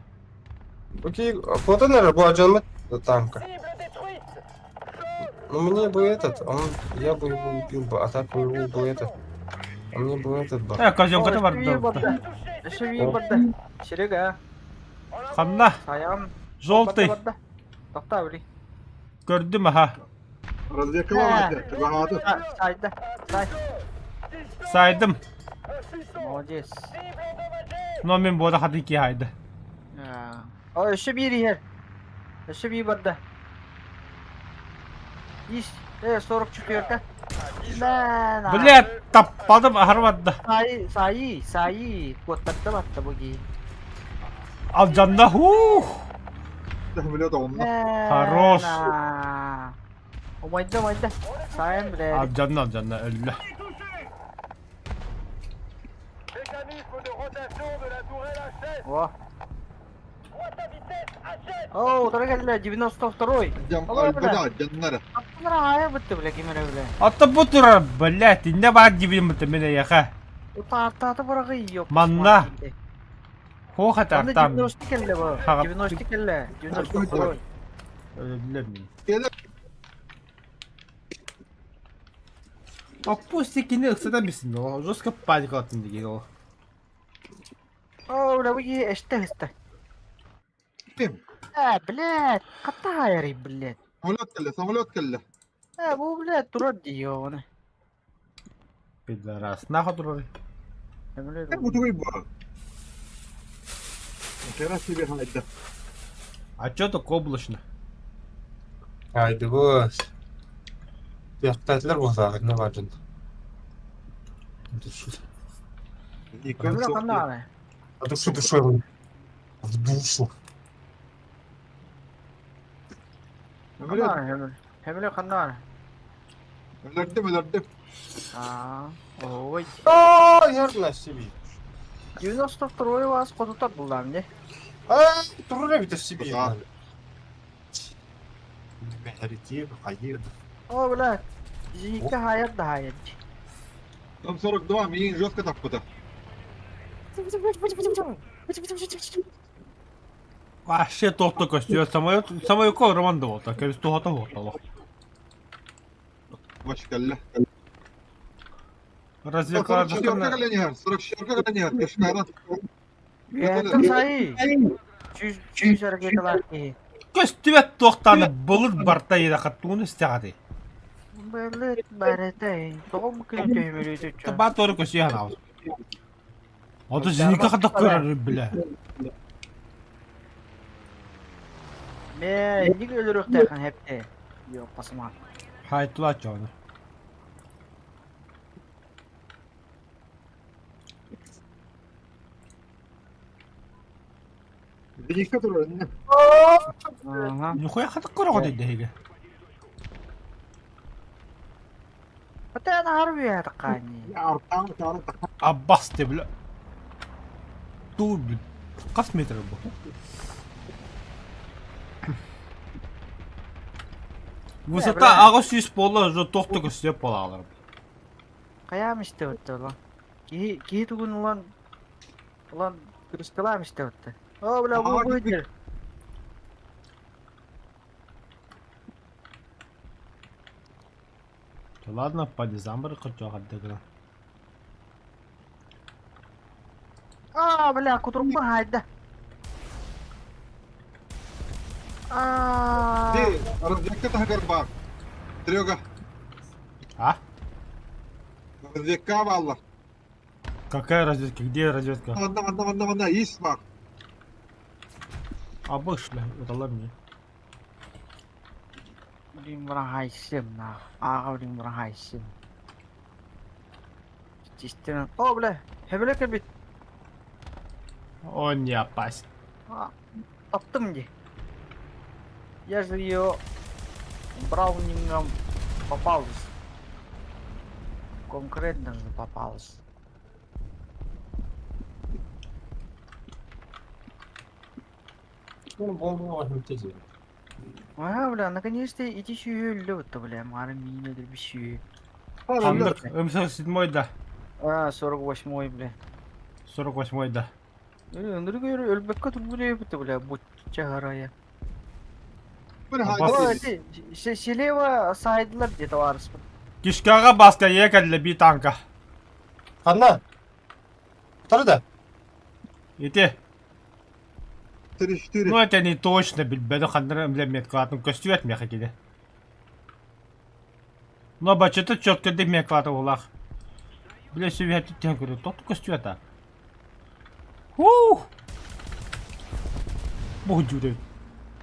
Окей, фото наверное, bu ajanma танка. Ну мне бы этот, я бы его убил бы, а так у него бы этот. А мне бы этот бы. Казёнкада бар да. Еще bir burada. Şirega. Канда? Sayam. Желтый. Tokta biri. Көрдүм аха. Разведка var mı? Rahatı. Sayda. Say. Сайдым. Молодец. Но мен бода хаты ки хайды. O еще bir yer. Еще bir burada. 44'te. Lan. Бля, таппадым ахырбадда. Sayı. Kottatta battı bu giy. Ал жанда хух. Bile de onunla. Хорош. Omayda. Sayın bile. Ал жанда өллө. Mécanisme de rotation de la tourelle H7. Oh. Boîte à vitesse H7. Oo, tora geldi 92. Cam Allah albada canları. Attılar hayır bitti bile kimere bile. Ата бутура, блядь, инде баа дибим бите мене яха. O tartı bırakı yok. Manna. Хо Anda хатартам. 92 kelle bu. Hagat. 92 kelle. 92. Bilmiyorum. Gelir. Опусти кине ыксата бисин о. Жестко паник аттым деген о. Oo, udah begini este. Kim? Блядь, katta hayır блядь. Самолет kelle. Bu блядь durar diyor onu. Пидорас. Нахуй турары. Ne bu duyu bu? Kera себе hayda. А чё так облачно? Haydi boş. Yaktakiler bu zaten ne var canım. Emre kanna abi. Душу. В душу. Emre kanna abi. Öldürdüm. Oy. Aa, yardım себе. 92 вас koduta buldum ne? Aa, durur bir de себе. Ага. Mehriti, hayır. O блядь. Bizimki hayat da hayat. Там 42, миин жестко так куда. Вообще тохто көстүр самолет кол романда болта. Кебис тухата болта. Baş kelle. Разведка 44 kaleniyor. 44 kaleniyor. Kışkara. Yattım sayı. 100 hareket var ki. көстүбет тохтаны булут барта еда каттууну истегати. Блядь, барете. Doğum günü temeli Ба тору көсү хана. Ото зиника хатак көрөр биле. Me, ник ölürük derken hep de. Yok basma. Хайтла чоны. Birlikte duruyor. Ne? Aha. Нихуя хатак көрөгө дейди хеге. Hatta ana harbi ya takani. Ya artan çağırın tak. Аббас те биле. Ту бил. Кас метр бу. Высота ағыз 100 болы уже тоқты көстеп бола алыр. Каям истебетти улан. Кии тугун улан кырыскалам истебетти. О, бля, Ага, бу гит, жер. Ладно, подизам бір құтчоға дегіна. Бля, кутурум бар хайда. Эй, разведка тахагар бар. Трёга, А? разведка валла. Какая разведка? Где разведка? Ванда, есть бар. Обычно, это ладно. Блин, бара хайсым на. Блин, бара хайсым. Чистен. О, бля, хебелек бит. Он не опасен. Attım ki. Yazıyor. Браунингом попался. Конкретно же попался. Ну, бомба возьмет эти. Бля, наконец-то иди сюда, бля, мармина, да бищу. Хамдық, МС-7 да. 48-й, бля. 48 да. Нұргер өлбекке тұрбулай бітті, бля, бұтча қарая. Bir Abbas- haydi. Селева сайдылар деді арыс бұл. Кишкаға басқа екәлі бей танка. Hanna. Tara da. Ете. 3-4. Ну это не точно, бәді қандыры метка атын көсту әтмеқі кеді. Но бачыты чөткеді метка аты олақ. Біле сөйі әтті тен көрі, тоқты көсту әті. Бұл жүрек.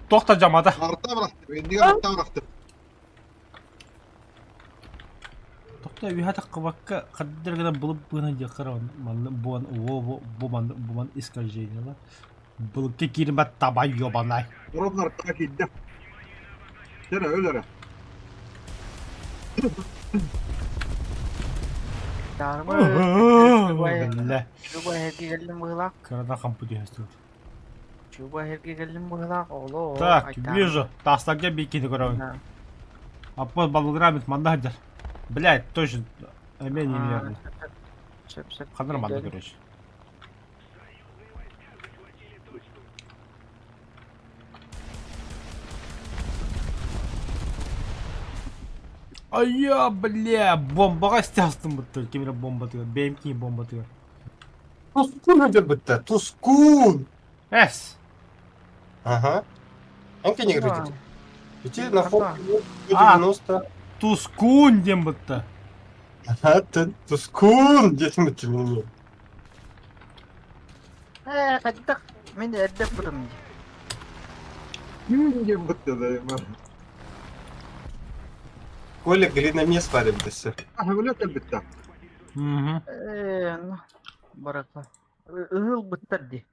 Тоқта жамады. Arta bıraktım. Endiğe arta bıraktım. Тоқта өйәті қыбаққа қаддырғыдан бұлып бұғынан жақырауын. Бұман искажейнелі. Бұлықты керімет табай йобанай. Orada arta gitti. Sene öyle. Дармы. Білі. Чуба herge geldim бұғылақ. Кырана қампы дейсті. Чуба herge geldim бұғылақ. Оло. Так, вижу. Тастаге бейкені көрауын. Аппоз балграмит манда хаджар. Блядь, точно. Әмен емерді. Қаныр манда көреш. Ая, бля, бомбаға істястым бұтты. Кемері бомба тұғыр. BMK бомба тұғыр. Tuskun ödür bitti. Tuskun. Әс! Ага. Анка не грызет. Идти на Ага. фон 90. Тускун дем бұтты. Ага, ты Tuskun. Детім бітті менімен. Қайдақ. Мен де әддеп бұдым. Yüngem bıttı dayım. Коля глиномес парим десе. Ah öyle elbette. Барака. Ұғыл бұттарды.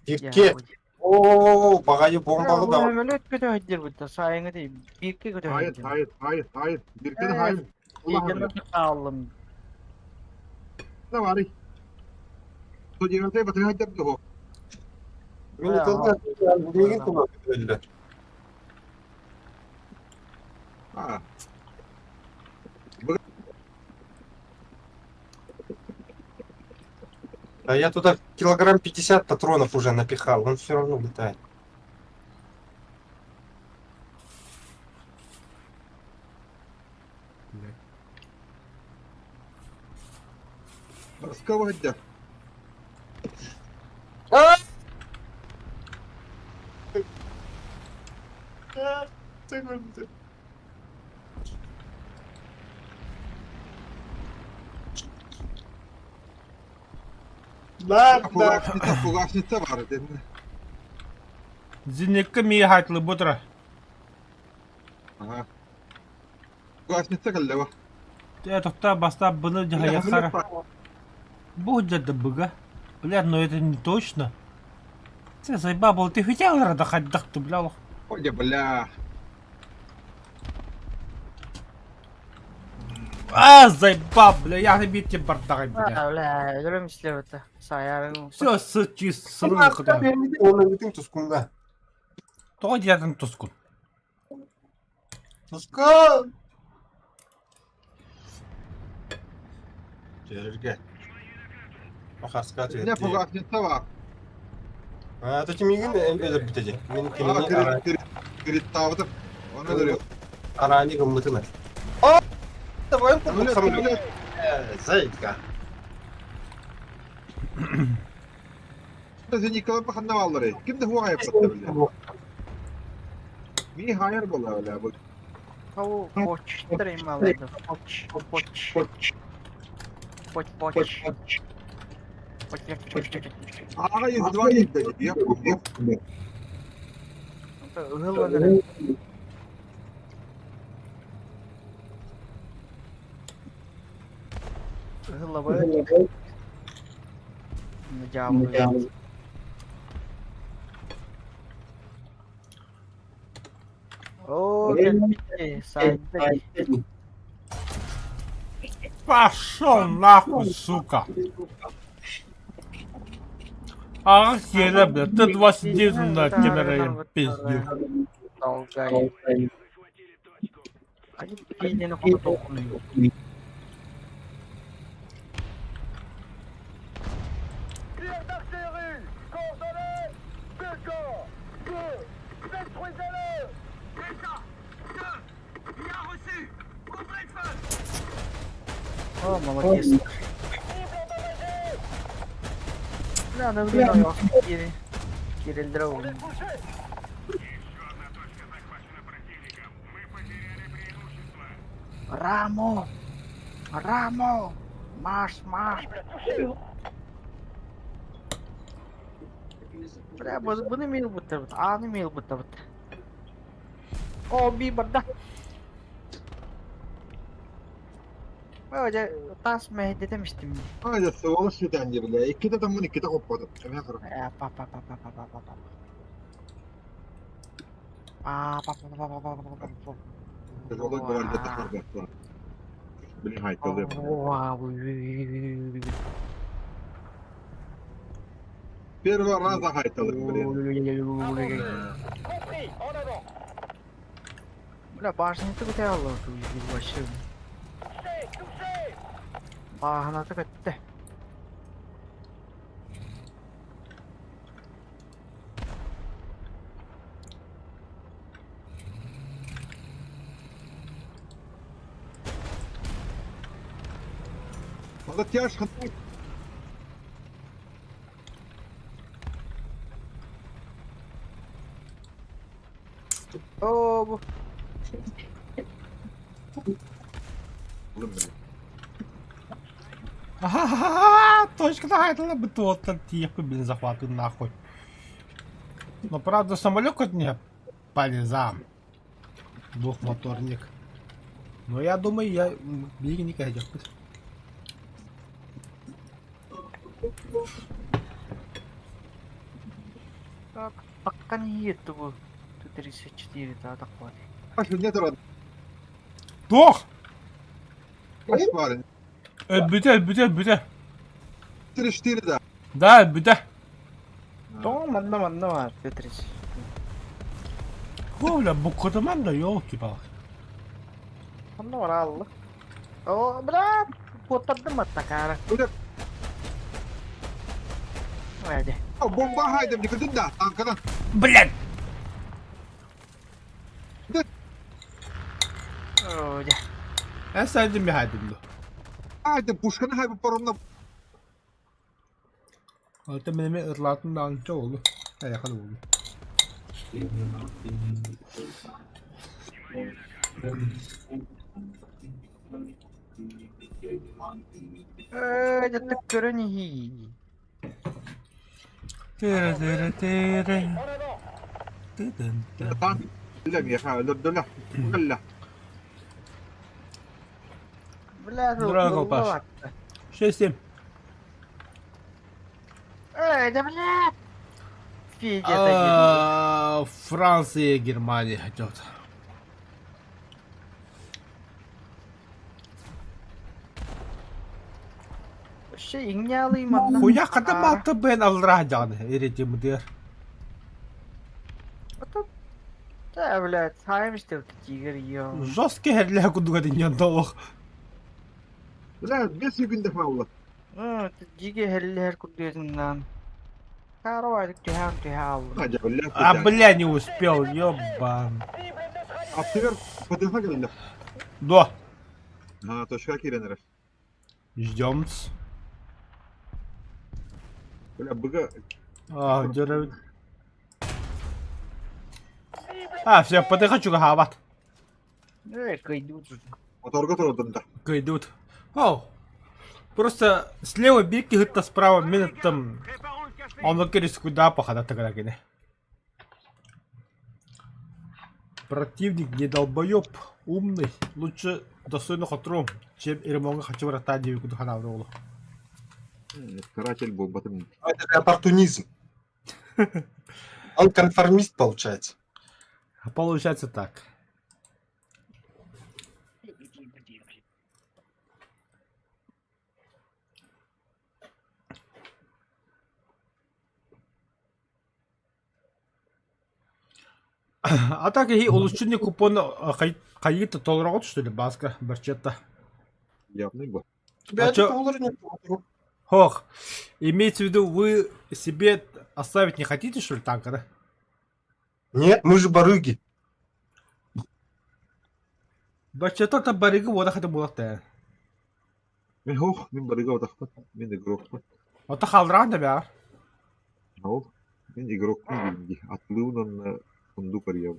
Бирке. Oo, бағайы бомбалы да. Ömölöt kötü hüccür бұтты. Сайыңы dey. Birke kötü Hayır, hüccür. hayır. Bir kere hayır. Allah Yiyeceğim Allah. de sağlım. Ne var? Çocuğun tey batı hacı da o. Мені тылда неге тула белді. Ha. А я туда килограмм 50 патронов уже напихал, он все равно летает. С кого hacı? Ладно. Фугасница var dedim. Зинеккі мей хайтлы бұтыры. Aha. Фугасница geldi o. Тоқта баста бұны жахаяққара. Бұл жады бұға. Бля, но это не точно. Це заебабыл, ты хотел рада хаддақты, бля. Ой, бля. Заебал, бля, я не бить тебе бардагай, бля. Бля, görüm işler öte. Sayarım. Все, чист, Сырын сырын қыда. Оның бітің тұскында. Тоға деятын тұскын. Tuska! Jerge. Bakaska Ne tüyetti. Pogačnica var? Ha, da kim ilgin ölür bitecek. Benim Aa, kilini grid dağıtıp. Ona duruyor. arani gımlıtını. Aa! Da boyun Öyle kurtulsam öyle. öyle. Zayıfka. Sen yıkılan bakın ne valları. Kim de huwa yaptı bile. Mi hayır bola öyle bu. Tavu poçtırayım vallahi. Poç. Poç. Poç. Poç. Poç. Ağa yüzüne gitti. Yapma. Ihıllanırım. Ihılla böyle. Mücavır. Oo, bitti. Sahilde. Пошел нахуй, сука. Ах, ере, блядь, ты 29 на кемереем, пиздюк. Dalgayı. Hadi beynini kutu dokunuyor. Tir d'artillerie! Coordonnées! Décor! 2! Détruisez-le! Delta! 2! Il a reçu! Ouvrez le feu! Oh, молодец. Надо время Кирилл. Еще одна точка захвачена противником. Мы потеряли преимущество. Рамо! Рамо! Марш! Бля, bunu mail bıttı. Anı mail bıttı. O bir bıttı. Böyle tas mehdi demiştim. Hadi sıvılı süten gibi. İki de adamın iki de kopadı. Hemen kırın. Pa. Sıvılı güvende takar bekler. Bir haytalı yapıyor. Bir var raza haytalı. Compris! En avant! Bля, башня-то где аллаху вообще. Touchez! Touchez! Bahana da gitti. Valla tiyaş hatta. Oo bu. Oğlum benim. Ага, точка нахайдала бы тот тихо, блин, захватывай нахуй. Но правда самолет от меня полезам. Двухмоторник. Но я думаю, я беги не кайдешь. Так, пока не это bu. 34 daha da var. Baş ne duran? Дох! Baş var. Büte. Tiriştiri de. Да, büte. Tamam anlamadım var Tetris. Бля, bu kodaman da ёлки-палки. Onda var Allah. Oo bırak. Oturdum hatta kara. Böyle Hadi. bomba haydım yıkıldın da tankadan. Блядь! Oo ya. Ben sevdim bir haydim. Haydım puşkanı haydım paramla. Hatta benim ırlatımda anca oldu. Ha yakın oldu. Öyle tıkkırın iyi. Tere. En avant! Tank. Öyle mi ya? Öldürdüler. Öyle. Bля, Здорово, Колпаш. baktı. Şey isteyeyim. Öyle bля. Fiyatı Fransa'ya Germanya. Hadi. şey inyalıyım adam. Хуя kadar baktı ben alır canı. Erici müdür. Да, блядь, саймишь ты вот тигр, ё. Жесткий херле кудуга диньян толох. Бля, 5 günde falan. Диге хеллер кудесиннан. Карвай тяхам. Hadi bля, А, бля, не успел, ёбан. Atıyor, patates geldi. Да. Ha, toşka kirenler. Ждем. Bля, bıga А, где. А, все, подыхачу гават. Кайдут. motorga turudun da. Идут. Оу. Просто слева беги, это справа, минут там. Он выкрис куда похода тогда гине. Противник не долбоёб, умный. Лучше достойно хатром, чем Ирмонга хочу врата девику духана в Каратель был, батым. Это же оппортунизм. Он конформист, получается. Получается так. А так и улучшение купона какие-то толрот, что ли, баска, барчета. Явный был. Тебя А это чё? доллар не платил. Хох, имеется в виду, вы себе оставить не хотите, что ли, танка, да? Нет, мы же барыги. Барчета-то барыга, вот это было то. Min hoch, min bariga otakpat, min igrokpat. Вот халран, да, бя. Hoch, min igrok min bilgi. Atlığının kundu karıyor.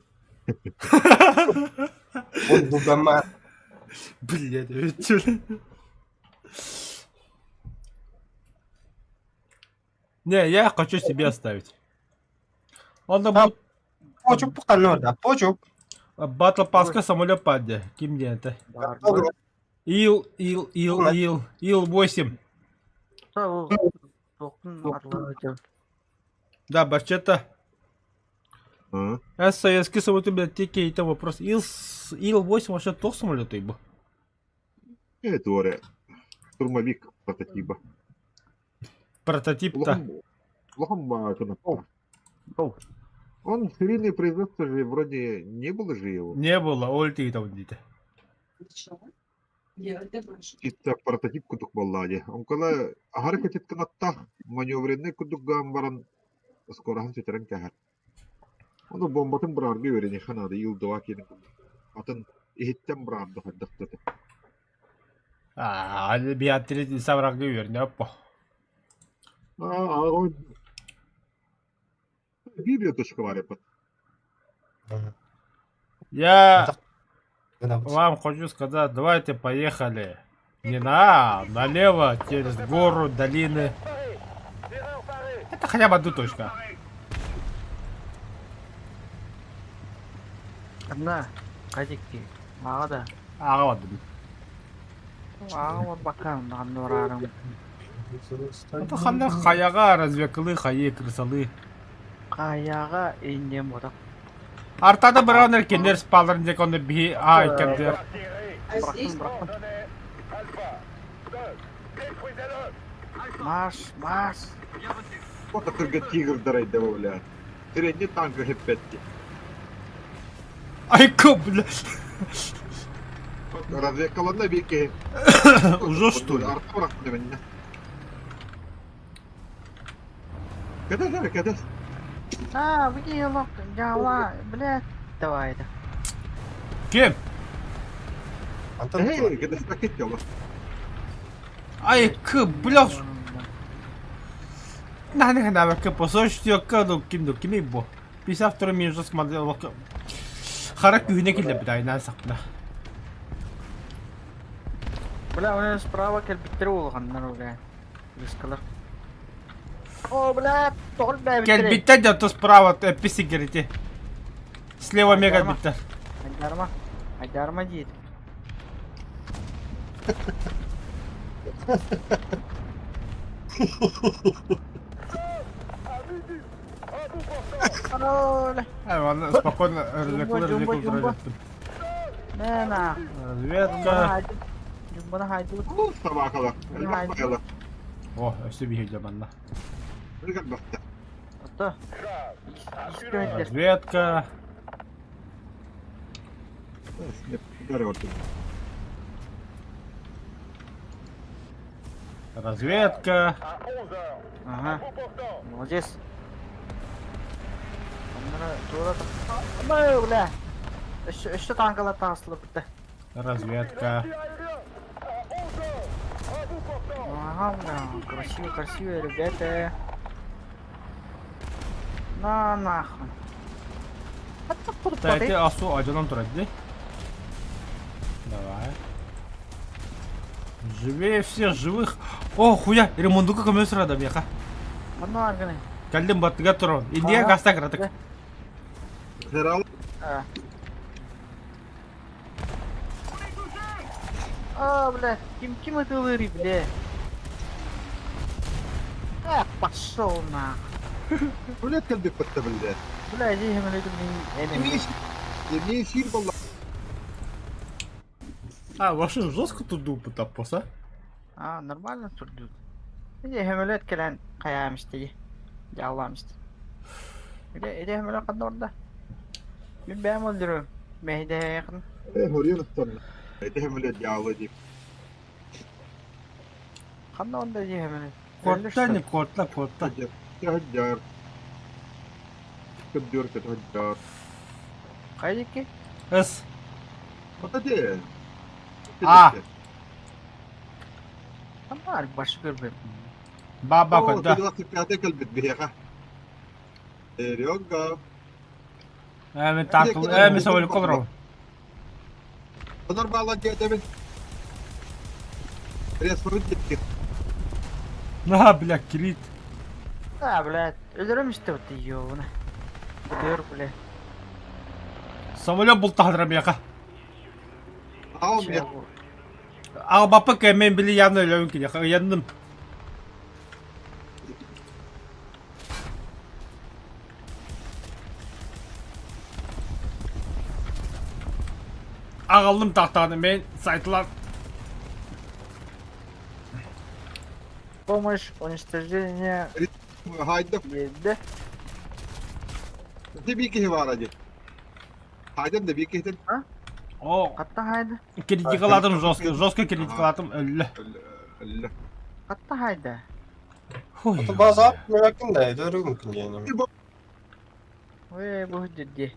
Он дубама. Блядь, ведь чё ли? Не, я хочу себе оставить. Он там будет Почуп пукано, да, почуп. батл паска самолет падде. Ким где это? Ил 8. Да, барчета. Ha? Советский самолет, блядь, теки это вопрос. Ил 8 вообще то самолет ибо. Evet oraya. Turmavik прототипа. Прототип-то. Плохом башена. Оу. Он серийное производство же вроде не было же его. Не было, ольти там где-то. Чисто прототип кутук баллади. Он когда hareket etken atta manövrenne kuduk gambaran скорохан сөтерен кәһәр. Оны бомбатын бұрарғы өрене ханады йылдыва кенің. Атын ихеттен бұрарды хаддықтады. А, Беатрис саврагы вернее, опа. Он... Видео точка var yapın. Я Да, вам хочу сказать, давайте поехали. Не налево, через гору, долины. Это хотя бы одна точка. Одна. Кадикти. Ағада. А вот. Аға бакан, нандорарым. Это ханна хаяга развекалы, хае крысалы. Қаяға индем бодақ. Артада бір еркендер спаларын дек оны би айкендер. Марш. Вот это тигр дарай добавляет. Средний танк Г5. Айко, бля. Развекаланна беки. Уже что ли? Арта бıraktı beni. Кәдәс. Выделок, гала, блядь. Давай это. Кем? Антон, Кәдәс пакет яла. Айко, бля. Нахрена бака посочтё каду кими бо. 52 минут смотрел бака. Харак күйіне келді бідай сақпына. Бля, у меня справа кельбиттер болғаннан уже. Рискалар. О, бля, тоғыл бә биттер. Кельбиттер де справа писи керете. Слева мегабиттер. Айдарма дейді. Ладно, спокойно, развлеку. Нена. Разведка. Жумбана хайду. Sabaha kadar. Bakmayalar. О, өсі бейгелі банда. Bakmayalar. Ото. Искөндер. Разведка. Дарья вот тут. Разведка. Ага. Молодец. Onlara doğru ama bile. Şu tankalar taslı bitti. Разведка. Ага, бля, красиво, красиво, ребята. На нахуй. Кстати, асу acıdan турады. Давай. Живее всех живых. О, хуя, ремонтука көмөк сурадым яка. Bunu arkana. Келдим баттыга турам. Индия гаста кыратык. Herhalde Бля, kim это лыри, бля? Пошел нахуй. Öyle kaldık batta bildi. Бля, иди hemen ödüm Yemeği şiir valla. А, машин жестко туду потаппаса. Нормально turdu. İdi hemen ötkelen kayamıştı. Yağlamıştı. İdi hemen ötkelen orada. Ben öldürüyorum. Mehdi'ye yakın. Oraya nasıl? Ete böyle yağlı deyip. Kanda onda idi hemen. Котта не котта, котта. Hacer. Kıdıyor kötü hacer. Kaydı ki? Ис. O da değil. Ah. Ama başı görmüyorum. Баба котта. Kıdıyor sıkıntı kalbet bir yaka. Yok. Эми тартыл, эми савали колров. Onlar bağlanacak demin. Resmen gitti. На, бля, килит. Блядь, öldürüm işte bu diyor bunu. Gidiyor bile. Самолет был тахдрам яка. Ağam Şey ya. bu. А бапа кемен били явно левин яка. Янdım. Ağaldım tahtağını ben saytılar. Помощь, уничтожение Haydi. yedi. Bir kişi var hacı. Haydi de bir kişi. О, Katta haydi. критикаладым жестко критикаладым өлі. Allah. Katta haydi. Хуй. Bazı abi mümkün de doğru mümkün yani. Ve bu dedi.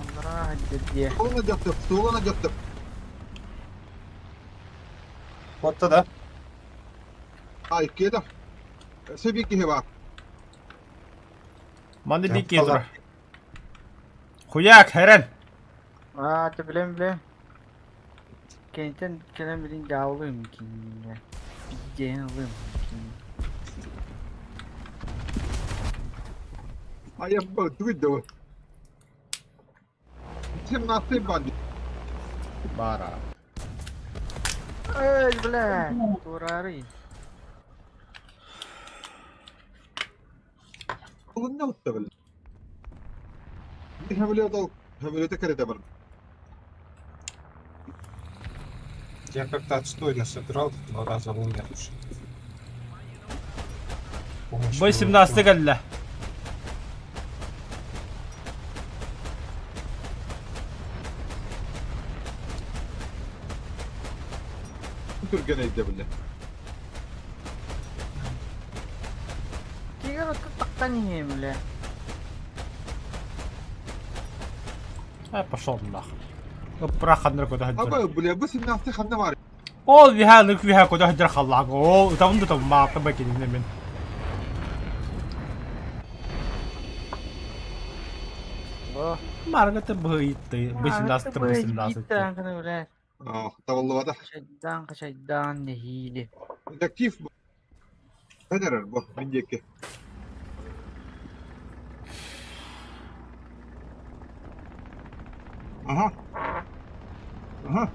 Onlara dedi. Solanacaktım. Orta da. Ay keda. Bir kişi var. Манды Ya, бик кетір. falan. Хуяк, херен. Bilem. Kentten gelen birini dağılıyor ki. Bir diyen alıyor ki. Ay yapma. Duydu. Sen nasıl bandit? Бара. Ey bile. Durarı. Oğlum ne oldu böyle? Hem öyle tekrar var. Я как-то отстойно собирал, 2 раза умер уже. Помощь Бай не 17 geldi. Türkiye'de böyle. Kira taktan yiyeyim bile. Пошел нахуй. Бырақ хандыр көді хаджар. Ama böyle bu senin nasıl kandı var? Ол виха көді хаджар қаллағы. Ол ұтамын да табын мағақы бәкеліне мен. Oh. Маргаты бұйытты. 18. Gitti bile. Ah, tavallı var da. Kaçaydan ne hile. Dedektif bu. Ne der bu? Önceki. Aha. Aha.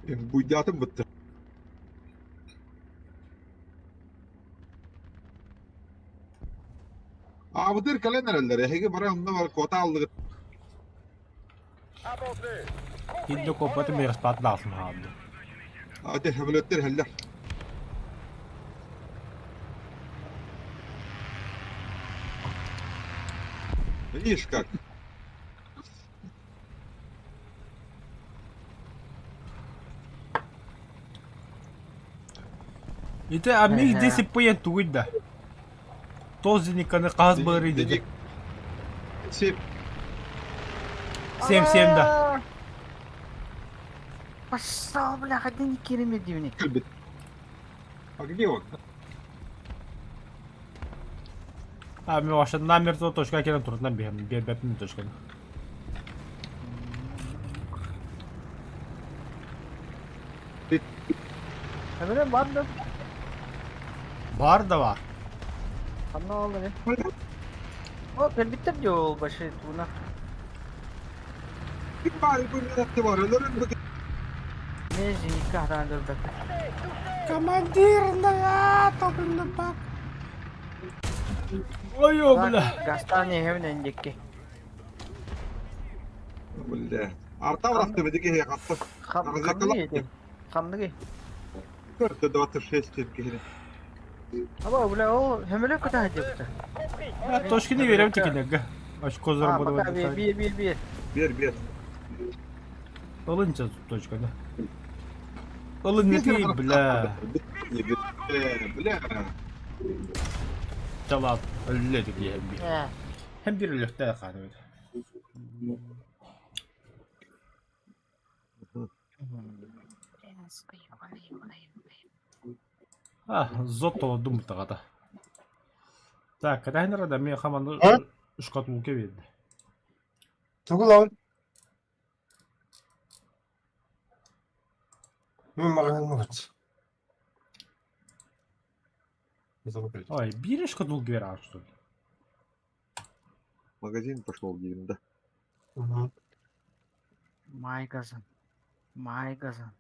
Bu iddiatım bitti. Bu dir kalender elleri. Hege bara onda var kota aldı. Хилді көпөті мейгіс баты дасын қалды. Hadi hevletler heller. Видишь как? Ите амиг Ага. десип поен тугуй да. Този никаны қағаз бағыр еді. Сеп, Сем да. Ала! Пошел, бля, хотя не керемет дивник. кальбит. А где он? Ами ваша намерто точка керен туртан бехем. Беппин точка. Hemen bandım. Бар да бар. Ne oldu ne? O ben bitti yol başı tuna. Bir bari bu minette var. Ölürüm bu. Ne nikahdan durdu. Командир, да, топлю пак. Ой, бля. Gastane hemen önceki. Billa. Arta bıraktı bir de kattı. Kanlı yedi. Kanlı yedi. 426 тенге. Ama bula o hemen kadar hadi. Точки не верим тикинега. Очко Ha bak заработал. abi bir. Bir. Алынча точка да. Алын неки, бля. Бля. Жалап, өлледик ем би. He. Hem bir өлөктө каны. Зото думтагада. Так, кадайнара да мен хаманды А? шкатулка берди. Түгіл ауын. Мен маған мұғыт. Ой, бери шкатулка бер а что ли? Магазин пошел где-то. Maygazan. Maygazan.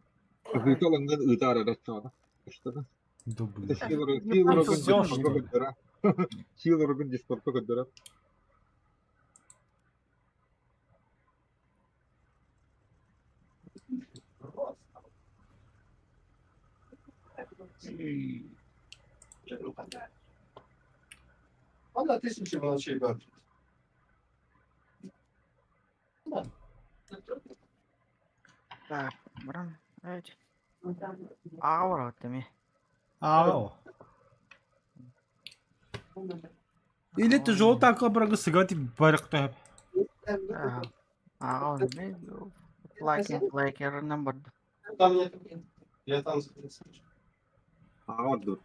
Hıytalangan ıda arada çağda. İşte da. Да блин. Силорогын дискордка көндөрө. Valla teslim bana şey var. Так, бран. Evet. Ağa var orada mı? Ао. Или ты желтая кобра сыграть барыкты. Ağa var mı? Like number. Там нет. Я там записываю. Ага, dur.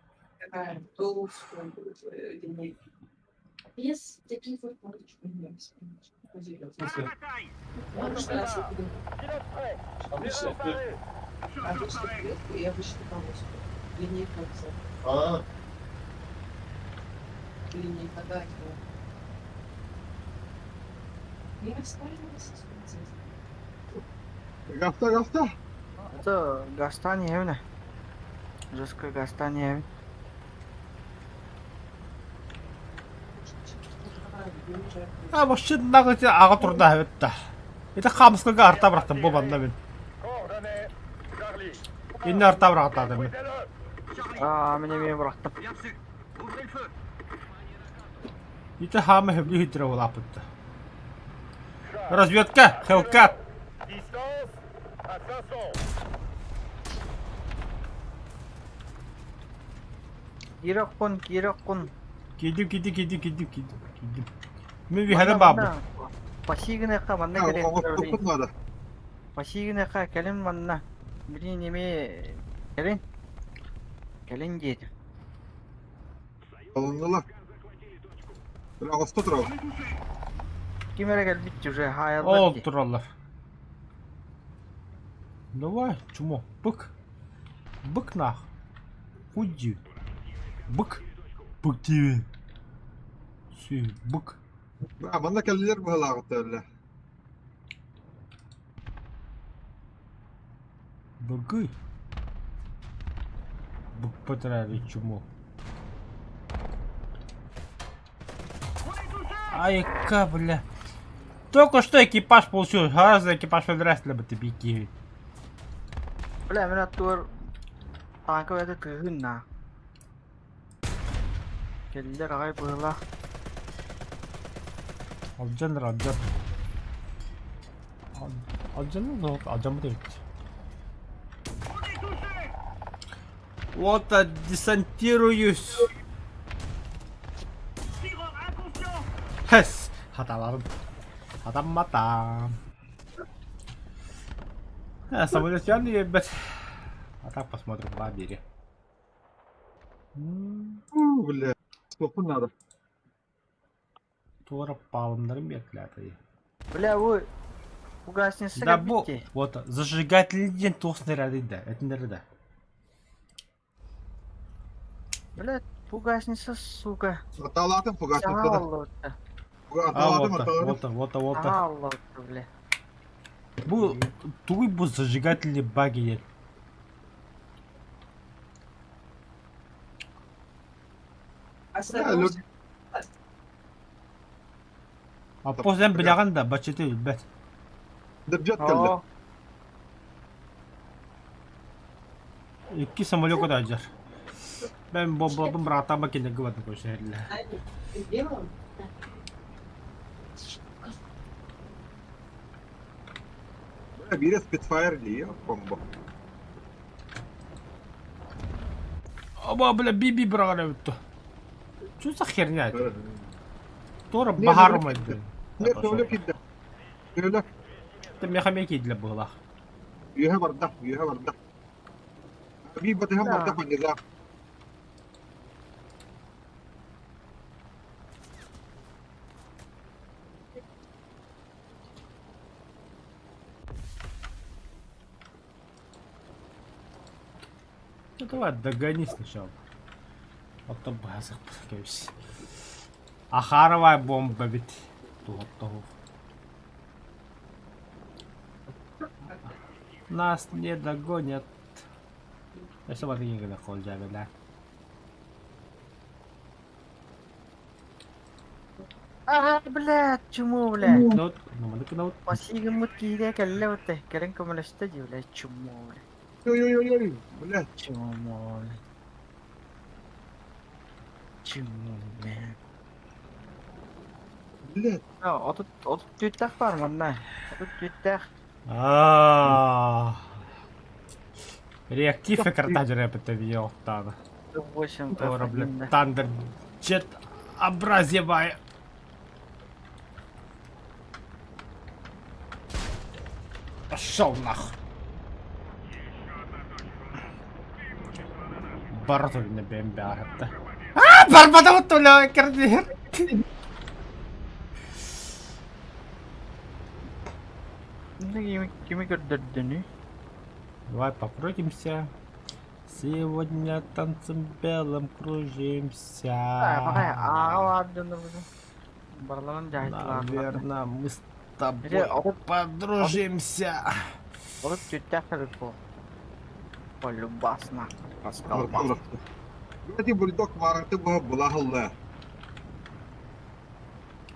Без таких вот карточек. Атакай! Я обычно полоску. Линейка взяла. А, Линейка, да. Я воспользовалась. Gasta. Это гастание евне. Жесткое гастание евне. А вообще нагыты ага турда хаветта. Это хамскага арта брахтым бу банда мен. Инне арта брахтады мен. Мен бырактым. Это хама хебли хитре улапытты. Разведка, Хелкат. Кироккун. Кидим. Мен ви хадам бабы. Пасигіне қа манна Ya керек. o tutmadı. Пасигіне қа кәлін манна. Бірін неме кәлін. Кәлін дейді. Alındılar. Bir ağustos tutur. Кемері кәл бітті уже Ол хайалдар ди. тураллар. Давай, чмо, бык. Бык нах. Уйди. Бык. Бык тебе. Сүй, бык. Aman da kelliler bu halakta öyle. Быгы. Бык потрави чмо. Ай-ка, бля. Только что экипаж получил. Гораздо экипаж подрастли бы тебе киви. Бля, мен аттуар танкы бәді тығын на. Келдер ағай бұйла. Alcanlar alcan. Alcanlar ne oldu? Alcan mı değil? Вот десантируюсь. Хэс. Хаталарım. Хатам. Самолет явно ебать. А так посмотрим в лагере. Бля. Сколько надо? Тура палымдарын beklerdi. Бля, bu гостиница Да бо, bitti. вот зажигательный тост nerede? Это nerede? Бля, bu гостиница, сука. Аталатым Сага фугасница. Аллах'та. Аталатым, вот, аталатым. вот. Сага Аллах'та, бля. Bu tuğ bu зажигательный баги. Осторожно. А после bilaganda бачete үлбәт. Дыржат келди. О, İki самолет kadar. Ben babam bıraktım ki ne güvenli koşarlar. Сделаем? Бире спитфайр ли, бомба. Ama böyle bir bırakana bitti. Şu sakir ne? Doğru Ne, bahar ne, mıydı? Не, söyle kidde. Söyle. Tem yakamaya kidle buğla. Yühe barda, yühe barda. Bir batı hem barda pancaza. Ну давай догони сначала. Потом базах пускаюсь. Ахаровая бомба ведь. Того. Нас не догонят. Я сама такие когда колжа бля. блядь, чему, блядь? Нот, ну. Посигам вот киде калле вот те. Керен коммунисты, блядь, чему, блядь. Ой-ой-ой, блядь. Чему, блядь. Чему, блядь. Блядь. Отут түйттәк бар мында. Отут түйттәк. Реактив экран репета видео тада. 8 Тора, блядь, Тандер Джет образевая. Пошел нахуй. Бартовина БМБ это. Барбада вот туля кердер. Kimi gördürdün? Давай покрутимся. Сегодня танцем белым кружимся. Bakay ağa vardı bunu. Barlaman cahitler. Наверное, мы с тобой Или, а вот- подружимся. Olup tüttək kırık bu. Oğlum basma. Paskal bas. Блядь, бульдог мараты bu булахылла.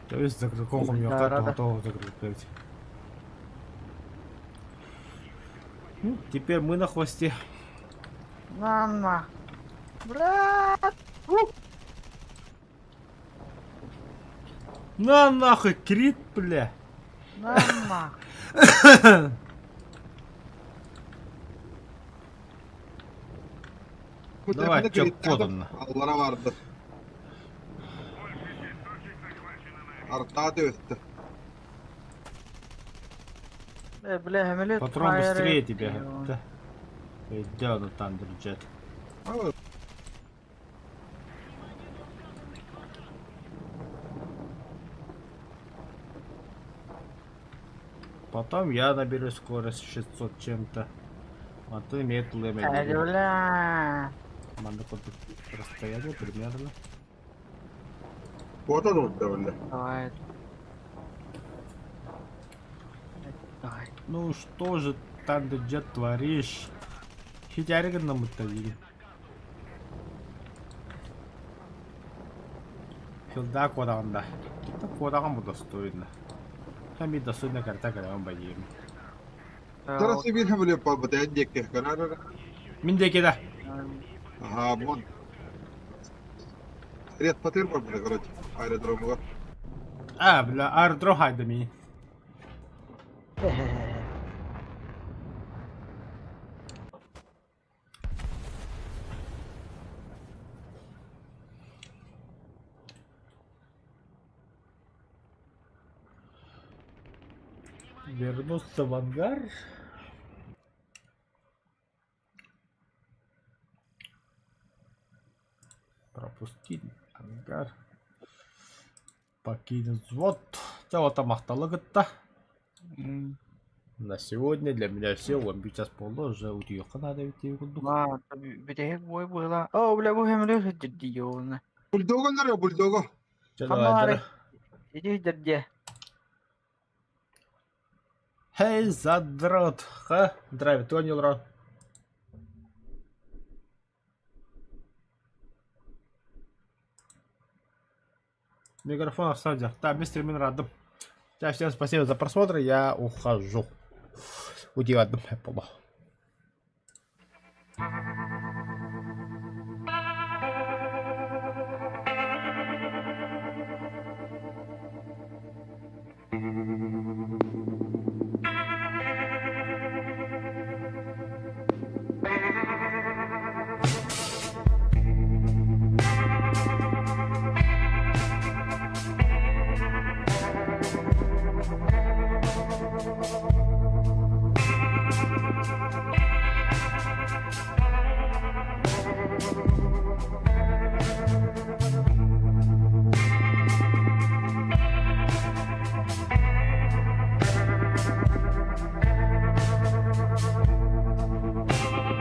То есть за какого у меня Да, как рада. готово закрыть. Ну, теперь мы на хвосте. На. Блядь. На нахуй, крит, бля. На. Давай, чё, подано. Аллара vardı. Artadı öttü. Бля, хемелет. Патрон быстрее тебя. Да. Идёт на Тандер Джет. Потом я наберу скорость 600 чем-то. А ты медленно. Hadi bля. Команда расстояние примерно. Bota da oldu öyle. Давай. Давай. Ну что же, Тандер Джет творишь? Хитярик нам это видит. Хилда кодаганда. Так кодаган bu достойно. Hem bir достойно карта калам bayım. Tara sivil hem öyle batayın diye karar. Min de keda. Aha mon. Riyad patır var burada короче. Aerodromu var. Бля, аэродром хайдами. Вернуться в ангар. Пропустить ангар. Покинуть взвод. Чего там махталыгытта? На сегодня для меня все. Он сейчас уже уйдёт. Надо идти в кунду. Ладно, битех бой была. О, бля, бу хемле жиддиёна. Бульдога на бульдога. Хамаре. Иди дядя. Хей, задрот. Ха, драйв, ты не урон. Микрофон оставьте. Да, мистер Минрадом. Всем спасибо за просмотр. Я ухожу. Уйди в одну Apple.